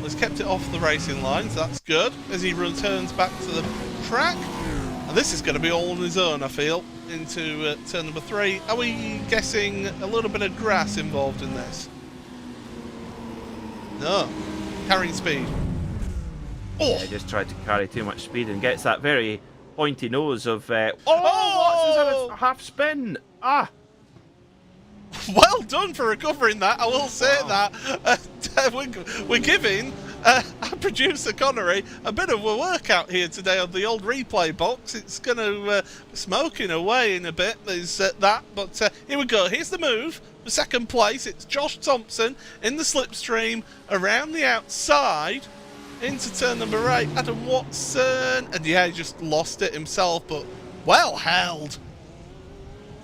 He's kept it off the racing line, so that's good as he returns back to the track. And this is going to be all on his own, I feel, into turn number 3. Are we guessing a little bit of grass involved in this? No. Carrying speed. Oh! Yeah, just tried to carry too much speed and gets that very pointy nose of... Watson's had a half spin! Ah! Well done for recovering that, I will say that. We're giving our producer Connery a bit of a workout here today on the old replay box. It's going to be smoking away in a bit, there's that. But here we go, here's the move. For second place, it's Josh Thompson in the slipstream around the outside into turn number 8. Adam Watson, and yeah, he just lost it himself, but well held.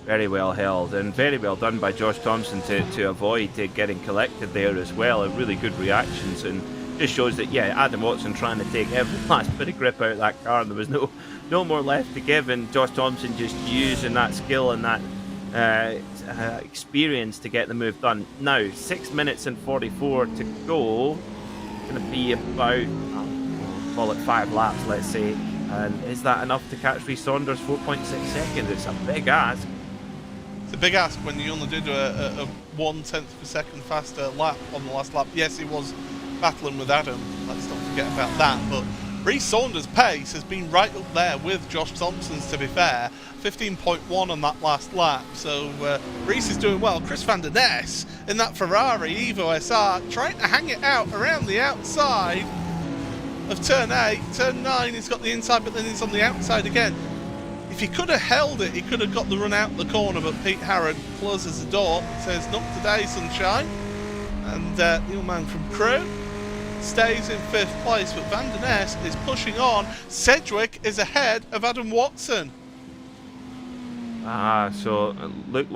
Very well held, and very well done by Josh Thompson to avoid getting collected there as well. Really good reactions, and just shows that, yeah, Adam Watson trying to take every last bit of grip out of that car, and there was no more left to give, and Josh Thompson just using that skill and that experience to get the move done. Now, 6 minutes and 44 to go. It's going to be about, call it 5 laps, let's say. And is that enough to catch Rhys Saunders? 4.6 seconds. It's a big ask. It's a big ask when you only did a 1/10 of a second faster lap on the last lap. Yes, he was battling with Adam. Let's not forget about that. But Reece Saunders' pace has been right up there with Josh Thompson's, to be fair. 15.1 on that last lap, so Reece is doing well. Chris van der Ness in that Ferrari Evo SR trying to hang it out around the outside of turn 8. Turn 9, he's got the inside, but then he's on the outside again. If he could have held it, he could have got the run out the corner, but Pete Harrod closes the door, says, not today, sunshine. And the old man from Crewe stays in 5th place, but Van der Ness is pushing on. Sedgwick is ahead of Adam Watson. So it looked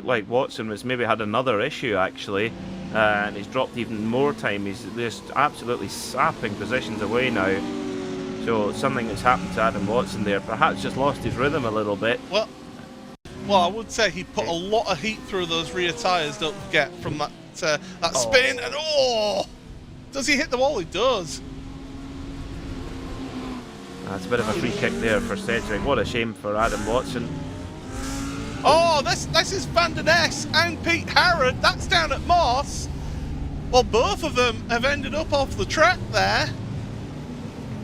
like Watson was maybe had another issue actually, and he's dropped even more time. He's just absolutely sapping positions away now. So something has happened to Adam Watson there. Perhaps just lost his rhythm a little bit. Well, I would say he put a lot of heat through those rear tyres. Don't forget from that spin, and does he hit the wall? He does. That's a bit of a free kick there for Sedgwick. What a shame for Adam Watson. Oh, this is Van der Ness and Pete Harrod. That's down at Moss. Well, both of them have ended up off the track there.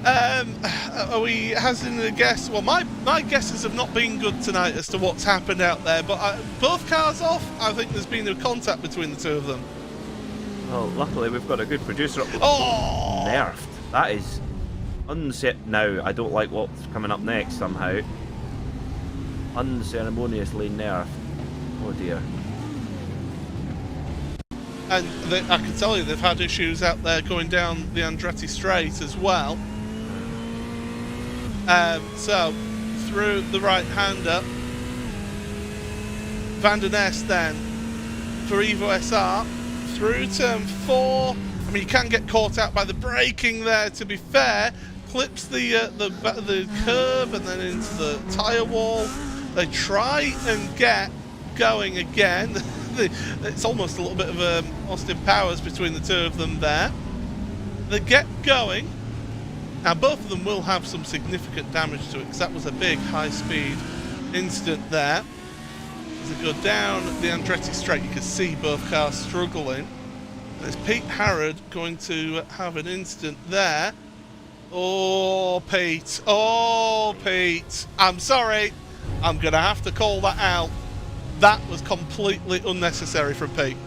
Are we hazarding a guess? Well, my guesses have not been good tonight as to what's happened out there, but both cars off. I think there's been a contact between the two of them. Well, luckily we've got a good producer. Oh! Nerfed. That is unset. Now I don't like what's coming up next somehow. Unceremoniously nerfed. Oh dear. And I can tell you they've had issues out there going down the Andretti Straight as well. So through the right-hander, Van der Ness then for Evo SR through turn 4. I mean, you can get caught out by the braking there, to be fair. Clips the curb and then into the tyre wall. They try and get going again. It's almost a little bit of Austin Powers between the two of them there. They get going. Now both of them will have some significant damage to it, because that was a big high-speed incident there. As they go down the Andretti Straight, you can see both cars struggling. There's Pete Harrod going to have an incident there. Oh, Pete. Oh, Pete. I'm sorry. I'm going to have to call that out. That was completely unnecessary from Pete.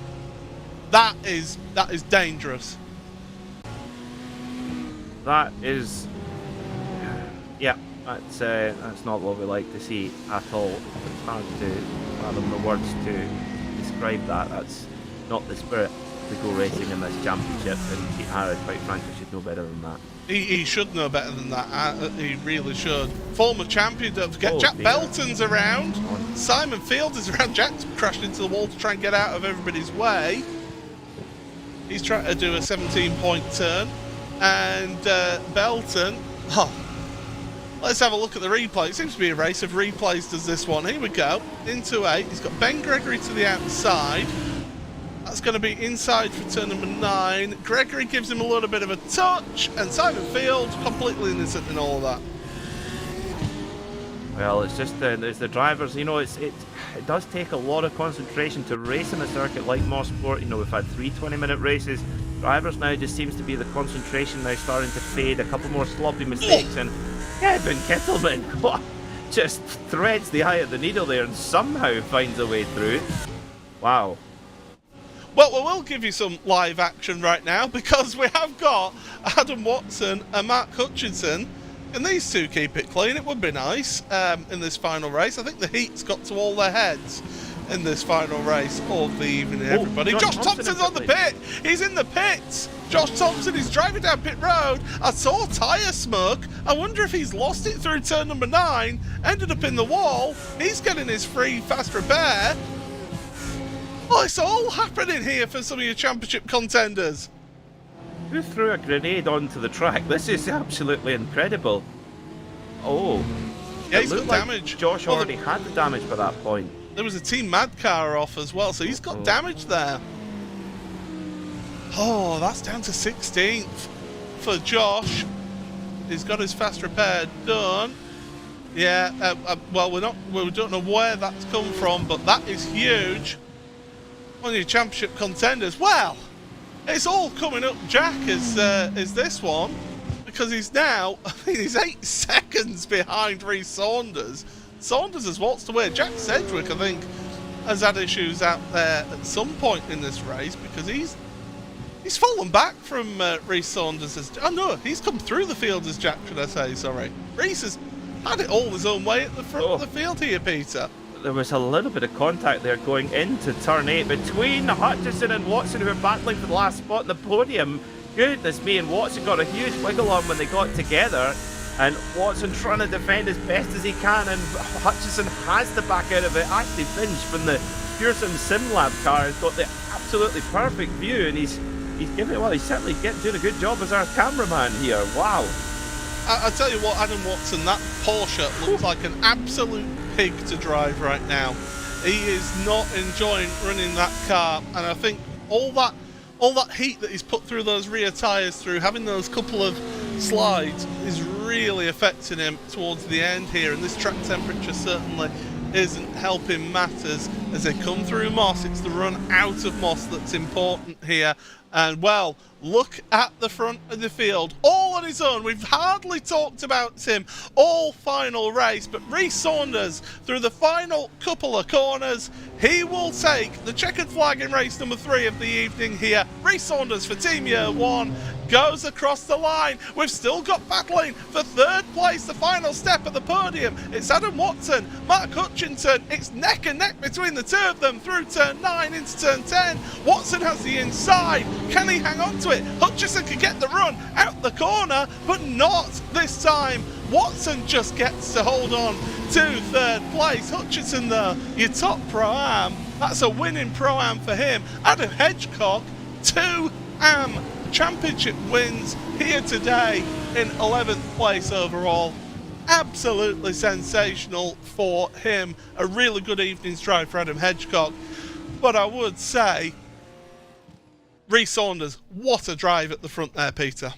That is dangerous. That is, yeah, that's not what we like to see at all. It's hard to fathom the words to describe that. That's not the spirit to go racing in this championship, and Pete Harrod, quite frankly, should know better than that. He should know better than that. He really should. Former champion, don't forget. Oh, Jack dear. Belton's around. Simon Field is around. Jack's crashed into the wall to try and get out of everybody's way. He's trying to do a 17-point turn. And Belton, let's have a look at the replay. It seems to be a race of replays does this one. Here we go, into 8. He's got Ben Gregory to the outside. That's going to be inside for turn number 9. Gregory gives him a little bit of a touch, and Simon Field completely innocent in all of that. Well, it's just there's the drivers. You know, it does take a lot of concentration to race in a circuit like Mosport. You know, we've had 3 20-minute races. Drivers now just seems to be the concentration now starting to fade. A couple more sloppy mistakes, and Kevin Kittleman just threads the eye of the needle there and somehow finds a way through. Wow. Well, we will give you some live action right now, because we have got Adam Watson and Mark Hutchinson. And these two keep it clean. It would be nice in this final race. I think the heat's got to all their heads in this final race of the evening, everybody. Josh Thompson's on the pit. He's in the pits. Josh Thompson is driving down pit road. I saw tyre smoke. I wonder if he's lost it through turn number 9, ended up in the wall. He's getting his free fast repair. Oh, it's all happening here for some of your championship contenders. Who threw a grenade onto the track? This is absolutely incredible. Oh. Yeah, he's got looked like damage. Josh already had the damage by that point. There was a Team Mad car off as well, so he's got damage there. Oh, that's down to 16th for Josh. He's got his fast repair done. Yeah, well, we don't know where that's come from, but that is huge. One of your championship contenders. Well, it's all coming up, Jack, is this one. because he's now, I mean, he's 8 seconds behind Reece Saunders. Saunders has waltzed away. Jack Sedgwick, I think, has had issues out there at some point in this race because he's fallen back from Reece Saunders. No, he's come through the field as Jack, should I say, sorry. Reece has had it all his own way at the front of the field here, Peter. There was a little bit of contact there going into turn 8 between Hutchison and Watson, who were battling for the last spot on the podium. Goodness me, and Watson got a huge wiggle on when they got together. And Watson trying to defend as best as he can, and Hutchison has to back out of it. Ashley Finch from the Pearson SimLab car has got the absolutely perfect view, and he's giving it, well, he's certainly doing a good job as our cameraman here. Wow. I tell you what, Adam Watson, that Porsche looks like an absolute pig to drive right now. He is not enjoying running that car, and I think all that heat that he's put through those rear tyres, through having those couple of slides, is really affecting him towards the end here, and this track temperature certainly isn't helping matters as they come through Moss. It's the run out of Moss that's important here. And well, look at the front of the field, all on his own. We've hardly talked about him all final race, but Reece Saunders, through the final couple of corners, he will take the checkered flag in race number 3 of the evening here. Reece Saunders for Team Year 1 goes across the line. We've still got battling for 3rd place, the final step of the podium. It's Adam Watson, Mark Hutchinson. It's neck and neck between the two of them through turn 9 into turn 10. Watson has the inside. Can he hang on to it? Hutchinson can get the run out the corner, but not this time. Watson just gets to hold on to 3rd place. Hutchinson, though, your top Pro-Am. That's a winning Pro-Am for him. Adam Hedgecock, 2 Am Championship wins here today in 11th place overall. Absolutely sensational for him. A really good evening's drive for Adam Hedgecock. But I would say, Reece Saunders, what a drive at the front there, Peter.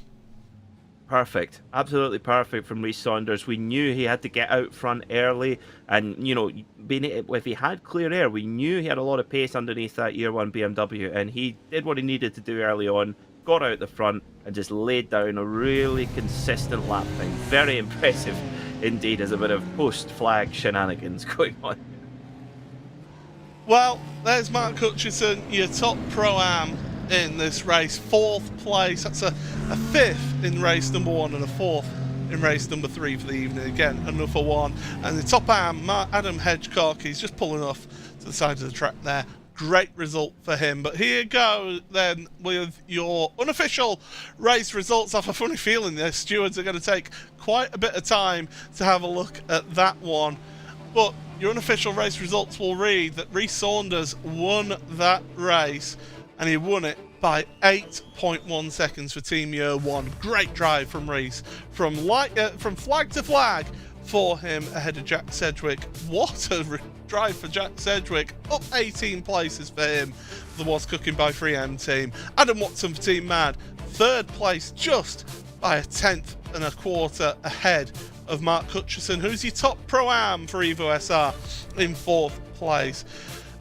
Perfect. Absolutely perfect from Reece Saunders. We knew he had to get out front early, and, you know, if he had clear air, we knew he had a lot of pace underneath that Year 1 BMW, and he did what he needed to do early on, got out the front, and just laid down a really consistent lap time. Very impressive indeed, as a bit of post-flag shenanigans going on. Well, there's Mark Hutchinson, your top Pro-Am in this race. 4th place. That's a 5th in race number 1 and a 4th in race number 3 for the evening. Again, another one. And the top Am, Adam Hedgecock, he's just pulling off to the side of the track there. Great result for him. But here you go then with your unofficial race results. I have a funny feeling the stewards are going to take quite a bit of time to have a look at that one. But your unofficial race results will read that Reece Saunders won that race, and he won it by 8.1 seconds for Team Year 1. Great drive from Reece, from flag to flag for him ahead of Jack Sedgwick. What a drive for Jack Sedgwick, up 18 places for him, the Was Cooking by 3M team. Adam Watson for Team Mad, 3rd place, just by a 10th and a quarter ahead of Mark Hutchinson, who's your top Pro-Am for Evo SR, in 4th place.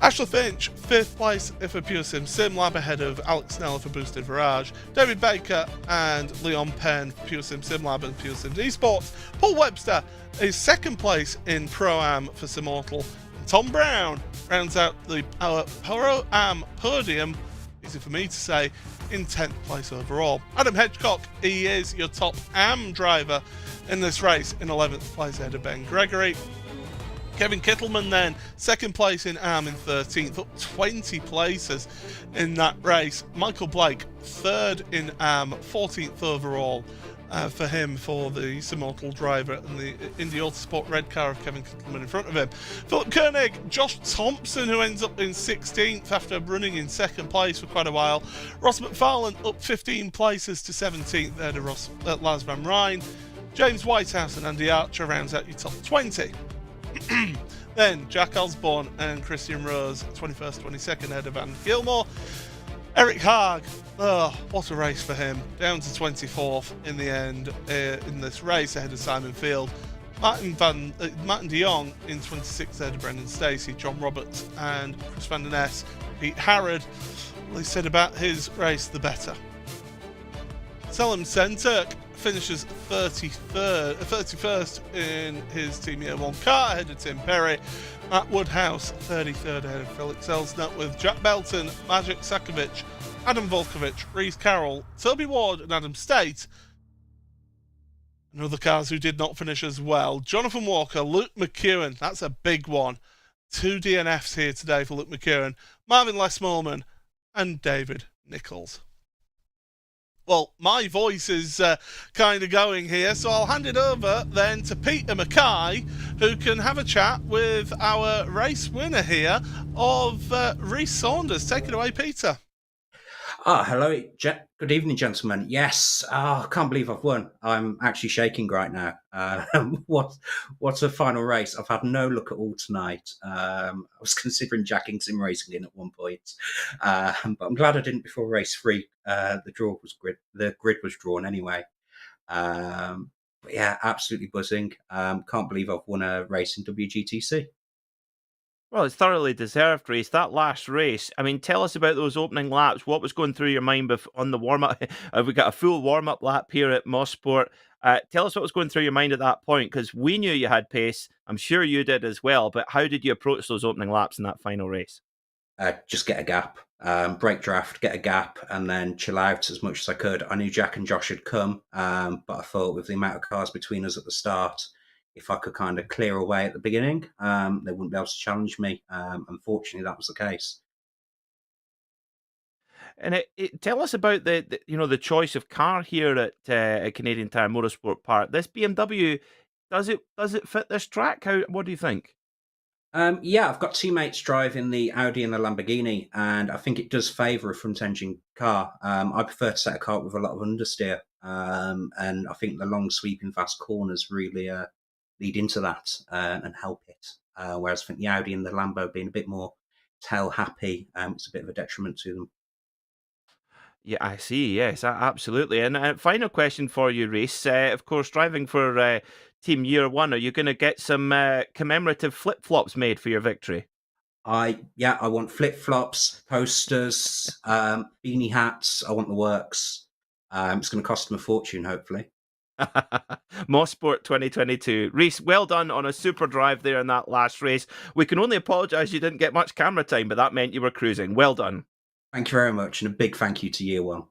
Ashley Finch, 5th place for Pure Sim SimLab, ahead of Alex Snell for Boosted Virage. David Baker and Leon Penn for Pure Sim SimLab and Pure Sims Esports. Paul Webster is 2nd place in Pro-Am for Simmortal. Tom Brown rounds out our Pro-Am podium, easy for me to say, in 10th place overall. Adam Hedgecock, he is your top Am driver in this race, in 11th place ahead of Ben Gregory. Kevin Kittleman then, 2nd place in Am, in 13th, up 20 places in that race. Michael Blake, 3rd in Am, 14th overall for him, for the Simmortal driver, and the Indy Autosport red car of Kevin Kittleman in front of him. Philip Koenig, Josh Thompson, who ends up in 16th after running in 2nd place for quite a while. Ross McFarlane up 15 places to 17th there to Lars Van Rijn. James Whitehouse and Andy Archer rounds out your top 20. Then Jack Osborne and Christian Rose, 21st, 22nd ahead of Andy Gilmore. Eric Haag, oh, what a race for him. Down to 24th in the end in this race ahead of Simon Field. Martin de Jong in 26th ahead of Brendan Stacey. John Roberts and Chris van den Ness. Pete Harrod, well, he said about his race, the better. Selim Senturk, finishes 31st in his Team Year 1 car ahead of Tim Perry. Matt Woodhouse 33rd ahead of Felix Elsner, with Jack Belton, Magic Sakovic, Adam Volkovich, Reese Carroll, Toby Ward and Adam State. And other cars who did not finish as well: Jonathan Walker, Luke McEwen, that's a big one. 2 DNFs here today for Luke McEwen, Marvin Lesmorman and David Nichols. Well, my voice is kind of going here, so I'll hand it over then to Peter Mackay, who can have a chat with our race winner here of Rhys Saunders. Take it away, Peter. Hello. Good evening, gentlemen. Yes, I can't believe I've won. I'm actually shaking right now. What a final race. I've had no look at all tonight. I was considering jacking sim racing in at one point, but I'm glad I didn't before race 3. The grid was drawn anyway. But yeah, absolutely buzzing. Can't believe I've won a race in WGTC. Well, it's thoroughly deserved, Race. That last race, I mean, tell us about those opening laps. What was going through your mind on the warm-up? We got a full warm-up lap here at Mosport. Tell us what was going through your mind at that point, because we knew you had pace. I'm sure you did as well, but how did you approach those opening laps in that final race? Just get a gap, break draft, get a gap, and then chill out as much as I could. I knew Jack and Josh had come, but I thought with the amount of cars between us at the start, if I could kind of clear away at the beginning, they wouldn't be able to challenge me. Unfortunately, that was the case. And tell us about the choice of car here at Canadian Tire Motorsport Park. This BMW, does it fit this track? What do you think? Yeah, I've got teammates driving the Audi and the Lamborghini, and I think it does favour a front-engine car. I prefer to set a car with a lot of understeer, and I think the long sweeping fast corners really lead into that and help it. Whereas I think the Audi and the Lambo being a bit more tail happy, it's a bit of a detriment to them. Yeah, I see. Yes, absolutely. And final question for you, Race. Of course, driving for Team Year 1, are you going to get some commemorative flip-flops made for your victory? I want flip-flops, posters, beanie hats. I want the works. It's going to cost them a fortune, hopefully. Mosport 2022. Reese, well done on a super drive there in that last race. We can only apologise you didn't get much camera time, but that meant you were cruising. Well done. Thank you very much, and a big thank you to Year 1.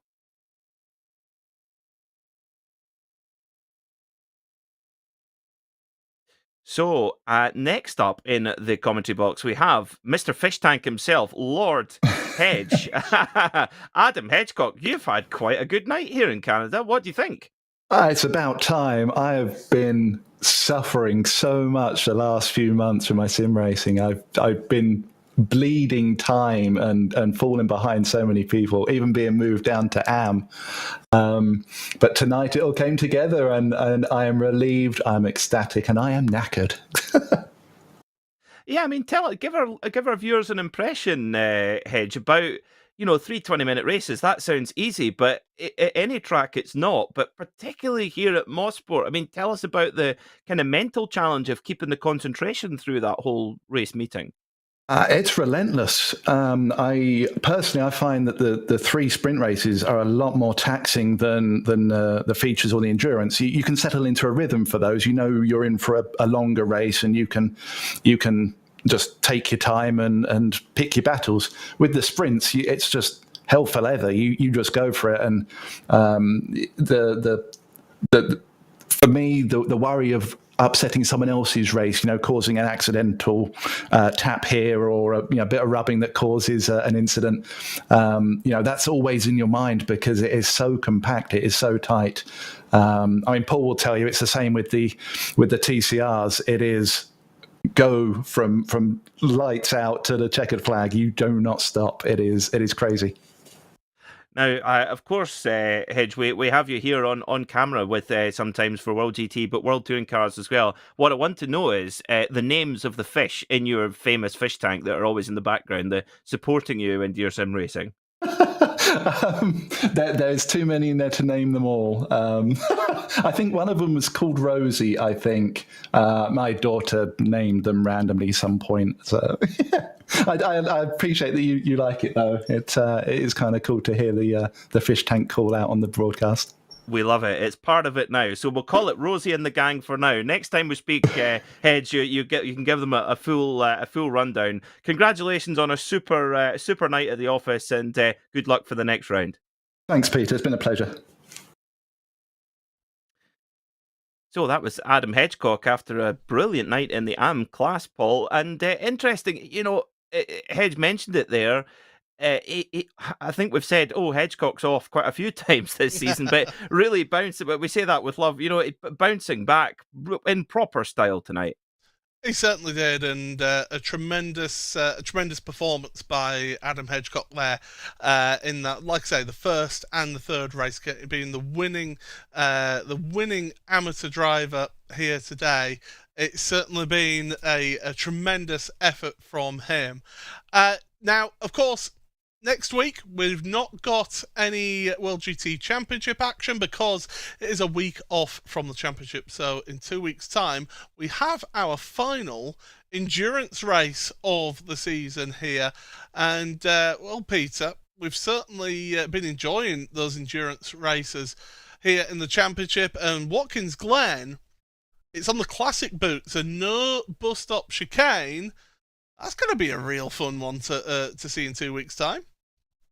So, next up in the commentary box, we have Mr. Fish Tank himself, Lord Hedge. Adam Hedgecock, you've had quite a good night here in Canada. What do you think? It's about time. I have been suffering so much the last few months with my sim racing. I've been bleeding time and falling behind so many people, even being moved down to AM. But tonight it all came together, and I am relieved, I'm ecstatic, and I am knackered. Yeah, I mean, give our viewers an impression, Hedge, about 3 20-minute races. That sounds easy, but at any track it's not. But particularly here at Mosport, I mean, tell us about the kind of mental challenge of keeping the concentration through that whole race meeting. It's relentless. I find that the 3 sprint races are a lot more taxing than the features or the endurance. You can settle into a rhythm for those. You're in for a longer race, and you can just take your time and pick your battles. With the sprints, it's just hell for leather. You just go for it, and for me, the worry of upsetting someone else's race, causing an accidental tap here or a bit of rubbing that causes an incident, that's always in your mind because it is so compact, it is so tight. I mean, Paul will tell you it's the same with the TCRs. It is go from lights out to the checkered flag. You do not stop. It is crazy. Now, of course, Hedge, we have you here on camera with sometimes for World GT, but World Touring Cars as well. What I want to know is the names of the fish in your famous fish tank that are always in the background, supporting you in your sim racing. There's too many in there to name them all. I think one of them was called Rosie, I think. My daughter named them randomly some point. So I appreciate that you like it, though. It is kind of cool to hear the fish tank call out on the broadcast. We love it. It's part of it now. So we'll call it Rosie and the gang for now. Next time we speak, Hedge, you can give them a full rundown. Congratulations on a super night at the office, and good luck for the next round. Thanks, Peter. It's been a pleasure. So that was Adam Hedgecock after a brilliant night in the AM class, Paul. And interesting, Hedge mentioned it there. I think we've said, Hedgecock's off quite a few times this season, but really bouncing. But we say that with love, bouncing back in proper style tonight. He certainly did, and a tremendous performance by Adam Hedgecock there in that, like I say, the first and the third race, being the winning amateur driver here today. It's certainly been a tremendous effort from him. Now, of course, next week, we've not got any World GT Championship action because it is a week off from the championship. So in 2 weeks' time, we have our final endurance race of the season here. And, well, Peter, we've certainly been enjoying those endurance races here in the championship. And Watkins Glen, it's on the classic boots and no bus-stop chicane. That's going to be a real fun one to see in 2 weeks' time.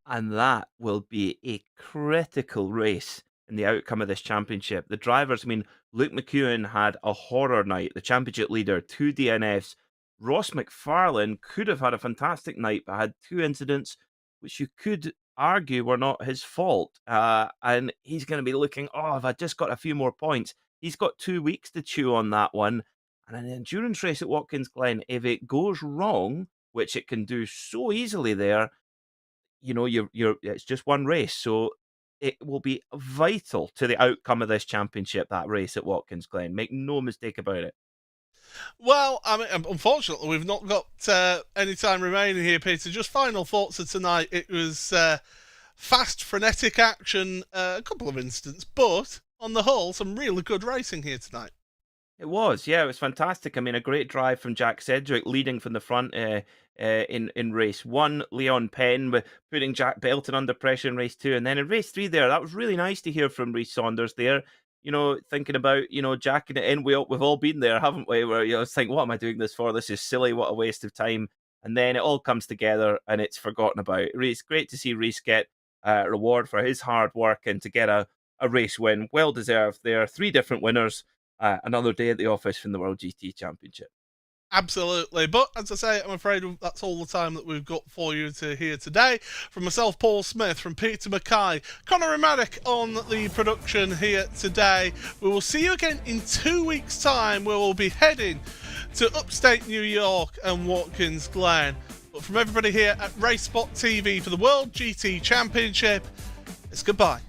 And that will be a critical race in the outcome of this championship. The drivers, Luke McEwen had a horror night, the championship leader, 2 DNFs. Ross McFarlane could have had a fantastic night, but had 2 incidents, which you could argue were not his fault. And he's going to be looking, if I just got a few more points. He's got 2 weeks to chew on that one. And an endurance race at Watkins Glen, if it goes wrong, which it can do so easily there, it's just one race, so it will be vital to the outcome of this championship, that race at Watkins Glen. Make no mistake about it. Well, unfortunately, we've not got any time remaining here, Peter. Just final thoughts of tonight. It was fast, frenetic action, a couple of incidents, but on the whole, some really good racing here tonight. It was fantastic. A great drive from Jack Sedgwick, leading from the front in race 1. Leon Penn putting Jack Belton under pressure in race 2, and then in race 3 there, that was really nice to hear from Rhys Saunders there. Thinking about jacking it in. We've all been there, haven't we? Where you think, what am I doing this for? This is silly. What a waste of time. And then it all comes together and it's forgotten about. It's great to see Rhys get a reward for his hard work and to get a race win. Well deserved there. 3 different winners. Another day at the office from the World GT Championship. Absolutely. But as I say, I'm afraid that's all the time that we've got for you to hear today. From myself, Paul Smith, from Peter Mackay, Connor Ramatic on the production here today. We will see you again in 2 weeks' time, where we'll be heading to upstate New York and Watkins Glen. But from everybody here at RaceSpotTV for the World GT Championship, it's goodbye.